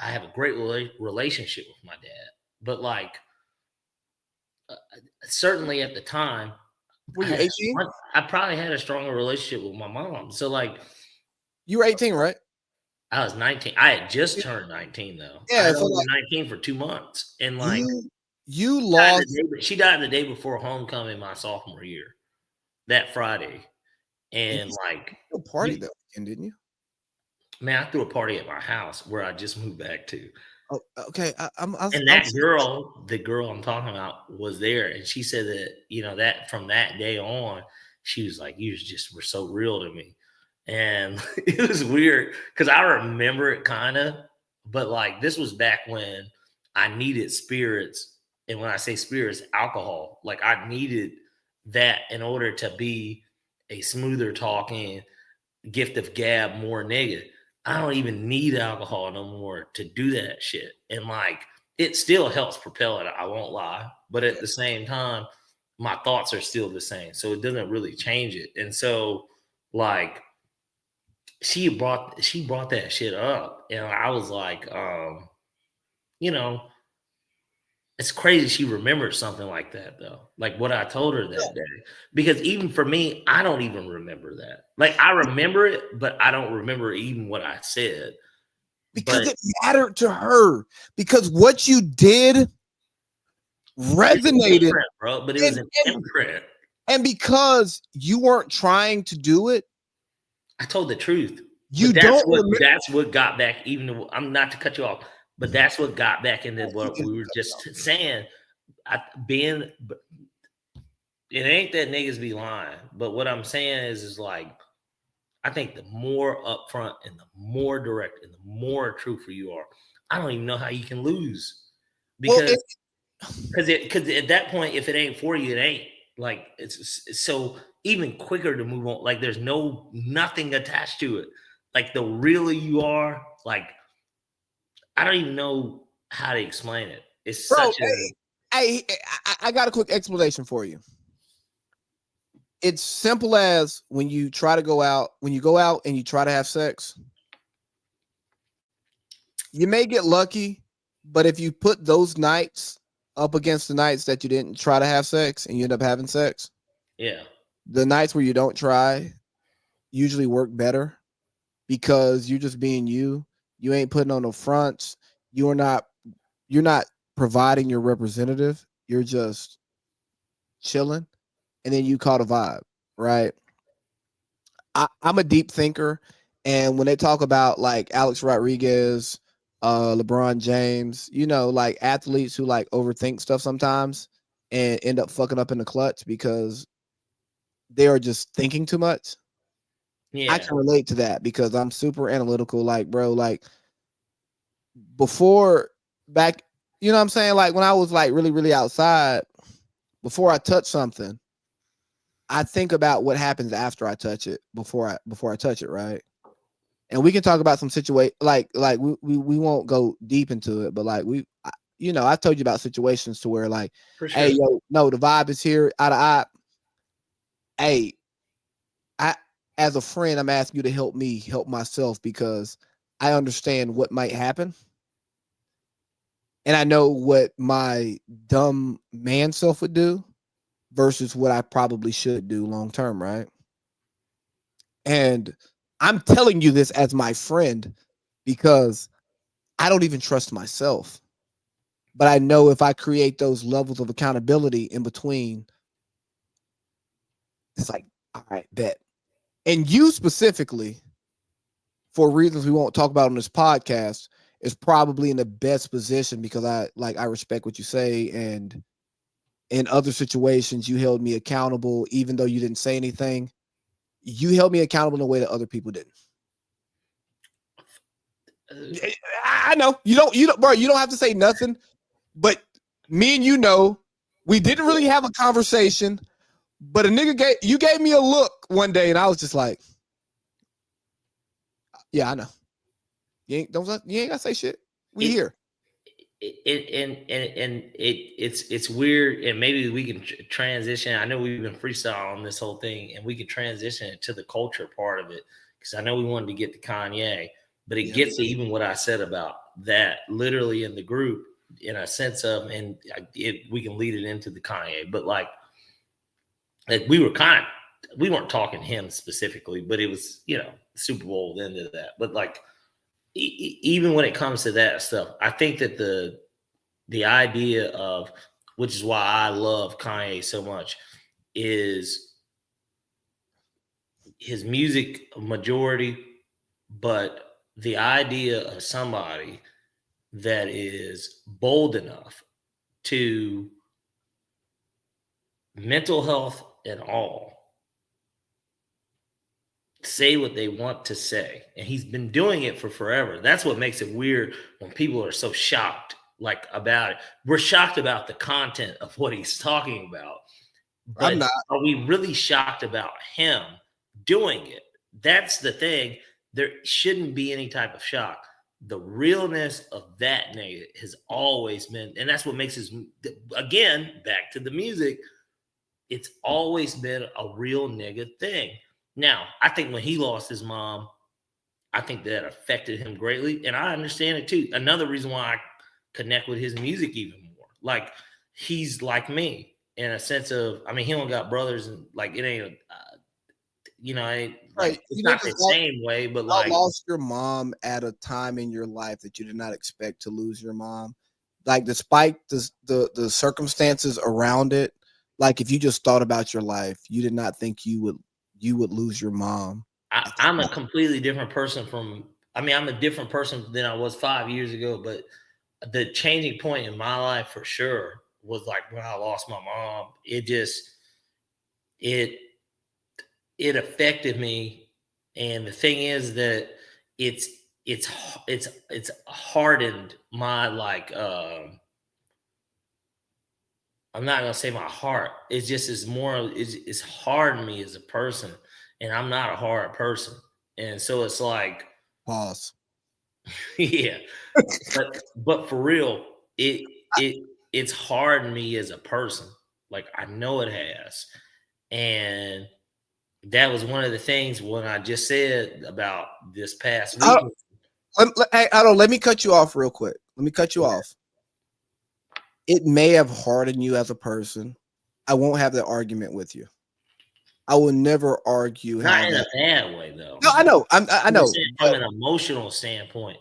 I have a great relationship with my dad. But, like, certainly at the time, Were you 18? I probably had a stronger relationship with my mom. So, like, you were 18, right? I was 19. I had just turned 19, though. Yeah, I so was like, 19 for 2 months. And, like, you lost. she died the day before homecoming my sophomore year. that Friday, and like, You party you- that weekend, didn't you? man, I threw a party at my house where I just moved back to. Oh, okay. And that girl, the girl I'm talking about, was there, and she said that, you know, that from that day on, she was like, "You just were so real to me," and it was weird because I remember it kind of, but like this was back when I needed spirits, and when I say spirits, alcohol. Like I needed that in order to be a smoother talking, gift of gab, more nigga. I don't even need alcohol no more to do that shit. And like, it still helps propel it. I won't lie. But at the same time, my thoughts are still the same. So it doesn't really change it. And so like, she brought that shit up. And I was like, you know, it's crazy she remembered something like that though. Like what I told her that day. Because even for me, I don't even remember that. Like I remember it, but I don't remember even what I said. Because But it mattered to her. Because what you did resonated, imprint, bro. But it was an And- imprint. and because you weren't trying to do it, I told the truth. you But don't that's what got back, even though I'm not to cut you off, but that's what got back into what we were just saying. But it ain't that niggas be lying, but what I'm saying is like, I think the more upfront and the more direct and the more truthful you are, I don't even know how you can lose. Because at that point, if it ain't for you, it ain't. Like it's so even quicker to move on. Like there's nothing attached to it. Like the realer you are, like I don't even know how to explain it. It's Bro, such a I got a quick explanation for you. It's simple as when you go out and you try to have sex, you may get lucky, but if you put those nights up against the nights that you didn't try to have sex and you end up having sex, yeah. the nights where you don't try usually work better because you're just being you. You ain't putting on no fronts. You're not providing your representative. You're just chilling. And then you caught a vibe, right? I'm a deep thinker. And when they talk about like Alex Rodriguez, LeBron James, you know, like athletes who like overthink stuff sometimes and end up fucking up in the clutch because they are just thinking too much. Yeah. I can relate to that because I'm super analytical. Like, bro, like before back, you know what I'm saying? Like when I was like really, really outside, before I touch something, I think about what happens after I touch it before I touch it, right? And we can talk about some situation like we won't go deep into it, but like you know, I told you about situations to where like, For sure. hey, yo, no, the vibe is here, eye to eye. Hey, as a friend, I'm asking you to help me help myself because I understand what might happen. And I know what my dumb man self would do versus what I probably should do long term, right? And I'm telling you this as my friend because I don't even trust myself. But I know if I create those levels of accountability in between, it's like, all right, bet. And you specifically, for reasons we won't talk about on this podcast, is probably in the best position because I respect what you say, and in other situations you held me accountable even though you didn't say anything. You held me accountable in a way that other people didn't. I know you don't, bro. You don't have to say nothing, but me and you know we didn't really have a conversation. But a nigga gave me a look one day, and I was just like, "Yeah, I know. You ain't gotta say shit. We here." It's weird, and maybe we can transition. I know we've been freestyle on this whole thing, and we can transition it to the culture part of it because I know we wanted to get to Kanye, but it gets to even what I said about that literally in the group in a sense of, and we can lead it into the Kanye, but like we weren't talking him specifically, but it was, you know, Super Bowl into that, but like even when it comes to that stuff, I think that the idea of, which is why I love Kanye so much, is his music majority, but the idea of somebody that is bold enough to mental health and all say what they want to say, and he's been doing it for forever. That's what makes it weird when people are so shocked like about it. We're shocked about the content of what he's talking about, but I'm not. are we really shocked about him doing it? That's the thing. There shouldn't be any type of shock. The realness of that nigga has always been, and that's what makes his, again, back to the music, it's always been a real nigga thing. Now, I think when he lost his mom, I think that affected him greatly, and I understand it too. Another reason why I connect with his music even more. Like, he's like me in a sense of, I mean, he don't got brothers, and like, it ain't, Right. it's not the same way, but You like, lost your mom at a time in your life that you did not expect to lose your mom. Like, despite the circumstances around it, like if you just thought about your life, you did not think you would lose your mom. I'm a completely different person I'm a different person than I was 5 years ago, but the changing point in my life for sure was like when I lost my mom. It affected me, and the thing is that it's hardened my I'm not gonna say my heart. It's just it's hardened me as a person, and I'm not a hard person, and so it's like, Pause. yeah, but for real, it's hardened me as a person. Like, I know it has, and that was one of the things when I just said about this past week. Hey, let me cut you off real quick. Let me cut you off. It may have hardened you as a person. I won't have that argument with you. I will never argue. Not in a bad way, though. No, I know. I know. From an emotional standpoint.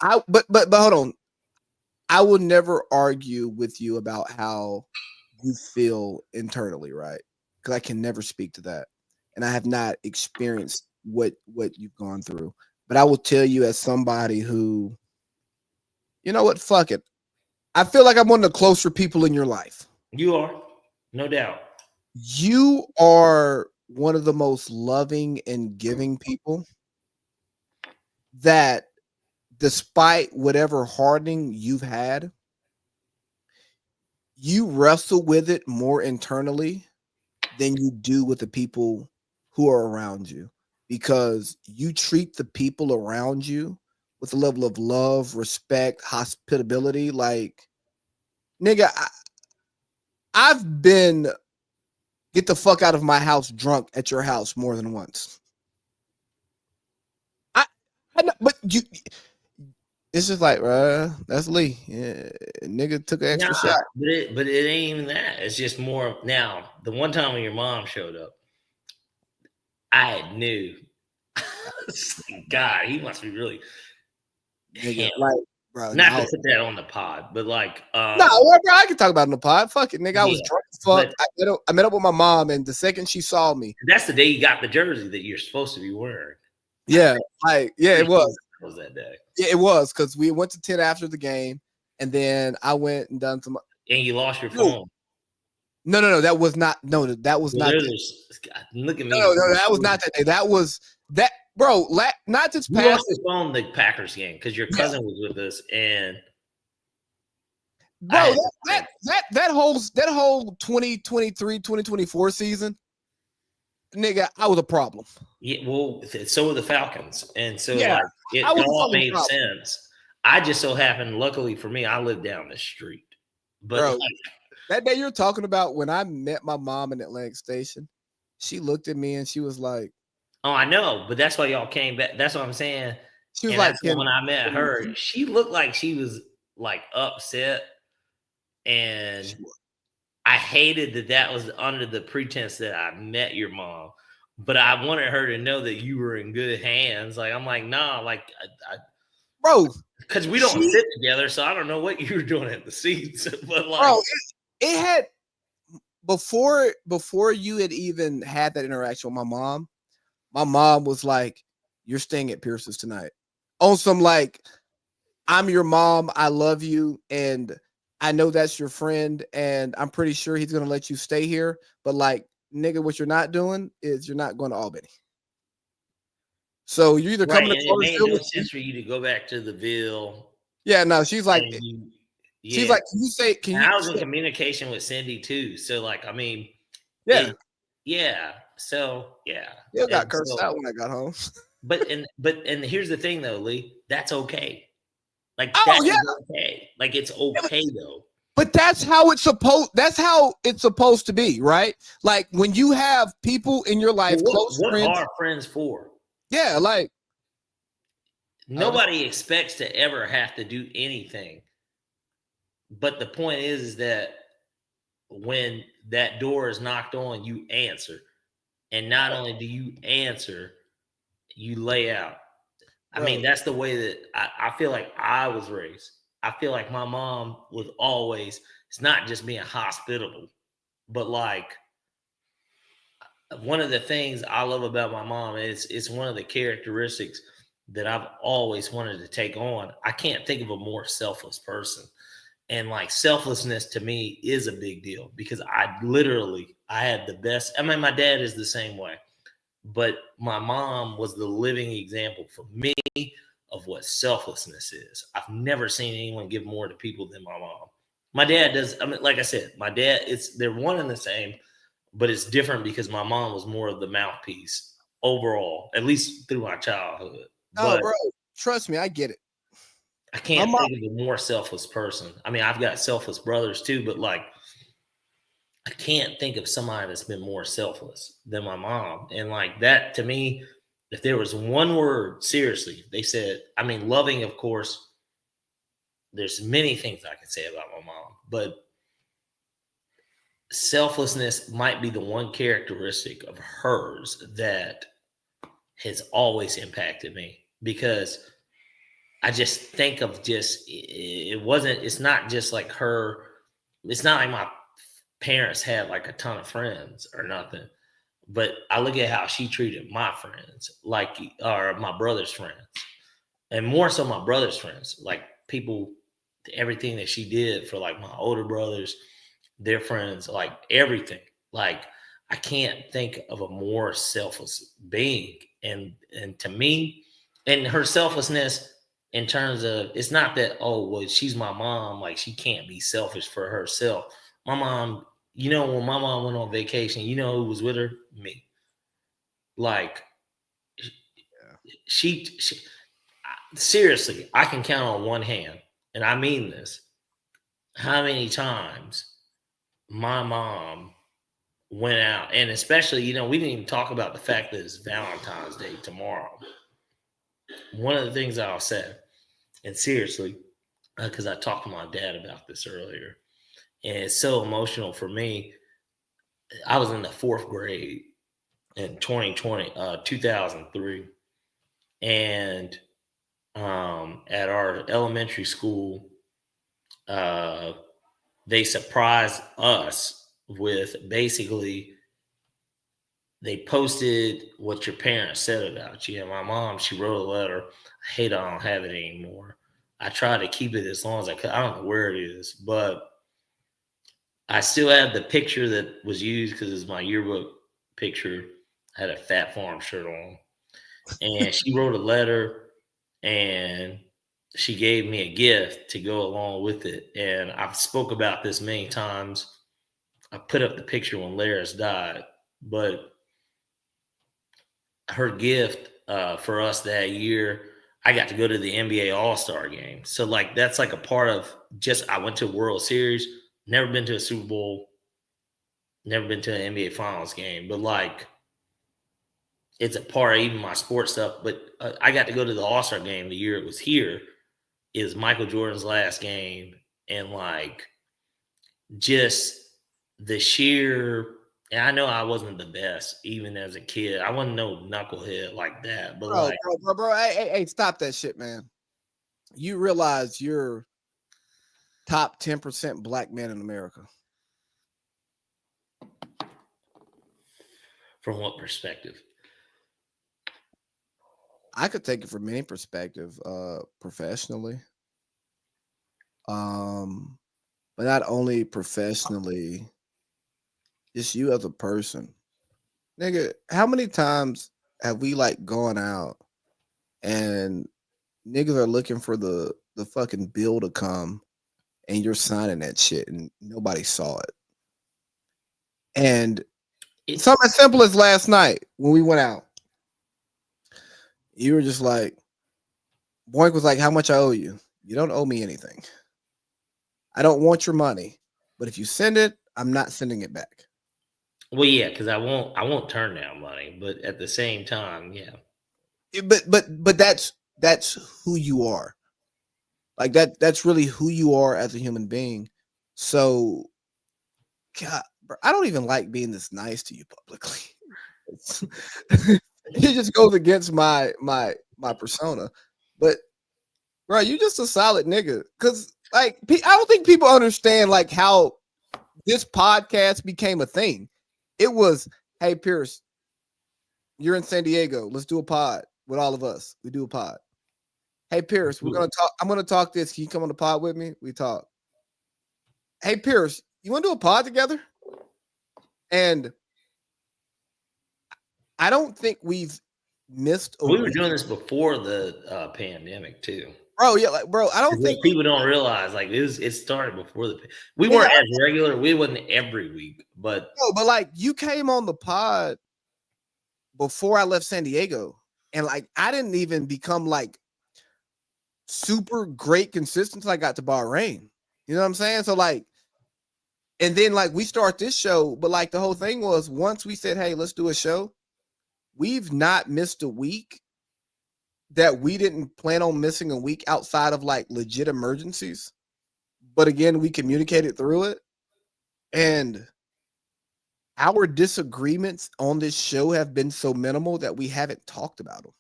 But hold on. I will never argue with you about how you feel internally, right? Because I can never speak to that, and I have not experienced what you've gone through. But I will tell you, as somebody who, you know what, fuck it. I feel like I'm one of the closer people in your life. You are, no doubt. You are one of the most loving and giving people that, despite whatever hardening you've had, you wrestle with it more internally than you do with the people who are around you, because you treat the people around you with a level of love, respect, hospitability. Like, nigga, I've been get the fuck out of my house drunk at your house more than once. I know, but you, it's just like, that's Lee. Yeah, nigga took an extra shot. But it ain't even that. It's just more. Now, the one time when your mom showed up, I knew, God, he must be really, Nigga, like, bro, not to put that on the pod, but like, no, bro, I can talk about it in the pod. Fuck it, nigga. I was drunk as fuck. I met up with my mom, and the second she saw me, that's the day you got the jersey that you're supposed to be wearing. Yeah, it was. Was that day? Yeah, it was, because we went to 10 after the game, and then I went and done some. And you lost your phone. No, that was not. No, that was not. Look at me. No, that was not that day. That was that, bro. Not just you lost your phone the Packers game because your cousin was with us, and bro, that whole 2023 2024 season, nigga, I was a problem. Yeah, well, so were the Falcons, and so Yeah, it all made sense. I just so happened, luckily for me, I lived down the street. But bro, that day you're talking about, when I met my mom in Atlantic Station, she looked at me and she was like, "Oh, I know," but that's why y'all came back. That's what I'm saying. She was like, when I met her, she looked like she was like upset, and I hated that was under the pretense that I met your mom. But I wanted her to know that you were in good hands. Like, I'm like, nah, like, bro, because we don't sit together, so I don't know what you were doing at the seats. But like, bro, it had before you had even had that interaction with my mom. my mom was like, "You're staying at Pierce's tonight." On some like, I'm your mom, I love you, and I know that's your friend, and I'm pretty sure he's gonna let you stay here. But like, nigga, what you're not doing is you're not going to Albany. So you're either Right, coming to and it made Cartersville no with me. sense for you to go back to the Ville. Yeah, no, she's like, And you, she's yeah. like, can you say, can And you? I was in communication with Cindy too. So like, I mean, Yeah, yeah. So yeah. you got And cursed so, out when I got home. but here's the thing though, Lee, that's okay. Like Oh that yeah, is okay. Like it's okay though. but that's how it's supposed. That's how it's supposed to be, right? Like when you have people in your life, Well, close what friends. are friends for? Yeah, like Nobody expects to ever have to do anything. But the point is that when that door is knocked on, you answer. And not only do you answer, you lay out. I mean, that's the way that I feel like I was raised. I feel like my mom was always, it's not just being hospitable, but like one of the things I love about my mom is it's one of the characteristics that I've always wanted to take on. I can't think of a more selfless person. And like selflessness to me is a big deal because I had the best. I mean, my dad is the same way, but my mom was the living example for me of what selflessness is. I've never seen anyone give more to people than my mom. My dad does. I mean, like I said, my dad, they're one and the same, but it's different because my mom was more of the mouthpiece overall, at least through my childhood. no, But bro, trust me, I get it. I can't My mom, think of a more selfless person. I mean, I've got selfless brothers too, but like I can't think of somebody that's been more selfless than my mom. And like that to me, if there was one word, seriously, they said, I mean, loving, of course, there's many things I can say about my mom, but selflessness might be the one characteristic of hers that has always impacted me because I just think of it's not just like her, it's not like my parents had like a ton of friends or nothing, but I look at how she treated my friends, like, or my brother's friends, and more so my brother's friends, like people, everything that she did for like my older brothers, their friends, like everything. Like I can't think of a more selfless being. And to me, and her selflessness in terms of it's not that, oh, well, she's my mom, like she can't be selfish for herself. My mom, when my mom went on vacation, you know who was with her? Me. Like she seriously, I can count on one hand, and I mean this, how many times my mom went out, and especially, we didn't even talk about the fact that it's Valentine's Day tomorrow. One of the things I'll say, and seriously, because I talked to my dad about this earlier, and it's so emotional for me. I was in the 4th grade in 2003, and at our elementary school, they surprised us with basically they posted what your parents said about you. And my mom, she wrote a letter. I hate I don't have it anymore. I tried to keep it as long as I could. I don't know where it is, but I still have the picture that was used because it's my yearbook picture. I had a Fat Farm shirt on. And she wrote a letter and she gave me a gift to go along with it. And I've spoke about this many times. I put up the picture when Laris died, but her gift for us that year, I got to go to the NBA All-Star game. So like that's like a part of I went to a World Series, never been to a Super Bowl, never been to an NBA Finals game, but like it's a part of even my sports stuff. But I got to go to the All-Star game the year it was here. It was Michael Jordan's last game, and like just the sheer. And I know I wasn't the best even as a kid. I wasn't no knucklehead like that. But bro. Hey, stop that shit, man. You realize you're top 10% black man in America. From what perspective? I could take it from any perspective, professionally. But not only professionally, just you as a person. Nigga, how many times have we like gone out and niggas are looking for the fucking bill to come and you're signing that shit and nobody saw it. And It's something as simple as last night when we went out. You were just like, Boink was like, how much I owe you? You don't owe me anything. I don't want your money. But if you send it, I'm not sending it back. well, yeah, because I won't turn down money, but at the same time, yeah. But that's who you are. Like that's really who you are as a human being. So God, bro, I don't even like being this nice to you publicly. It just goes against my persona. But bro, you just a solid nigga. Cause like I don't think people understand like how this podcast became a thing. It was, hey Pierce, you're in San Diego. Let's do a pod with all of us. We do a pod. Hey Pierce, we're gonna talk. I'm gonna talk this. Can you come on the pod with me? We talk. Hey Pierce, you want to do a pod together? And I don't think we've missed a We were week. doing this before the pandemic too. Bro, yeah, like bro, I don't What think people don't realize, like it started before we Yeah. weren't as regular. We wasn't every week, but no, but like you came on the pod before I left San Diego, and like I didn't even become like super great consistent until I got to Bahrain. You know what I'm saying? So like, and then like we start this show, but like the whole thing was once we said, hey, let's do a show, we've not missed a week that we didn't plan on missing a week outside of like legit emergencies. But again, we communicated through it. And our disagreements on this show have been so minimal that we haven't talked about them.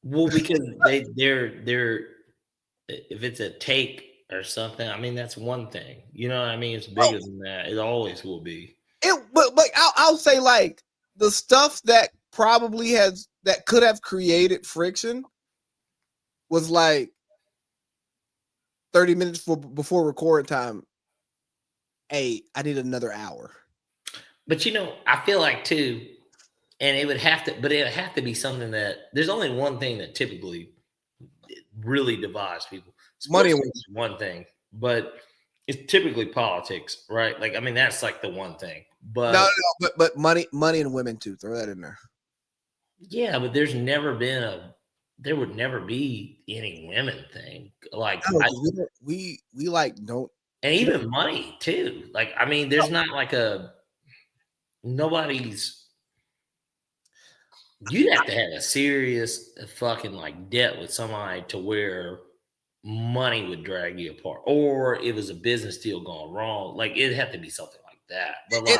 well, because they're if it's a take or something, I mean that's one thing. You know what I mean? It's bigger than that. It always will be. But I'll say like the stuff that probably that could have created friction was like 30 minutes before recording time. Hey, I need another hour. But I feel like too, and it would have to be something that there's only one thing that typically really divides people. Money Sports and is one thing, but it's typically politics, right? Like, I mean, that's like the one thing. But but money and women too. Throw that in there. yeah, but there would never be any women thing. Like, No, we like don't. and even money too. Like, I mean, there's not like nobody's. You'd have to have a serious fucking like debt with somebody to where money would drag you apart, or it was a business deal gone wrong. Like it'd have to be something like that. But like,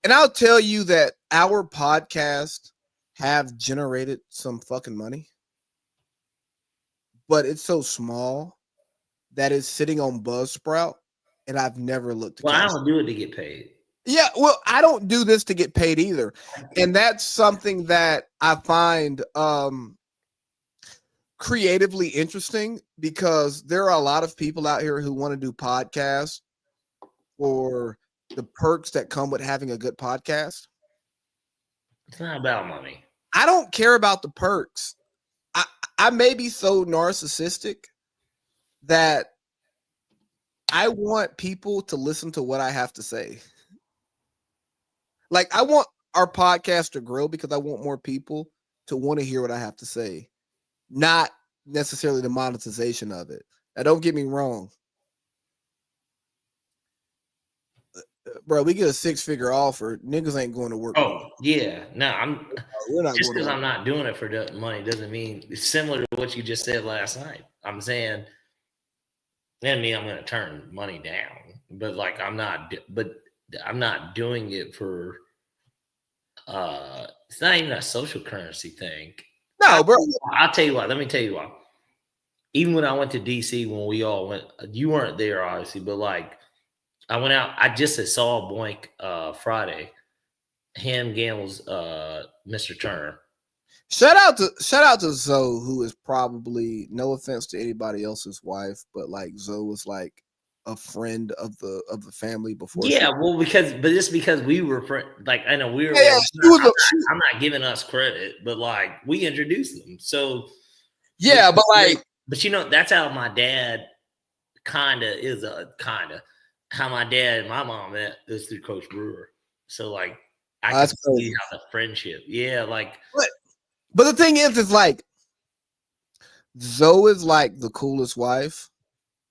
And I'll tell you that our podcast have generated some fucking money, but it's so small that it's sitting on Buzzsprout, and I've never looked. well, I don't do it to get paid. Yeah, well, I don't do this to get paid either, and that's something that I find creatively interesting because there are a lot of people out here who want to do podcasts for the perks that come with having a good podcast. It's not about money. I don't care about the perks. I may be so narcissistic that I want people to listen to what I have to say. Like I want our podcast to grow because I want more people to want to hear what I have to say, not necessarily the monetization of it. Now, don't get me wrong. Bro, we get a 6-figure offer. Niggas ain't going to work. Oh yeah, no, We're not just going because to I'm not doing it for the money doesn't mean it's similar to what you just said last night. I'm saying that mean I'm going to turn money down, but like I'm not doing it for. It's not even a social currency thing. No, bro. I'll tell you what. Let me tell you what. Even when I went to DC, when we all went, you weren't there obviously, but like I went out. I just saw Boink Friday. Ham Gamble's Mr. Turner. Shout out to Zoe, who is probably, no offense to anybody else's wife, but like Zoe was like a friend of the family before. Yeah, well, just because we were like, I know we were. Yeah, I'm not giving us credit, but like we introduced them. So yeah, but like, but you know, that's how my dad how my dad and my mom met is through Coach Brewer. So like I can see how the friendship. Yeah, like. But the thing is like Zoe is like the coolest wife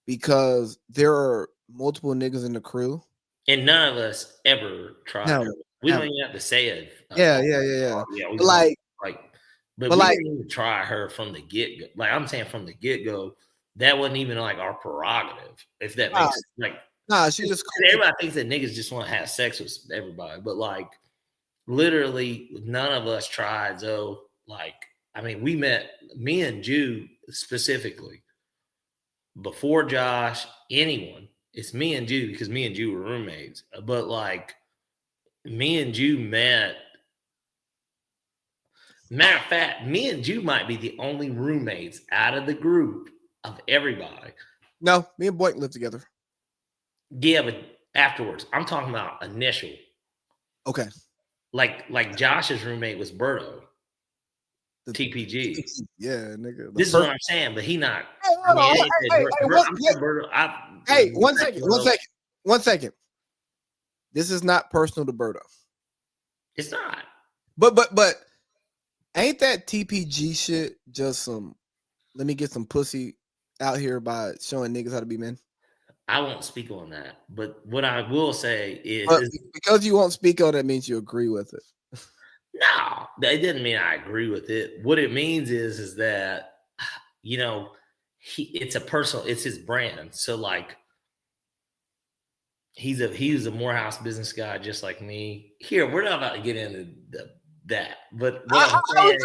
because there are multiple niggas in the crew. And none of us ever tried. No, we don't even have to say it. Yeah. We but we didn't even try her from the get go. Like I'm saying, from the get go, that wasn't even like our prerogative. If that makes sense. Like, nah, she just everybody thinks that niggas just want to have sex with everybody, but like literally, none of us tried. So like, I mean, we met me and Jew specifically before Josh, anyone. It's me and Jew because me and Jew were roommates. But like me and Jew met. Matter of fact, me and Jew might be the only roommates out of the group of everybody. No, me and Boyd lived together. Yeah, but afterwards, I'm talking about initial. Okay. Like Josh's roommate was Berto. TPG. Yeah, nigga. This is what I'm saying, but he not. Hey, one second. This is not personal to Berto. It's not. But ain't that TPG shit just some? Let me get some pussy out here by showing niggas how to be men. I won't speak on that, but what I will say is because you won't speak on it means you agree with it. No, that didn't mean I agree with it. What it means is that, you know, it's his brand. So like, he's a Morehouse business guy just like me. Here, we're not about to get into that, but I would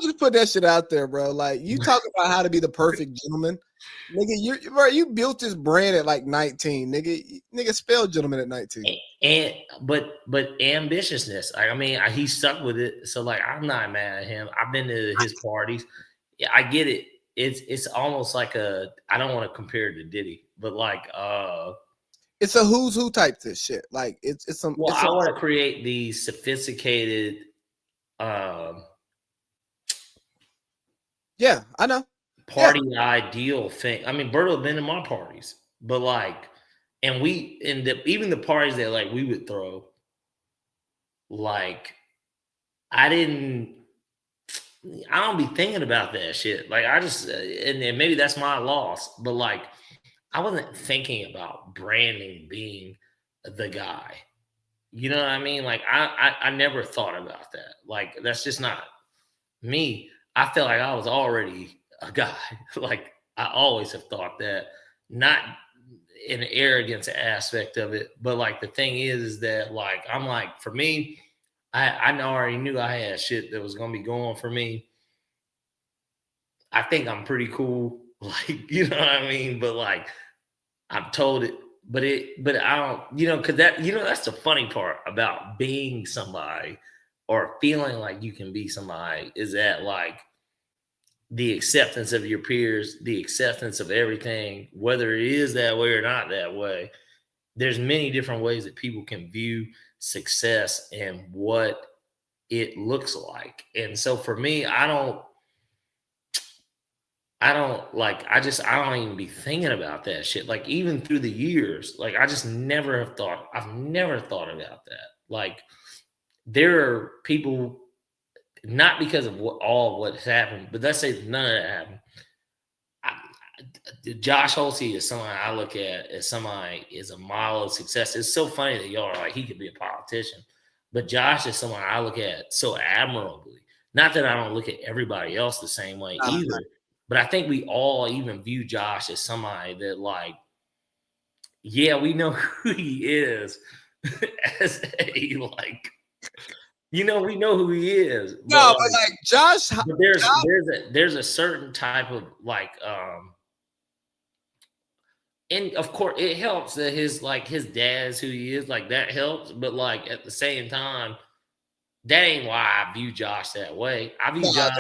just put that shit out there, bro. Like, you talk about how to be the perfect gentleman, nigga. You built this brand at like 19, nigga. Spell gentleman at 19. And but ambitiousness. I mean, he stuck with it. So like, I'm not mad at him. I've been to his parties. Yeah, I get it. It's almost like I don't want to compare it to Diddy, but like it's a who's who type this shit. Like it's some. Well, I want to create these sophisticated. Yeah, I know. Party ideal thing. I mean, Berto had been in my parties, but like, and even the parties that like we would throw, like, I don't be thinking about that shit. Like, I just, and maybe that's my loss, but like, I wasn't thinking about branding being the guy. You know what I mean? Like, I never thought about that. Like, that's just not me. I felt like I was already a guy. Like, I always have thought that, not in an arrogance aspect of it, but like the thing is that like, I'm like, for me, I already knew I had shit that was going to be going for me. I think I'm pretty cool. Like, you know what I mean? But like, I'm told it, but I don't, you know, cause that, you know, that's the funny part about being somebody or feeling like you can be somebody is that like the acceptance of your peers, the acceptance of everything, whether it is that way or not that way. There's many different ways that people can view success and what it looks like. And so for me, I don't even be thinking about that shit. Like, even through the years, like, I've never thought about that. Like, there are people, not because of what's happened, but let's say none of that happened. Josh Holsey is someone I look at as somebody is a model of success. It's so funny that y'all are like, he could be a politician, but Josh is someone I look at so admirably. Not that I don't look at everybody else the same way either, but I think we all even view Josh as somebody that like, yeah, we know who he is as a like, you know, we know who he is. No, but like Josh, but there's a certain type of like, and of course it helps that his dad is who he is, like that helps. But like at the same time, that ain't why I view Josh that way. I view No, Josh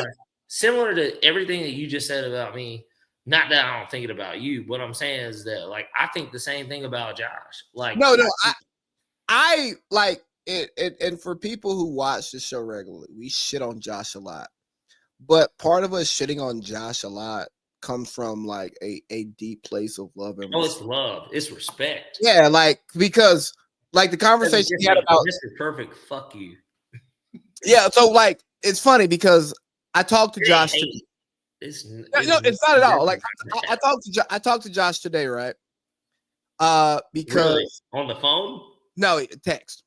similar to everything that you just said about me. Not that I don't think it about you. What I'm saying is that, like, I think the same thing about Josh. Like, no, I like it. And for people who watch the show regularly, we shit on Josh a lot. But part of us shitting on Josh a lot comes from like a deep place of love and oh, it's love, it's respect. yeah, like because like the conversation we had about Mr. Perfect, fuck you. yeah. So like it's funny because I talked to Josh. It's No, it's not at all. Like I talked to Josh today, right? Because really? On the phone? no text.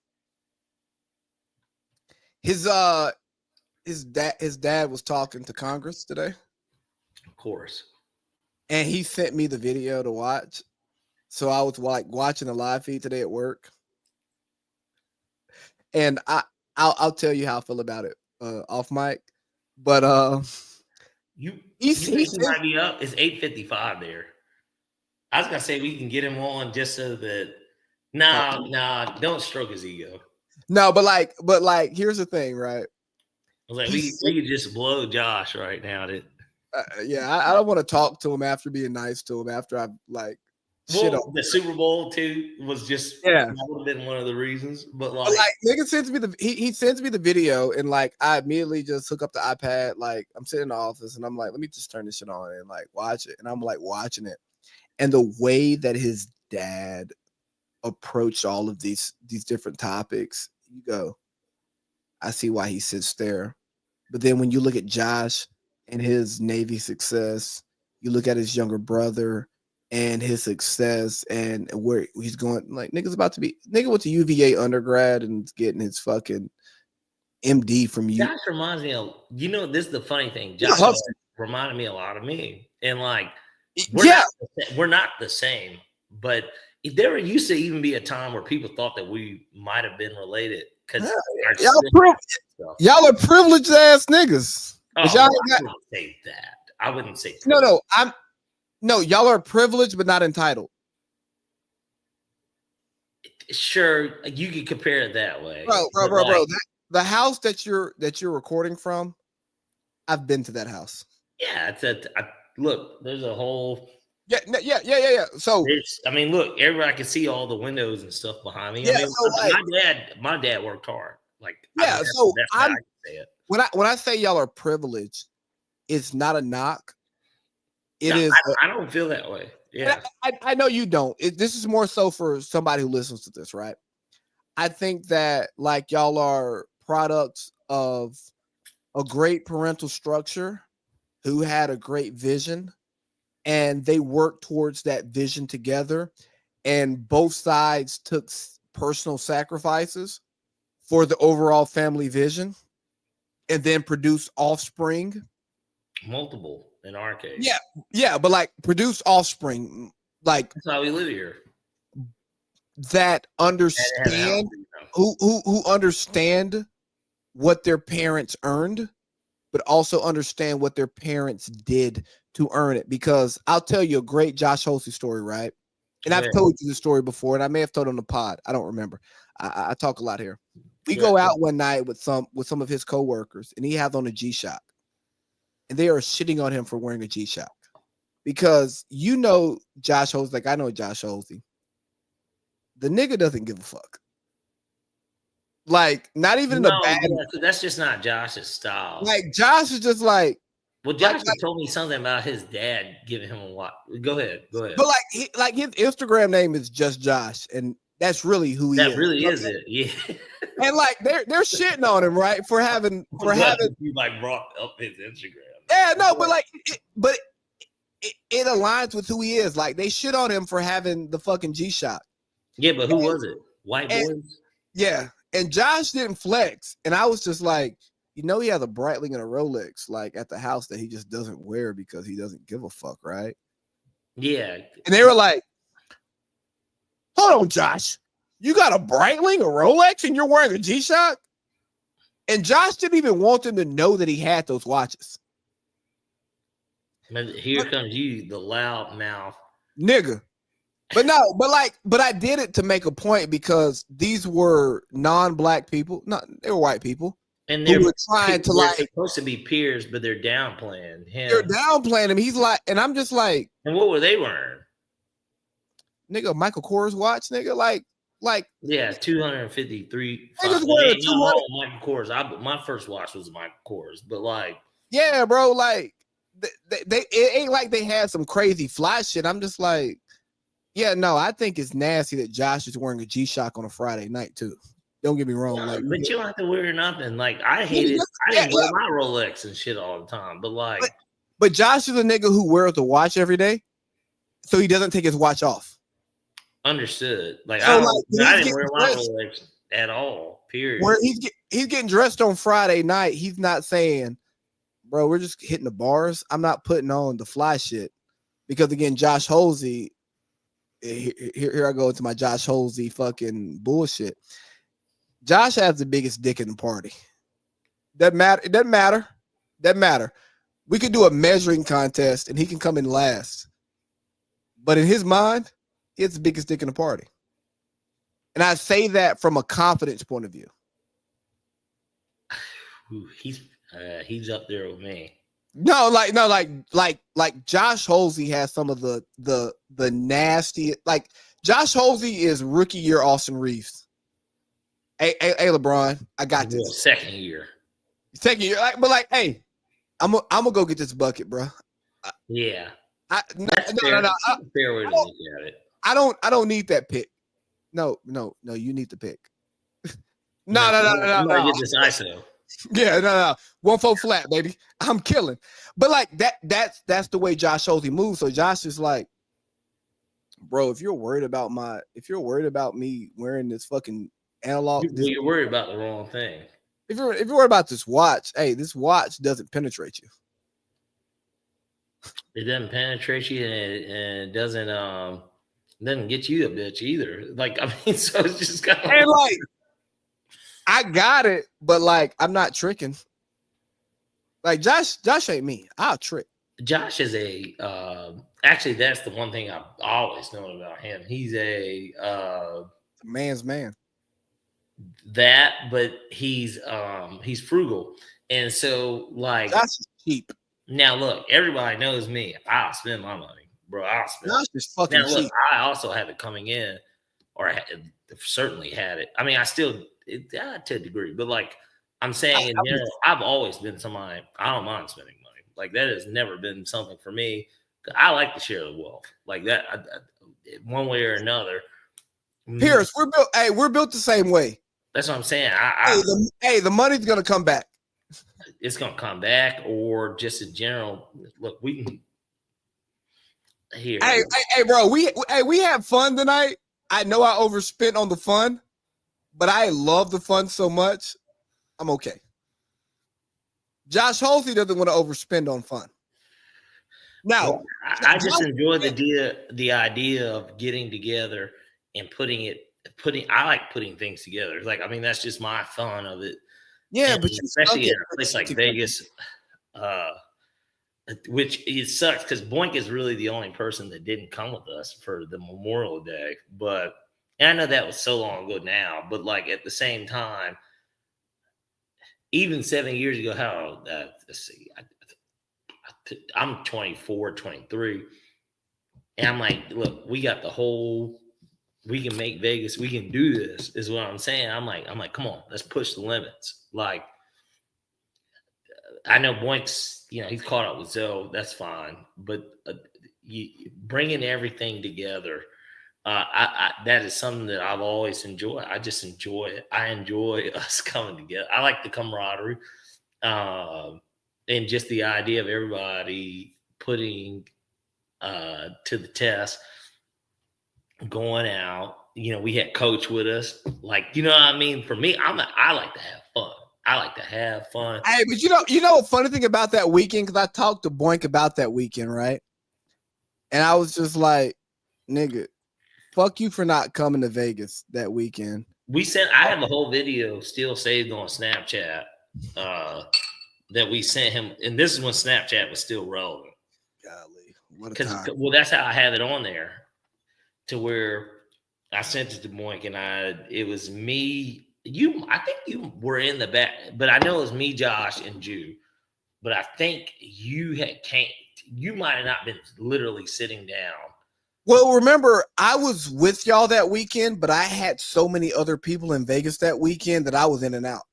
His dad was talking to Congress today, Of course. and he sent me the video to watch. So I was like watching the live feed today at work, and I'll tell you how I feel about it off mic, but You He's- think he's- he might be up? It's 8:55 there. I was gonna say we can get him on just so that nah, don't stroke his ego. no, but like here's the thing, right? I was like, we could just blow Josh right now. Yeah, I don't want to talk to him after being nice to him after I've like shit Well, on. the Super Bowl too was just Yeah. that would have been one of the reasons. But But like nigga sends me he sends me the video and like I immediately just hook up the iPad. Like I'm sitting in the office and I'm like, let me just turn this shit on and like watch it. And I'm like watching it. And the way that his dad approached all of these different topics, you go, I see why he sits there. But then when you look at Josh and his Navy success, you look at his younger brother and his success and where he's going, like nigga went to UVA undergrad and getting his fucking MD from you. Josh reminds me of, this is the funny thing. He's a Josh hustler. reminded me a lot of me. And like, Yeah, we're not the same, but there used to even be a time where people thought that we might have been related because y'all are privileged ass niggas. But y'all I wouldn't say that. I wouldn't say no, y'all are privileged but not entitled. Sure, you could compare it that way, bro. The house that you're recording from, I've been to that house. Yeah, look. There's a whole. Yeah. So I mean, look, everybody can see all the windows and stuff behind me. Yeah, I mean, so my dad worked hard. Like, yeah, so that's how I can say it. when I say y'all are privileged, it's not a knock. It is. I don't feel that way. Yeah, I know you don't. This is more so for somebody who listens to this, right? I think that like y'all are products of a great parental structure who had a great vision and they worked towards that vision together, and both sides took personal sacrifices for the overall family vision and then produced offspring. multiple in our case. Yeah, but like produce offspring like That's how we live here. that understand who understand what their parents earned, but also understand what their parents did to earn it. Because I'll tell you a great Josh Holsey story, right? And I've told you the story before, and I may have told it on the pod. I don't remember. I talk a lot here. We go out one night with some of his coworkers, and he has on a G-Shock, and they are shitting on him for wearing a G-Shock because Josh Holsey, like I know Josh Holsey. The nigga doesn't give a fuck. Like, not even in a bad. That's just not Josh's style. Like, Josh is just like. Well, Josh told me something about his dad giving him a watch. Go ahead. But like his Instagram name is just Josh, and that's really who he is. That really is it. Yeah. And like they're shitting on him, right? For having you like brought up his Instagram. Yeah, no, but like, it aligns with who he is. Like they shit on him for having the fucking G-Shock. Yeah, but who was it? White boys? Yeah. And Josh didn't flex. And I was just like, he has a Breitling and a Rolex like at the house that he just doesn't wear because he doesn't give a fuck, right? Yeah. And they were like, hold on, Josh. You got a Breitling, a Rolex, and you're wearing a G-Shock? And Josh didn't even want them to know that he had those watches. Here comes you, the loud mouth. Nigga. But I did it to make a point because these were non-black people. They were white people And who they're were trying to they're like supposed to be peers, but they're downplaying him. they're downplaying him. He's like, and I'm just like, And what were they wearing? nigga, Michael Kors watch, nigga, like Yeah, 253. They just Ain't wear a nothing 200 wrong with Michael Kors. My first watch was Michael Kors, but like, yeah, bro, like they it ain't like they had some crazy fly shit. I'm just like, yeah, no, I think it's nasty that Josh is wearing a G-Shock on a Friday night too. Don't get me wrong, like, but you don't have to wear nothing. Like, I hated. I didn't wear my Rolex and shit all the time, but like, but Josh is a nigga who wears the watch every day, so he doesn't take his watch off. understood. Like, So, I didn't wear my Rolex at all. Period. Where he's getting dressed on Friday night, he's not saying, bro, we're just hitting the bars. I'm not putting on the fly shit. Because again, Josh Holsey, here I go into my Josh Holsey fucking bullshit. Josh has the biggest dick in the party. Doesn't matter. It doesn't matter. Doesn't matter. We could do a measuring contest and he can come in last. But in his mind, he has the biggest dick in the party. And I say that from a confidence point of view. Ooh, he's up there with me. No, like Josh Holsey has some of the nasty, like Josh Holsey is rookie year Austin Reeves. Hey, LeBron, I got this. Second year, like, but like, hey, I'm gonna go get this bucket, bro. Yeah, No. Fair way to look at it. I don't need that pick. No, you need the pick. No. I'm gonna get this ISO. Yeah, no. 1-4 flat, baby. I'm killing. But like that's the way Josh Holsey moves. So Josh is like, bro, if you're worried about me wearing this fucking analog, you're worried about the wrong thing. If you're worried about this watch, hey, this watch doesn't penetrate you. It doesn't penetrate you, and it doesn't get you a bitch either. Like, I mean, so it's just kind of and like, I got it, but like, I'm not tricking. Like Josh ain't me. I'll trick. Josh is actually, that's the one thing I've always known about him. He's a man's man. But he's frugal, and so like Josh is cheap. Now look, everybody knows me. I'll spend my money, bro. I'll spend. Josh is fucking now, look, cheap. I also have it coming in, or I certainly had it. I mean, I still to a degree, but like I'm saying in general, I've always been somebody. I don't mind spending money. Like that has never been something for me. I like to share the wealth, like that. One way or another. Pierce, we're built the same way. That's what I'm saying. The money's gonna come back. It's gonna come back, or just in general. Look, we can here. Hey, bro. We have fun tonight. I know I overspent on the fun, but I love the fun so much. I'm okay. Josh Holsey doesn't want to overspend on fun. Now, I just enjoy the idea of getting together and I like putting things together. Like, I mean, that's just my fun of it. Yeah, and but especially in a place like Vegas, which it sucks because Boink is really the only person that didn't come with us for the Memorial Day. But and I know that was so long ago now, but like at the same time, even 7 years ago, let's see, I'm 24, 23. And I'm like, look, we got we can make Vegas, we can do this, is what I'm saying. I'm like, come on, let's push the limits. Like, I know Boink's, he's caught up with Zoe, that's fine. But bringing everything together, that is something that I've always enjoyed. I just enjoy it. I enjoy us coming together. I like the camaraderie. And just the idea of everybody putting to the test, going out. We had Coach with us. Like, you know what I mean? For me, I like to have fun. I like to have fun. Hey, but you know, funny thing about that weekend, because I talked to Boink about that weekend, right? And I was just like, nigga, fuck you for not coming to Vegas that weekend. I have a whole video still saved on Snapchat that we sent him, and this is when Snapchat was still relevant. Golly, what a time. Well, that's how I have it on there, to where I sent it to Boink, and it was me, I think you were in the back, but I know it was me, Josh, and Jew. But I think you might have not been literally sitting down. Well, remember, I was with y'all that weekend, but I had so many other people in Vegas that weekend that I was in and out.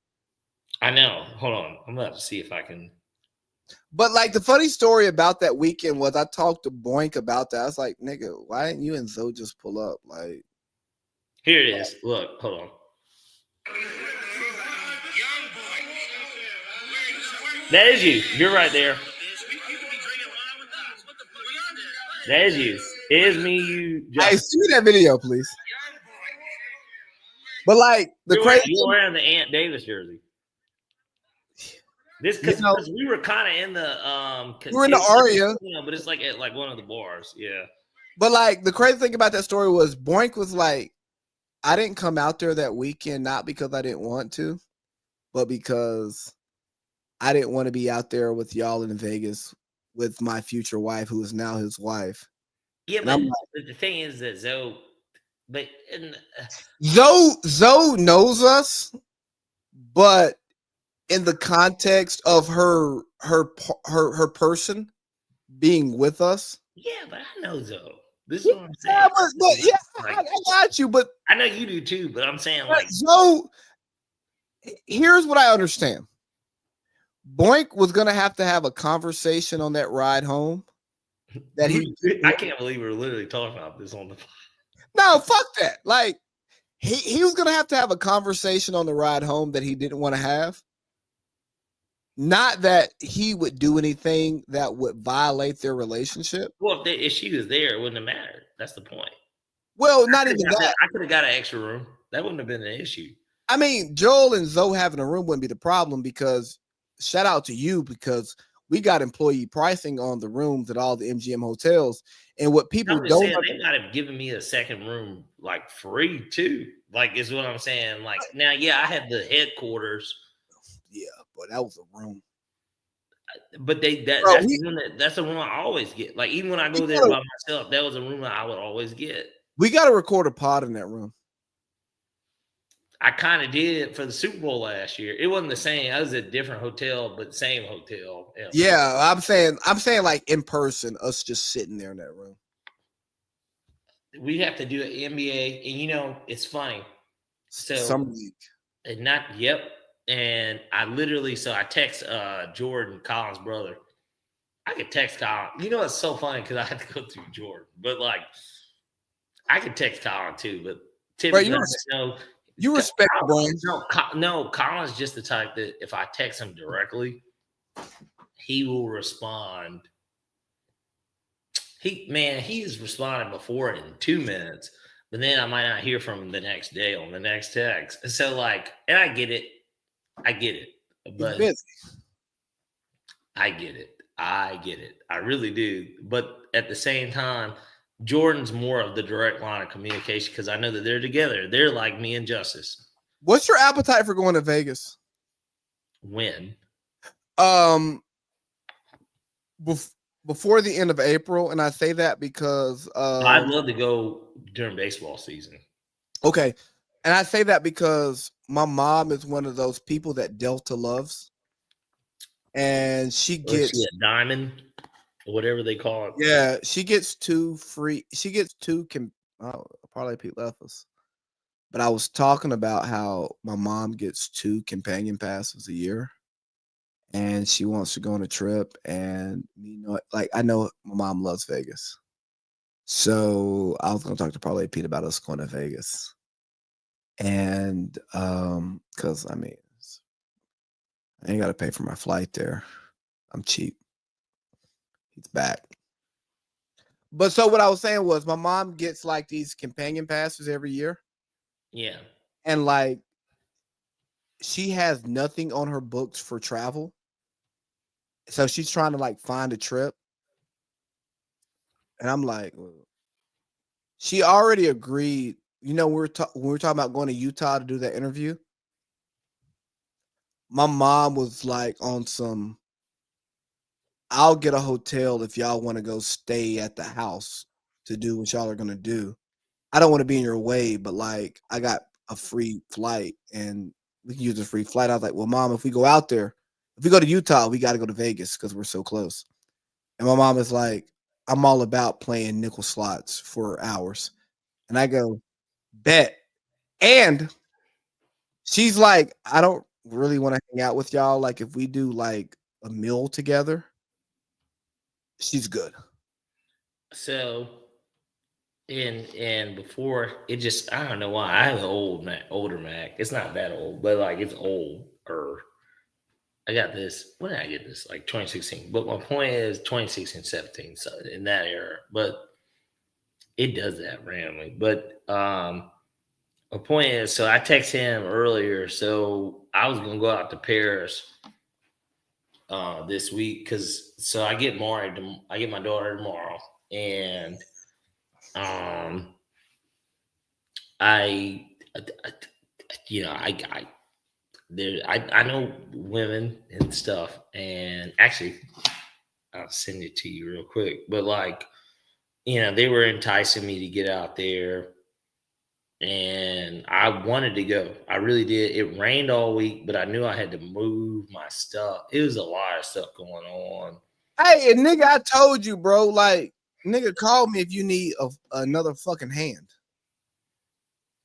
I know. Hold on. I'm about to see if I can. But like the funny story about that weekend was I talked to Boink about that. I was like, nigga, why didn't you and Zoe just pull up? Like, Here it is. Look, hold on. That is you. You're right there. That is you. It is me, you, Josh. hey, see that video, please. But like the crazy, You're wearing the Ant Davis jersey. This because we were kind of in the we're in the Aria, but it's like at like one of the bars, yeah. But like the crazy thing about that story was Boink was like, I didn't come out there that weekend not because I didn't want to, but because I didn't want to be out there with y'all in Vegas with my future wife, who is now his wife. Yeah, but the thing is that Zoe knows us, but in the context of her person being with us. Yeah, but I know Zoe. This is what I'm saying. I got you, but I know you do too. But I'm saying like Zoe. Here's what I understand. Boink was gonna have to have a conversation on that ride home. That I can't believe we're literally talking about this on the. No, fuck that. Like he was gonna have to have a conversation on the ride home that he didn't want to have. Not that he would do anything that would violate their relationship. Well, if she was there, it wouldn't have mattered. That's the point. Well, not even that. I could have got an extra room. That wouldn't have been an issue. I mean, Joel and Zoe having a room wouldn't be the problem because shout out to you because we got employee pricing on the rooms at all the MGM hotels. And what people don't saying, they might have given me a second room like free too. Like is what I'm saying. Like now, yeah, I had the headquarters. Yeah, but that was a room. But that's the room I always get. Like even when I go there by myself, that was a room that I would always get. We got to record a pod in that room. I kind of did for the Super Bowl last year. It wasn't the same. I was at a different hotel, but same hotel. Yeah, I'm saying like in person, us just sitting there in that room. We have to do an NBA, and it's funny. So some week. And not And I literally, I text Jordan, Colin's brother. I could text Colin. It's so funny because I had to go through Jordan, but like I could text Colin too. But typically, you respect Brian. No, Colin's just the type that if I text him directly, he will respond. He's responded before in 2 minutes, but then I might not hear from him the next day on the next text. So and I get it. But I get it. I really do. But at the same time, Jordan's more of the direct line of communication because I know that they're together. They're like me and Justice. What's your appetite for going to Vegas? When? Before the end of April, and I say that because I'd love to go during baseball season. Okay. And I say that because my mom is one of those people that Delta loves. And she gets a diamond or whatever they call it. Yeah, she gets 2 free. She gets 2 probably Pete left us. But I was talking about how my mom gets 2 companion passes a year. And she wants to go on a trip. And I know my mom loves Vegas. So I was gonna talk to Parlay Pete about us going to Vegas. And because I ain't gotta pay for my flight there. I'm cheap. He's back. But so what I was saying was my mom gets like these companion passes every year. Yeah. And like she has nothing on her books for travel. So she's trying to like find a trip. And I'm like, well, she already agreed. When we were talking about going to Utah to do that interview, my mom was like on some, I'll get a hotel if y'all want to go stay at the house to do what y'all are going to do. I don't want to be in your way, but like I got a free flight and we can use a free flight. I was like, well, Mom, if we go out there, if we go to Utah, we got to go to Vegas because we're so close. And my mom is like, I'm all about playing nickel slots for hours. And I go, bet. And she's like, I don't really want to hang out with y'all. Like, if we do like a meal together, she's good. So, and before it just, I don't know why I have an older Mac. It's not that old, but like it's older. I got this. When did I get this? Like 2016. But my point is 2016, 17. So in that era, but it does that randomly. But my point is, so I texted him earlier. So I was gonna go out to Paris this week because so I get married. I get my daughter tomorrow, and I you know, I know women and stuff, and actually, I'll send it to you real quick. But like, you know, they were enticing me to get out there, and I wanted to go. I really did. It rained all week, but I knew I had to move my stuff. It was a lot of stuff going on. Hey, and nigga, I told you, bro. Like, nigga, call me if you need another fucking hand.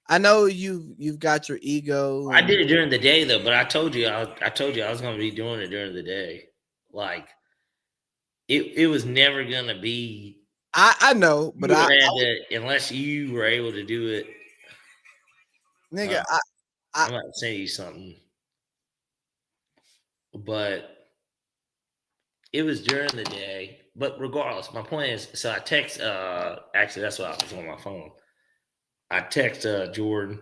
I know you've got your ego. I did it during the day though, but I told you I was going to be doing it during the day. Like, it was never going to be. I know, but unless you were able to do it, nigga, I'm about to send you something. But it was during the day. But regardless, my point is, so I text. Actually, that's why I was on my phone. I text Jordan.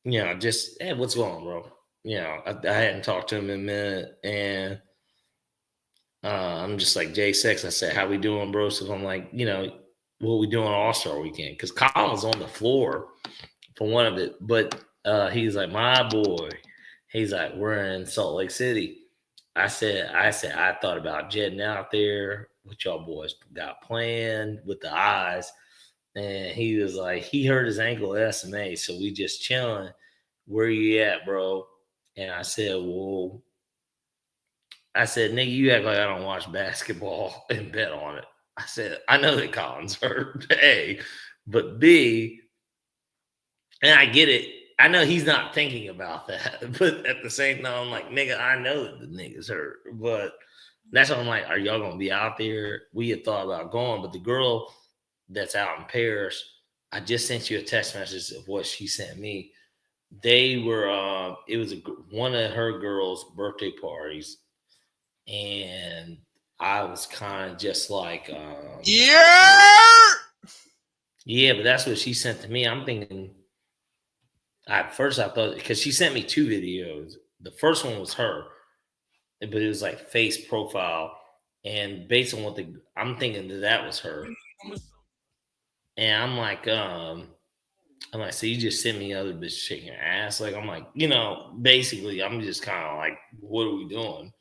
You know, just hey, what's going on, bro? You know, I hadn't talked to him in a minute, and I'm just like Jay Sex. I said, "How we doing, bro?" So I'm like, you know, what we doing All-Star Weekend? Because Colin was on the floor for one of it, but he's like, my boy. He's like, we're in Salt Lake City. I said, I thought about jetting out there. What y'all boys got planned with the eyes? And he was like, he hurt his ankle at SMA, so we just chilling. Where you at, bro? And I said, well, nigga, you act like I don't watch basketball and bet on it. I said, I know that Colin's hurt, A, but B, and I get it. I know he's not thinking about that, but at the same time, I'm like, nigga, I know that the nigga's hurt, but that's what I'm like, are y'all gonna be out there? We had thought about going, but the girl that's out in Paris, I just sent you a text message of what she sent me. They were, it was one of her girls' birthday parties, and I was kind of just like, yeah, but that's what she sent to me. I'm thinking. At first, I thought because she sent me 2 videos. The first one was her, but it was like face profile, and based on what I'm thinking that was her. And I'm like, so you just sent me other bitch shaking her ass. Like, I'm like, you know, basically, I'm just kind of like, what are we doing?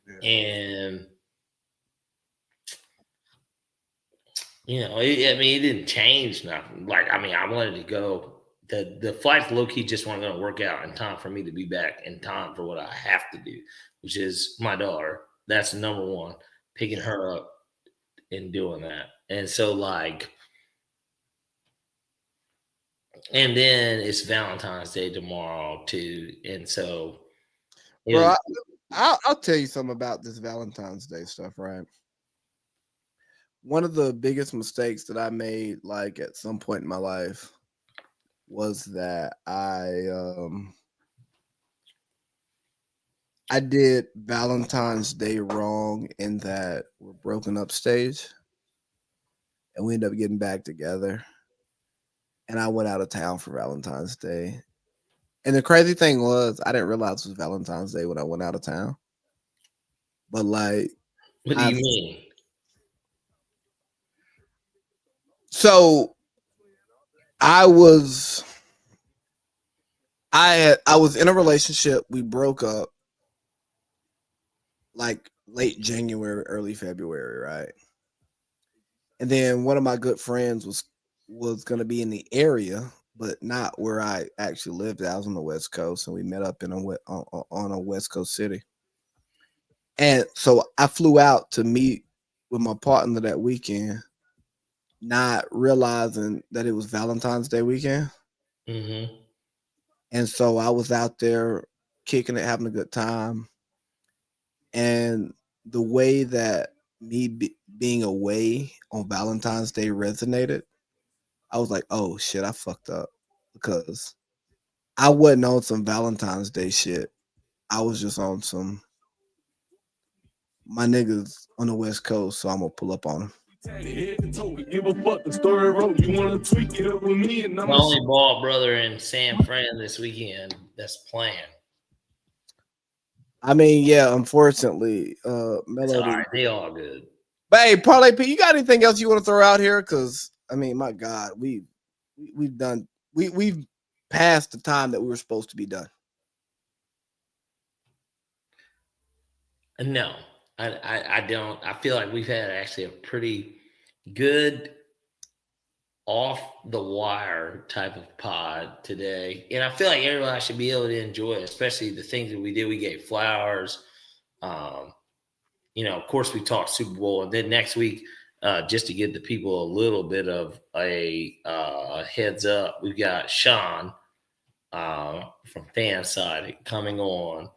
Yeah. And you know, it didn't change nothing. Like, I mean, I wanted to go. The flights low-key just weren't going to work out in time for me to be back in time for what I have to do, which is my daughter. That's number one, picking her up and doing that. And so, like, and then it's Valentine's Day tomorrow, too. And so, bro, I'll tell you something about this Valentine's Day stuff, right? One of the biggest mistakes that I made, like, at some point in my life was that I did Valentine's Day wrong in that we're broken up stage and we ended up getting back together. And I went out of town for Valentine's Day. And the crazy thing was I didn't realize it was Valentine's Day when I went out of town. But like, what do you mean? So I was in a relationship. We broke up like late January, early February, right? And then one of my good friends was going to be in the area, but not where I actually lived. I was on the West Coast, and we met up in on a West Coast city. And so I flew out to meet with my partner that weekend, not realizing that it was Valentine's Day weekend. Mm-hmm. And so I was out there kicking it, having a good time. And the way that being away on Valentine's Day resonated, I was like, oh shit, I fucked up, because I wasn't on some Valentine's Day shit. I was just on some my niggas on the West Coast, so I'm gonna pull up on them. Give a fuck, the story wrote. You want to tweak it up with me, and I'm The only ball brother in San Fran this weekend that's playing. I mean, yeah, unfortunately, It's Melody. all right. They all good. But hey, Parlay P, you got anything else you want to throw out here? Because I mean, my God, we've passed the time that we were supposed to be done. No, I don't. I feel like we've had actually a pretty good off the wire type of pod today. And I feel like everybody should be able to enjoy it, especially the things that we did. We gave flowers. Of course, we talked Super Bowl. And then next week, just to give the people a little bit of a heads up, we've got Sean from Fanside coming on.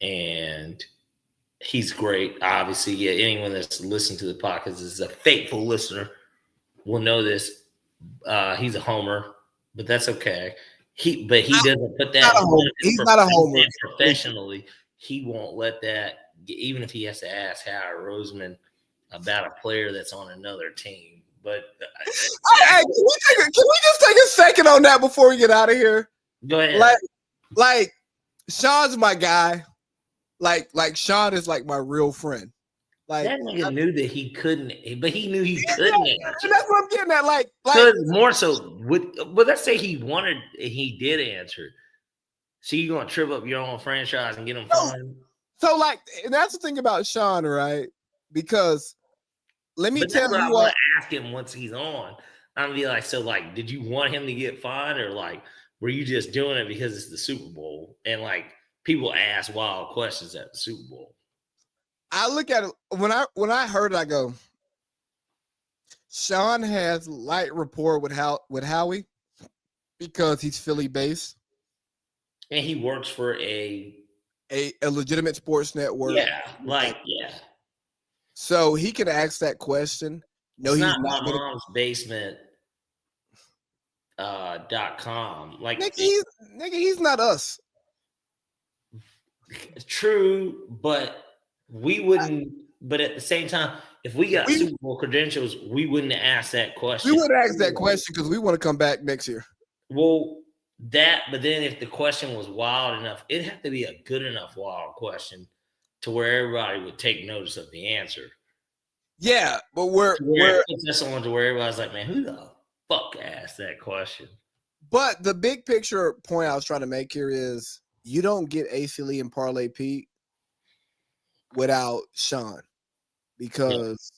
And he's great. Obviously, yeah, anyone that's listened to the podcast is a faithful listener will know this. He's a homer, but that's okay. He doesn't put that. He's not a homer. Professionally, he won't let that. Even if he has to ask Howard Roseman about a player that's on another team. But can we just take a second on that before we get out of here? Go ahead. Like Sean's my guy. Like Sean is like my real friend. Like that nigga knew that he couldn't, but he knew he couldn't answer. And that's what I'm getting at. Like more so, but let's say he wanted, and he did answer. So you gonna trip up your own franchise and get him fined? So like, and that's the thing about Sean, right? Because let me tell you, I want to ask him once he's on. I'm gonna be like, so like, did you want him to get fined, or like, were you just doing it because it's the Super Bowl and like people ask wild questions at the Super Bowl? I look at it when I heard it, I go, Sean has light rapport with Howie because he's Philly based, and he works for a legitimate sports network. Yeah, yeah. So he can ask that question. No, it's he's not not mom's basement. .com. Like nigga, he's not us. True, but we wouldn't. But at the same time, if we got Super Bowl credentials, we wouldn't ask that question. We would ask that question because we want to come back next year. Well, but then if the question was wild enough, it'd have to be a good enough wild question to where everybody would take notice of the answer. Yeah, but we're puts us on to where everybody's like, man, who the fuck asked that question? But the big picture point I was trying to make here is you don't get AC Lee and Parlay Pete without Sean, because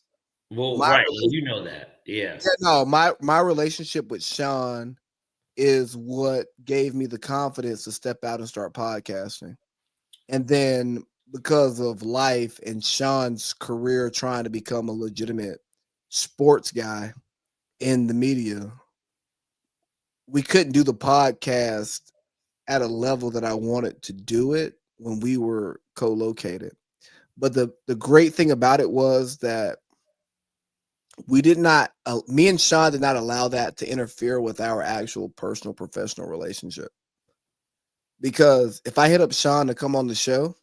right, you know that. Yeah. No, my relationship with Sean is what gave me the confidence to step out and start podcasting. And then because of life and Sean's career trying to become a legitimate sports guy in the media, we couldn't do the podcast at a level that I wanted to do it when we were co-located. But the great thing about it was that we did not, me and Sean did not allow that to interfere with our actual personal professional relationship. Because if I hit up Sean to come on the show,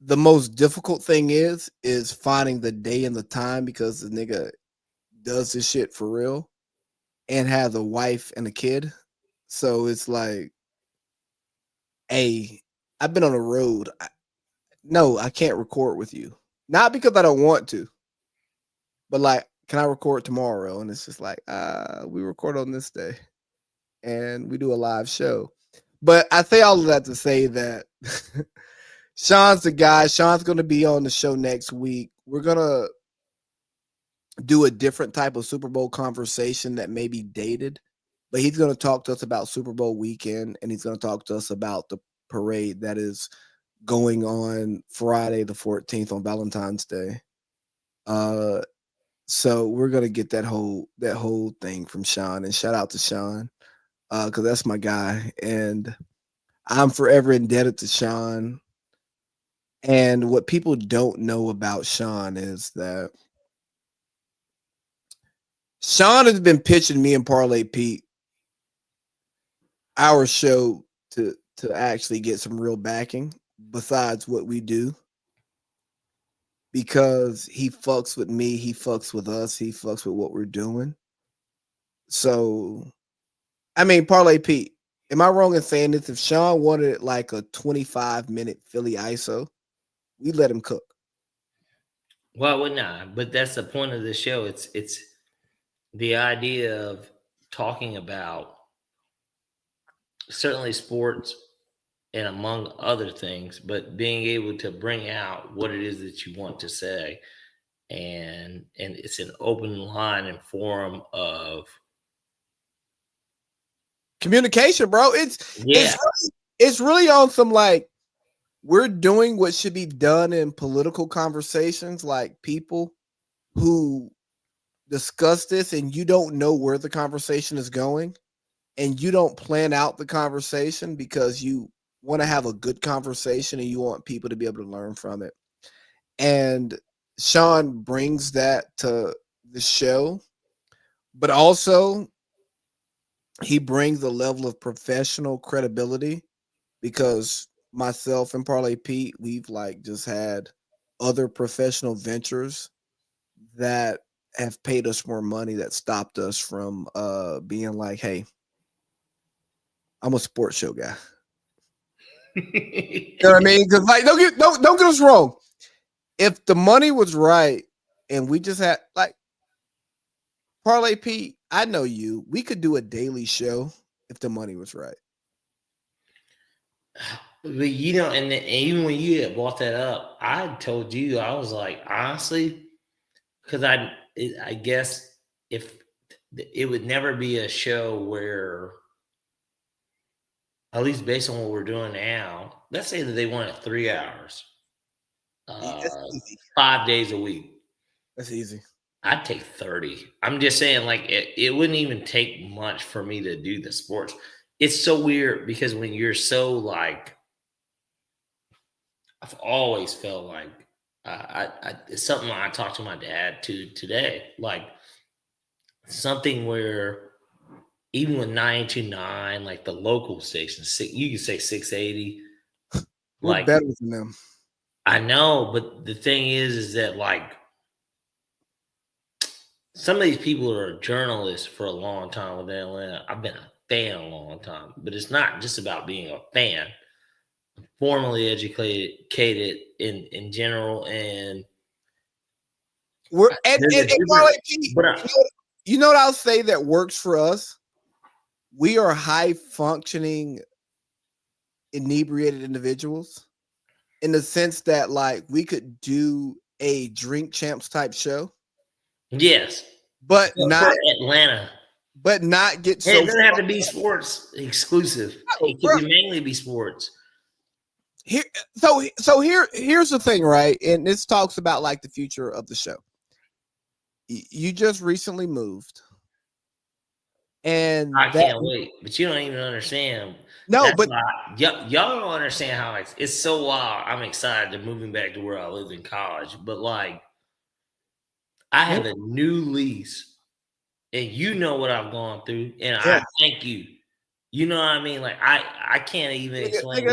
the most difficult thing is finding the day and the time, because the nigga does this shit for real and has a wife and a kid. So it's like, hey, I've been on the road. No, I can't record with you. Not because I don't want to, but like, can I record tomorrow? And it's just like, we record on this day and we do a live show. But I say all of that to say that Sean's the guy. Sean's going to be on the show next week. We're going to do a different type of Super Bowl conversation that may be dated but he's going to talk to us about Super Bowl weekend, and he's going to talk to us about the parade that is going on Friday the 14th on Valentine's Day. So we're gonna get that whole thing from Sean, and shout out to Sean, because that's my guy, and I'm forever indebted to Sean. And what people don't know about Sean is that Sean has been pitching me and Parlay Pete our show to actually get some real backing besides what we do, because he fucks with me, he fucks with us, he fucks with what we're doing. So, I mean, Parlay Pete, am I wrong in saying this? If Sean wanted like a 25-minute Philly ISO, we let him cook. Well, we're not, but that's the point of the show. It's the idea of talking about certainly sports and among other things, but being able to bring out what it is that you want to say. And it's an open line and forum of communication, bro. It's really on some like, we're doing what should be done in political conversations, like people who discuss this and you don't know where the conversation is going, and you don't plan out the conversation because you want to have a good conversation and you want people to be able to learn from it. And Sean brings that to the show, but also he brings a level of professional credibility, because myself and Parlay Pete, we've like just had other professional ventures that have paid us more money that stopped us from being like, hey, I'm a sports show guy. You know what I mean? Because like, don't get us wrong. If the money was right and we just had like Parlay Pete, I know you. We could do a daily show if the money was right. But you know, and even when you had brought that up, I told you, I was like, honestly, because I guess if it would never be a show where, at least based on what we're doing now, let's say that they wanted 3 hours, That's easy. 5 days a week. That's easy. I'd take 30. I'm just saying, like, it wouldn't even take much for me to do the sports. It's so weird because when you're so like, I've always felt like it's something I talked to my dad today, like something where even with 929, like the local stations, you could say 680. We're like better than them. I know, but the thing is that like some of these people are journalists for a long time with Atlanta. I've been a fan a long time, but it's not just about being a fan. Formally educated in general, and We're and Parlay Pete, you know what I'll say that works for us? We are high functioning inebriated individuals, in the sense that like we could do a Drink Champs type show. Yes, but not Atlanta. But not get so. It doesn't have to be sports exclusive. It could mainly be sports. Here's the thing, right? And this talks about like the future of the show. You just recently moved, and I can't wait. But you don't even understand. No, but y'all don't understand how it's so wild. I'm excited to moving back to where I lived in college, but like I have a new lease, and you know what I've gone through, and I thank you. You know what I mean? Like I can't even explain.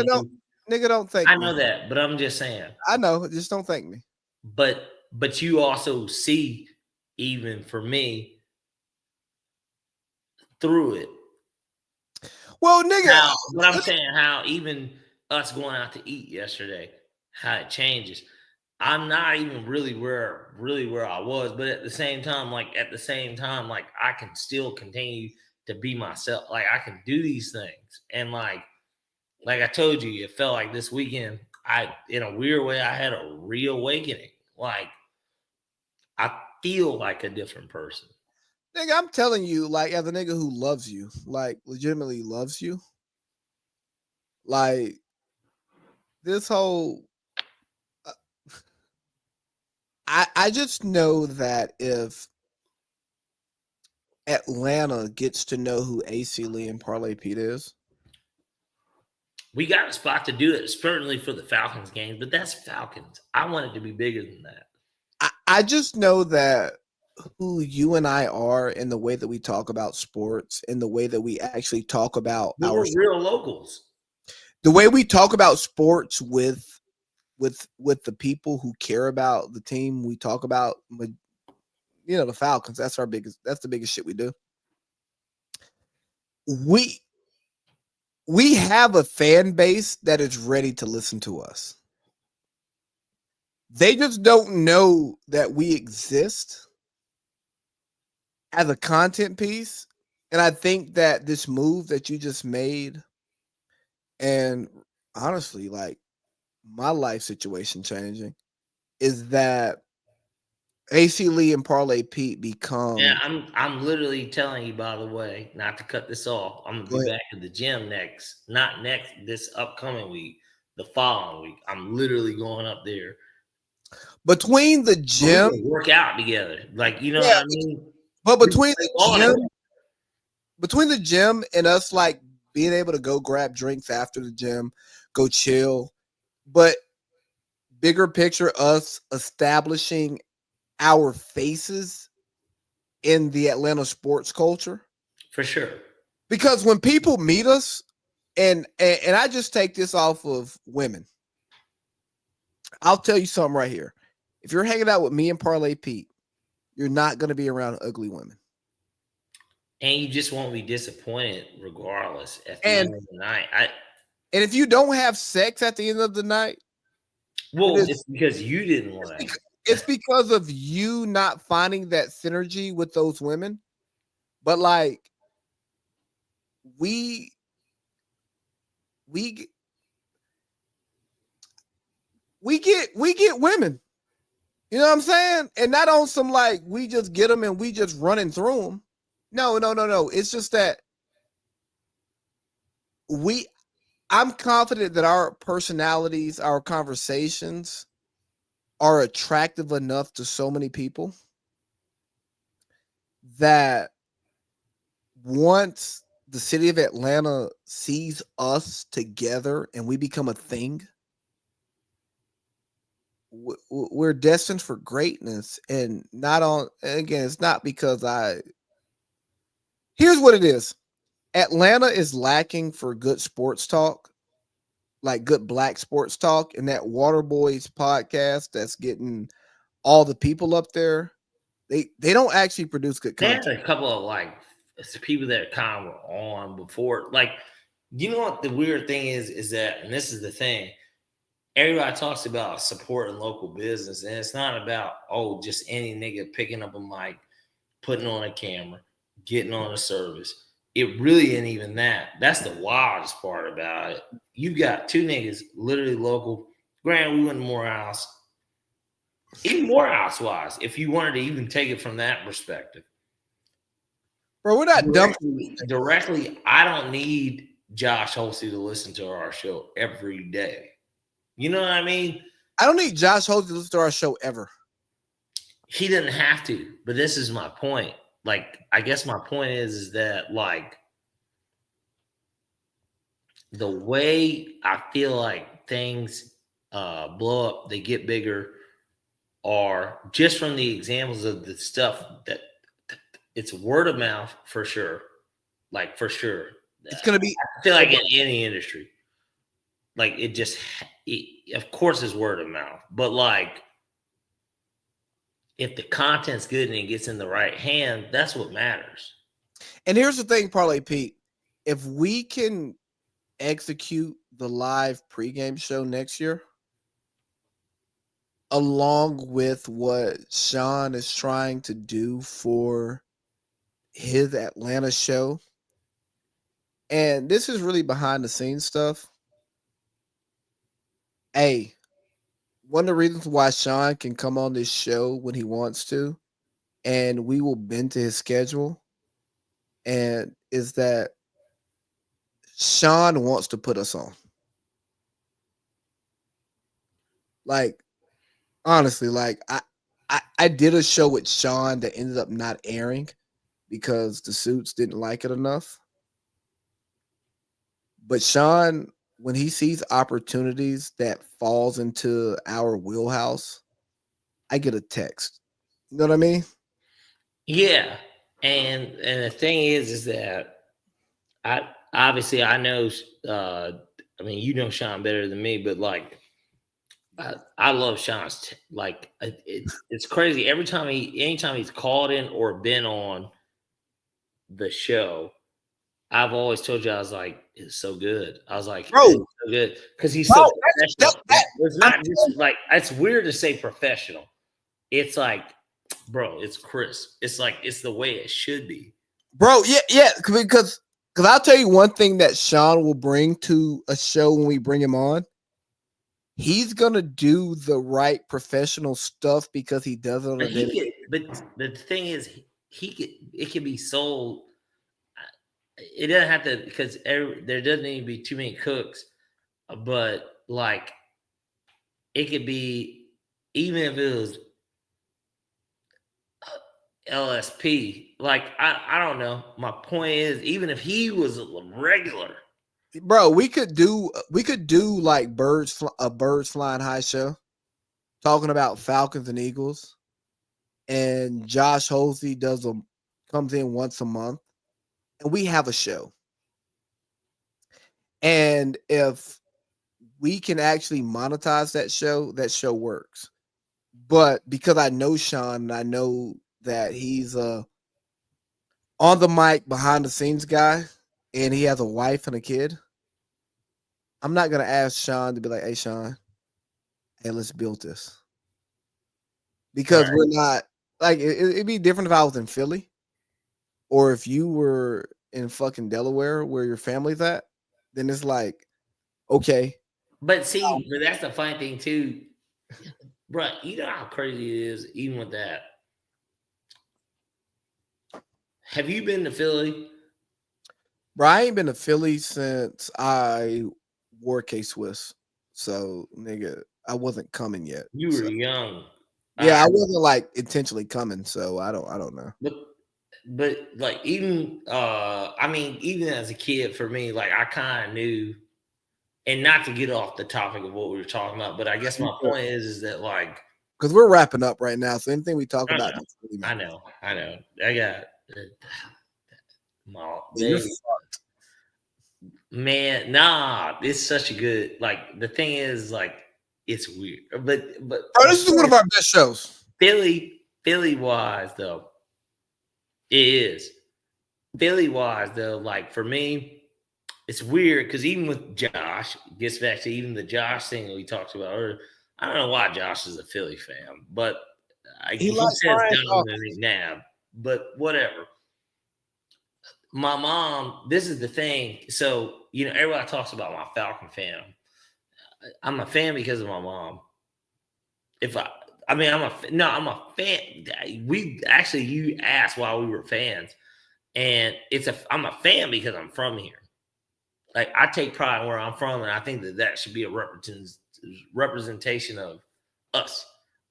Nigga, don't thank me. I know that, but I'm just saying. I know, just don't thank me. But you also see, even for me, through it. Well, nigga, but I'm saying how even us going out to eat yesterday, how it changes. I'm not even really where I was, but at the same time, like I can still continue to be myself. Like I can do these things, and like I told you, it felt like this weekend, in a weird way, I had a reawakening. Like I feel like a different person. Nigga, I'm telling you, like, as a nigga who loves you, like, legitimately loves you, like, this whole, uh, I just know that if Atlanta gets to know who AC Lee and Parlay Pete is, We got a spot to do it, certainly for the Falcons game, but that's Falcons. I want it to be bigger than that. I just know that who you and I are and the way that we talk about sports and the way that we actually talk about We're real locals. the way we talk about sports with the people who care about the team we talk about, the Falcons. That's the biggest shit we do. We have a fan base that is ready to listen to us. They just don't know that we exist as a content piece. And I think that this move that you just made, and honestly, like my life situation changing, is that AC Lee and Parlay Pete become. Yeah, I'm literally telling you, by the way, not to cut this off. I'm gonna be back at the gym this upcoming week, the following week. I'm literally going up there. Between the gym, work out together, like what I mean. But between the gym and us, like being able to go grab drinks after the gym, go chill, but bigger picture, us establishing our faces in the Atlanta sports culture, for sure. Because when people meet us, and I just take this off of women, I'll tell you something right here. If you're hanging out with me and Parlay Pete, you're not going to be around ugly women. And you just won't be disappointed regardless at the end of the night. And if you don't have sex at the end of the night, it's because you didn't want to. It's because of you not finding that synergy with those women. But like we get women. You know what I'm saying? And not on some like we just get them and we just running through them. No. It's just that I'm confident that our personalities, our conversations are attractive enough to so many people that once the city of Atlanta sees us together and we become a thing, we're destined for greatness. And it's not because here's what it is. Atlanta is lacking for good sports talk, like good black sports talk, and that Water Boys podcast that's getting all the people up there. They don't actually produce good content. There's a couple of like people that kind of were on before. Like, you know what the weird thing is that, and this is the thing, everybody talks about supporting local business, and it's not about just any nigga picking up a mic, putting on a camera, getting on a service. It really ain't even that. That's the wildest part about it. You've got two niggas literally local. Granted, we went to Morehouse. Even Morehouse wise, if you wanted to even take it from that perspective. Bro, we're not dumb. Directly, I don't need Josh Holsey to listen to our show every day. You know what I mean? I don't need Josh Holsey to listen to our show ever. He didn't have to, but this is my point. Like, I guess my point is that, like, the way I feel like things blow up, they get bigger, are just from the examples of the stuff that it's word of mouth for sure. Like, for sure. It's going to be. I feel like in any industry, like, of course, it's word of mouth, but like, if the content's good and it gets in the right hand, that's what matters. And here's the thing, Parlay Pete. If we can execute the live pregame show next year, along with what Sean is trying to do for his Atlanta show, and this is really behind the scenes stuff. One of the reasons why Sean can come on this show when he wants to and we will bend to his schedule. And is that Sean wants to put us on. Like, honestly, like I did a show with Sean that ended up not airing because the suits didn't like it enough. But Sean, when he sees opportunities that falls into our wheelhouse, I get a text. You know what I mean? Yeah, and the thing is that I obviously I know. I mean, you know Sean better than me, but like I love Sean's. Like it's crazy every time anytime he's called in or been on the show. I've always told you I was like, it's so good. I was like, Bro. it's so good because he's so Bro, professional. that- It's not just like it's weird to say professional. It's like, bro, it's crisp. It's like it's the way it should be. Bro, yeah, because I'll tell you one thing that Sean will bring to a show when we bring him on. He's gonna do the right professional stuff because he does it on a But daily. but the thing is, it can be sold. It doesn't have to because there doesn't need to be too many cooks, but like it could be even if it was LSP. Like I don't know. My point is, even if he was a regular, Bro, we could do like a birds flying high show, talking about Falcons and Eagles, and Josh Hosey comes in once a month, and we have a show. And if we can actually monetize that show works. But because I know Sean and I know that he's on the mic behind the scenes guy and he has a wife and a kid, I'm not gonna ask Sean to be like, hey Sean, hey, let's build this. Because we're not like it'd be different if I was in Philly or if you were in fucking Delaware where your family's at, then it's like, okay. but see, but that's the funny thing too, bro. You know how crazy it is, even with that. Have you been to Philly? Bro, I ain't been to Philly since I wore K-Swiss. So, nigga, I wasn't coming yet. You were young. Yeah, I wasn't like intentionally coming, so I don't know. But like even I mean, even as a kid for me, like I kind of knew, and not to get off the topic of what we were talking about, but I guess my point is that like because we're wrapping up right now, so anything we talk about really I know. I got my man, nah, it's such a good like the thing is like it's weird. But bro, this is one of our best shows. Philly wise though. It is. Philly wise though, like for me, it's weird because even with Josh, it gets back to even the Josh thing that we talked about earlier. I don't know why Josh is a Philly fan, but he says Donovan McNabb, but whatever. My mom, this is the thing. So, you know, everybody talks about my Falcon fan. I'm a fan because of my mom. I'm a fan. You asked why we were fans. And I'm a fan because I'm from here. Like I take pride in where I'm from, and I think that should be a representation of us,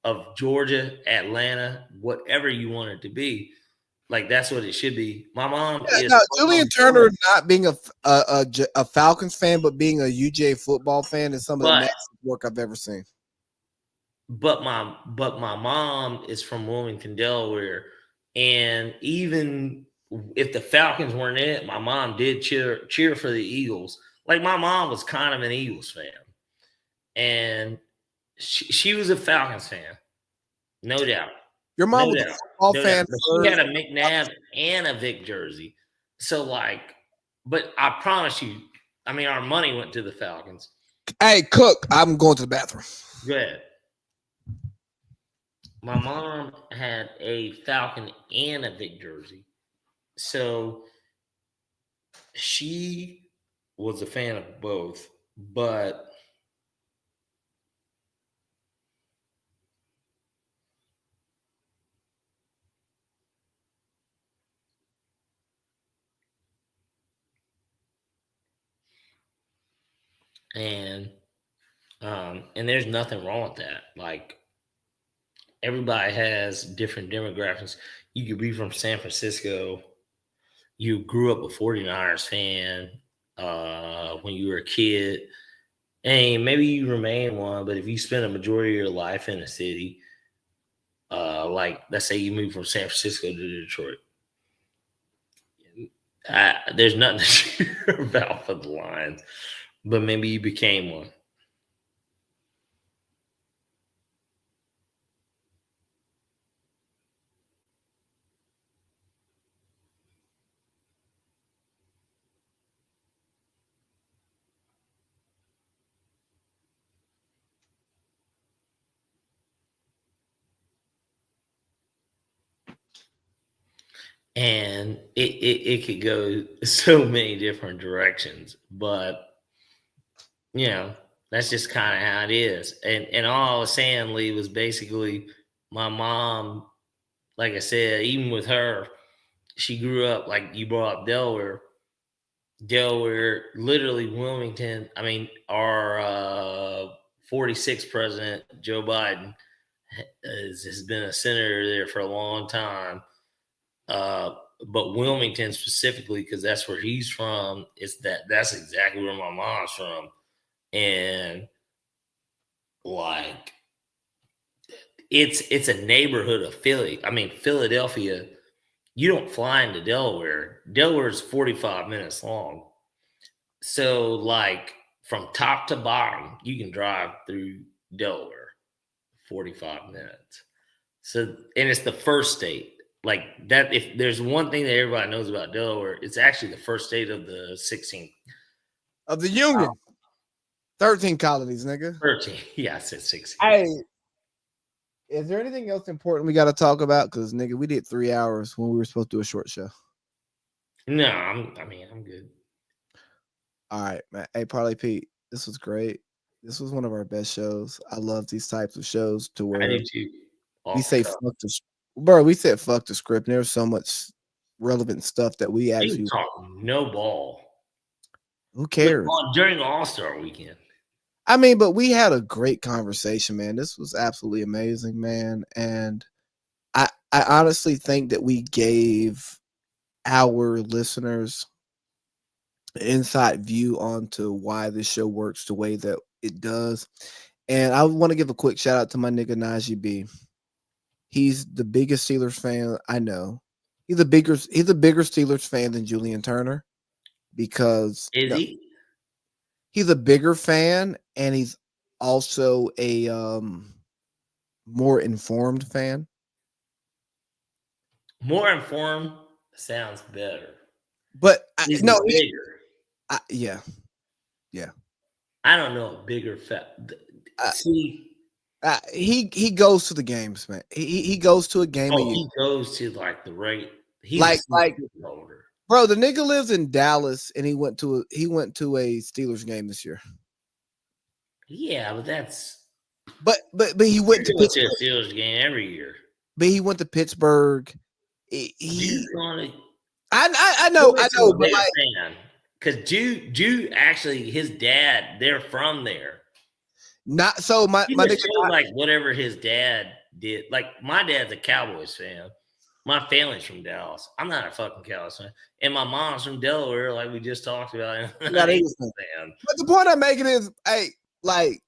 of Georgia, Atlanta, whatever you want it to be. Like that's what it should be. My mom is Julian Turner not being a Falcons fan, but being a UJ football fan is some of the next work I've ever seen. But my mom is from Wilmington, Delaware, and even if the Falcons weren't in it, my mom did cheer for the Eagles. Like my mom was kind of an Eagles fan, and she was a Falcons fan, no doubt. Your mom was a football fan. She had a McNabb and a Vic jersey. So like, but I promise you, I mean, our money went to the Falcons. Hey, Cook, I'm going to the bathroom. Go ahead. My mom had a Falcon and a Vic jersey. So she was a fan of both, but and there's nothing wrong with that. Like, everybody has different demographics. You could be from San Francisco. You grew up a 49ers fan when you were a kid, and maybe you remain one, but if you spend a majority of your life in a city, like let's say you move from San Francisco to Detroit, there's nothing to cheer about for the Lions, but maybe you became one. And it could go so many different directions, but that's just kind of how it is. And all I was saying, Lee, was basically my mom, like I said, even with her, she grew up, like you brought up Delaware, literally Wilmington. I mean, our 46th president, Joe Biden, has been a senator there for a long time. But Wilmington specifically, because that's where he's from, that's exactly where my mom's from. And like, it's a neighborhood of Philly. I mean, Philadelphia, you don't fly into Delaware. Delaware is 45 minutes long. So like, from top to bottom, you can drive through Delaware 45 minutes. So, and it's the first state. Like that, if there's one thing that everybody knows about Delaware, it's actually the first state of the 16th of the Union. 13 colonies, nigga. 13. Yeah, I said 16. Hey, is there anything else important we got to talk about? Because nigga, we did 3 hours when we were supposed to do a short show. No, I'm good. All right, man. Hey, Parlay Pete, this was great. This was one of our best shows. I love these types of shows to where I do too. we say fuck the bro. We said fuck the script. And there's so much relevant stuff that we actually talk no ball. Who cares? During All-Star weekend. I mean, but we had a great conversation, man. This was absolutely amazing, man. And I honestly think that we gave our listeners an inside view onto why this show works the way that it does. And I want to give a quick shout out to my nigga Najee B. He's the biggest Steelers fan I know. He's a bigger Steelers fan than Julian Turner because he's a bigger fan, and he's also a more informed fan. More informed sounds better. But he's bigger. Yeah. I don't know, bigger see. He goes to the games, man. He goes to a game. He goes to like the rate. He's like older. Bro, the nigga lives in Dallas, and he went to a Steelers game this year. Yeah, but that's. But he went to a Steelers game every year. But he went to Pittsburgh. I know, but like, because Jude actually, his dad, they're from there. Not so my nigga, like whatever his dad did. Like my dad's a Cowboys fan. My family's from Dallas. I'm not a fucking Cowboys fan, and my mom's from Delaware, like we just talked about. But the point I'm making is, hey, like,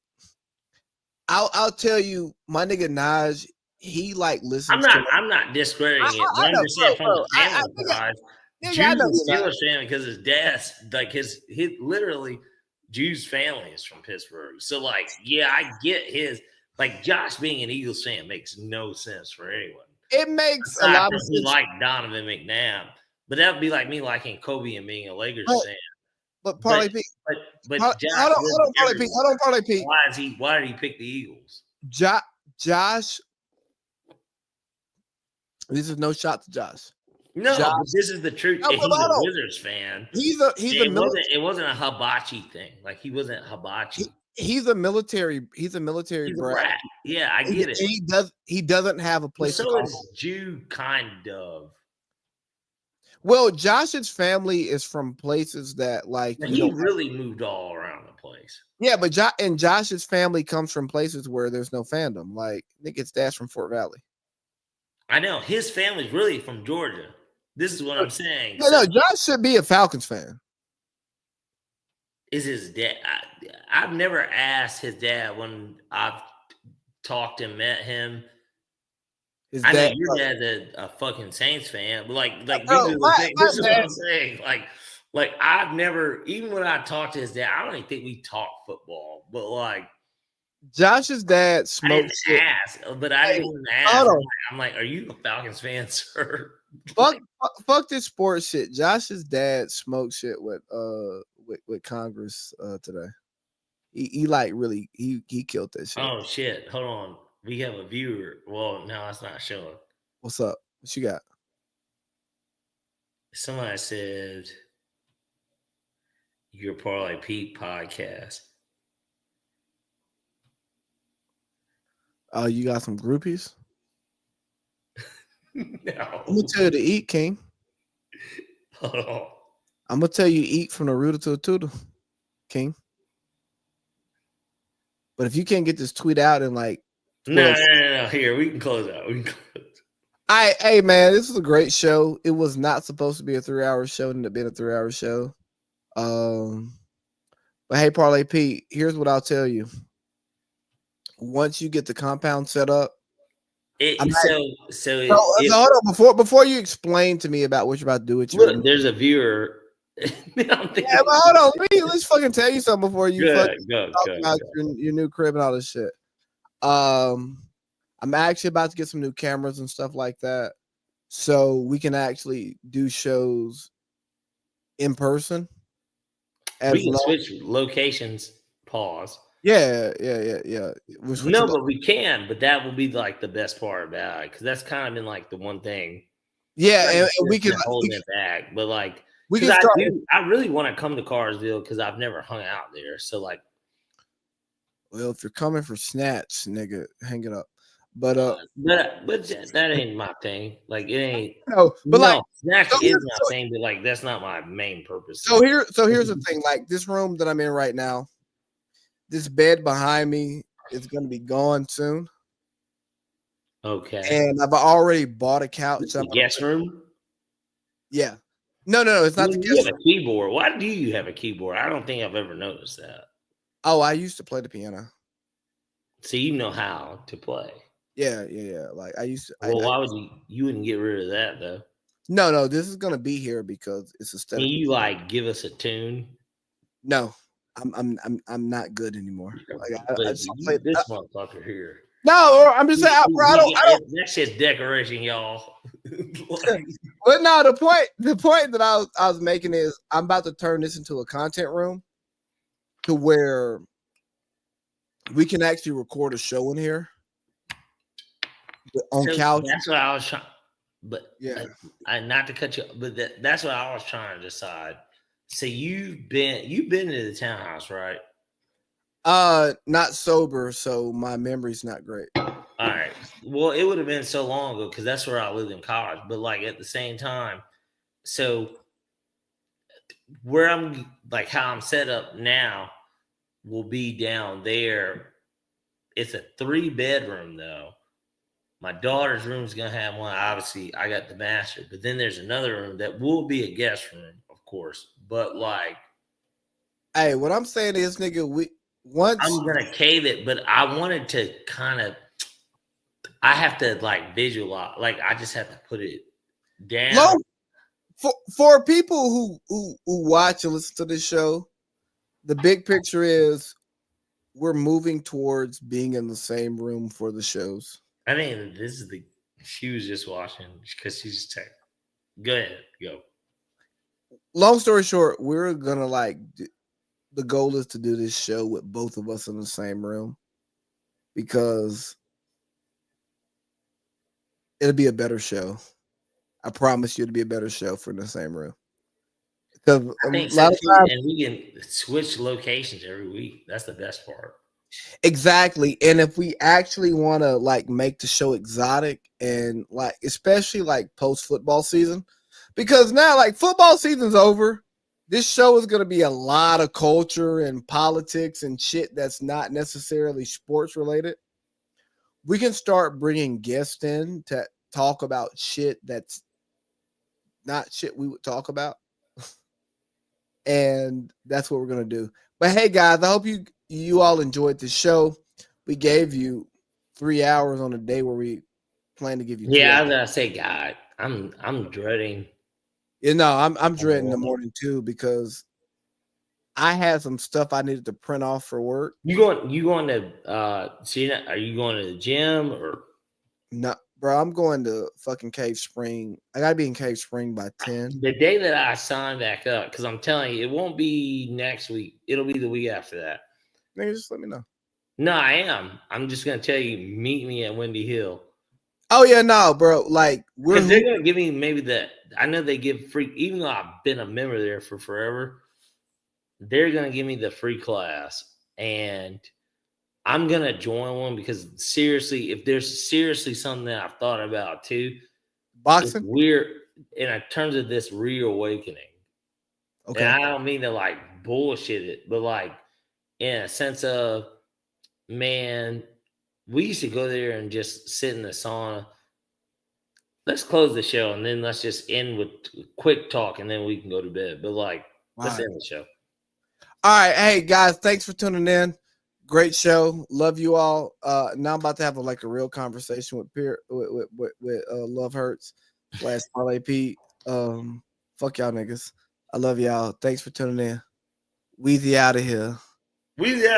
I'll tell you, my nigga Naj, he like listens. I'm not discrediting it. But I'm just saying from the family side, Jude's a Steelers fan because his dad's like his literally Jude's family is from Pittsburgh. So like, yeah, I get his like Josh being an Eagles fan makes no sense for anyone. It makes a lot of sense. Like Donovan McNabb, but that would be like me liking Kobe and being a Lakers fan. But Parlay Pete, but hold on, Parlay Pete. Why did he pick the Eagles? Josh, this is no shot to Josh. No, but this is the truth. No, he's a Wizards fan. It wasn't a hibachi thing. Like he wasn't hibachi. He's a military brat. Yeah, I get it. He doesn't have a place. So is Jude kind of. Well, Josh's family is from places that like he really moved all around the place. Yeah, but Josh's family comes from places where there's no fandom. Like, I think his dad's from Fort Valley. I know his family's really from Georgia. This is what I'm saying. Yeah, no, Josh should be a Falcons fan. Is his dad? I've never asked his dad when I've talked and met him. His I know dad, your dad's a fucking Saints fan, but like Bro, these are the my things. This is what dad- I'm saying. Like I've never, even when I talked to his dad, I don't even think we talked football. But like, Josh's dad I smoked didn't shit. ask, but I didn't even ask. hold on. I'm like, are you a Falcons fan, sir? Fuck this sports shit. Josh's dad smoked shit with Congress today. He like really he killed that shit. Oh shit! Hold on, we have a viewer. Well, no, it's not showing. What's up? What you got? Somebody said your Parlay Pete podcast. Oh, you got some groupies? No. I'm gonna tell you to eat, King. Hold on. I'm gonna tell you eat from the rooter to the tutor, King. But if you can't get this tweet out in like, No. Here, we can close out. hey man, this was a great show. It was not supposed to be a 3-hour show, it ended up being a 3-hour show. But hey, Parlay Pete, here's what I'll tell you. Once you get the compound set up, So hold on before you explain to me about what you're about to do with your look, there's a viewer. Yeah, but hold on, let's fucking tell you something before you go, talk about your new crib and all this shit. I'm actually about to get some new cameras and stuff like that, so we can actually do shows in person. We can switch locations. Pause. Yeah. No, but we can. But that will be like the best part about it, because that's kind of been like the one thing. Yeah, and we can hold it back. But like, we can I really want to come to Carsville because I've never hung out there. So like, well, if you're coming for snatch, nigga, hang it up. But that ain't my thing. Like it ain't. No, but like snatch is my thing, but like that's not my main purpose. So here's the thing. Like this room that I'm in right now, this bed behind me is going to be gone soon. Okay. And I've already bought a couch. Guest room? Yeah. No, it's not the guest room. You have a keyboard. Why do you have a keyboard? I don't think I've ever noticed that. Oh, I used to play the piano. So you know how to play. Yeah. Like I used to. Well, why would you wouldn't get rid of that though? No, this is gonna be here because it's aesthetic. Can you like give us a tune? No, I'm not good anymore. Like I just played this motherfucker here. No, I'm just saying, bro, I don't. That shit's decoration, y'all. But no, the point that I was making is I'm about to turn this into a content room, to where we can actually record a show in here on couch. That's what I was trying. But yeah, not to cut you, but that's what I was trying to decide. So you've been to the townhouse, right? Not sober, so my memory's not great. All right. Well, it would have been so long ago because that's where I lived in college. But like at the same time, so where I'm like how I'm set up now will be down there. It's a 3-bedroom though. My daughter's room is gonna have one. Obviously, I got the master, but then there's another room that will be a guest room, of course. But like, hey, what I'm saying is, nigga, I'm gonna cave it, but I wanted to kind of. I have to like visualize, like I just have to put it down. For people who watch and listen to this show, the big picture is we're moving towards being in the same room for the shows. I think she was just watching because she's just go ahead, go. Long story short, we're gonna the goal is to do this show with both of us in the same room because it'll be a better show. I promise you it'll be a better show for in the same room. Because I think so too, and we can switch locations every week. That's the best part. Exactly. And if we actually want to make the show exotic and especially post football season, because now football season's over, this show is going to be a lot of culture and politics and shit that's not necessarily sports related. We can start bringing guests in to talk about shit that's not shit we would talk about. And that's what we're going to do. But hey, guys, I hope you all enjoyed the show. We gave you 3 hours on a day where we plan to give you. Yeah, I was gonna say, God, I'm dreading. You know, I'm dreading the morning too because I had some stuff I needed to print off for work. You going to see? Are you going to the gym or? No, bro, I'm going to fucking Cave Spring. I gotta be in Cave Spring by 10. The day that I sign back up, because I'm telling you, it won't be next week. It'll be the week after that. Nigga, just let me know. No, I am. I'm just gonna tell you, meet me at Windy Hill. Oh yeah, no, bro. Like Because they're gonna give me maybe I know they give free, even though I've been a member there for forever, they're gonna give me the free class. And I'm gonna join one because seriously, if there's seriously something that I've thought about too, boxing, weird in terms of this reawakening. okay. And I don't mean to like bullshit it, but like in a sense of, man, we used to go there and just sit in the sauna. Let's close the show and then let's just end with quick talk and then we can go to bed. But like, let's end the show. All right, hey guys, thanks for tuning in. Great show, love you all. Now I'm about to have a real conversation with Love Hurts / Parlay Pete. Fuck y'all niggas. I love y'all. Thanks for tuning in. Weezy out of here. Weezy out.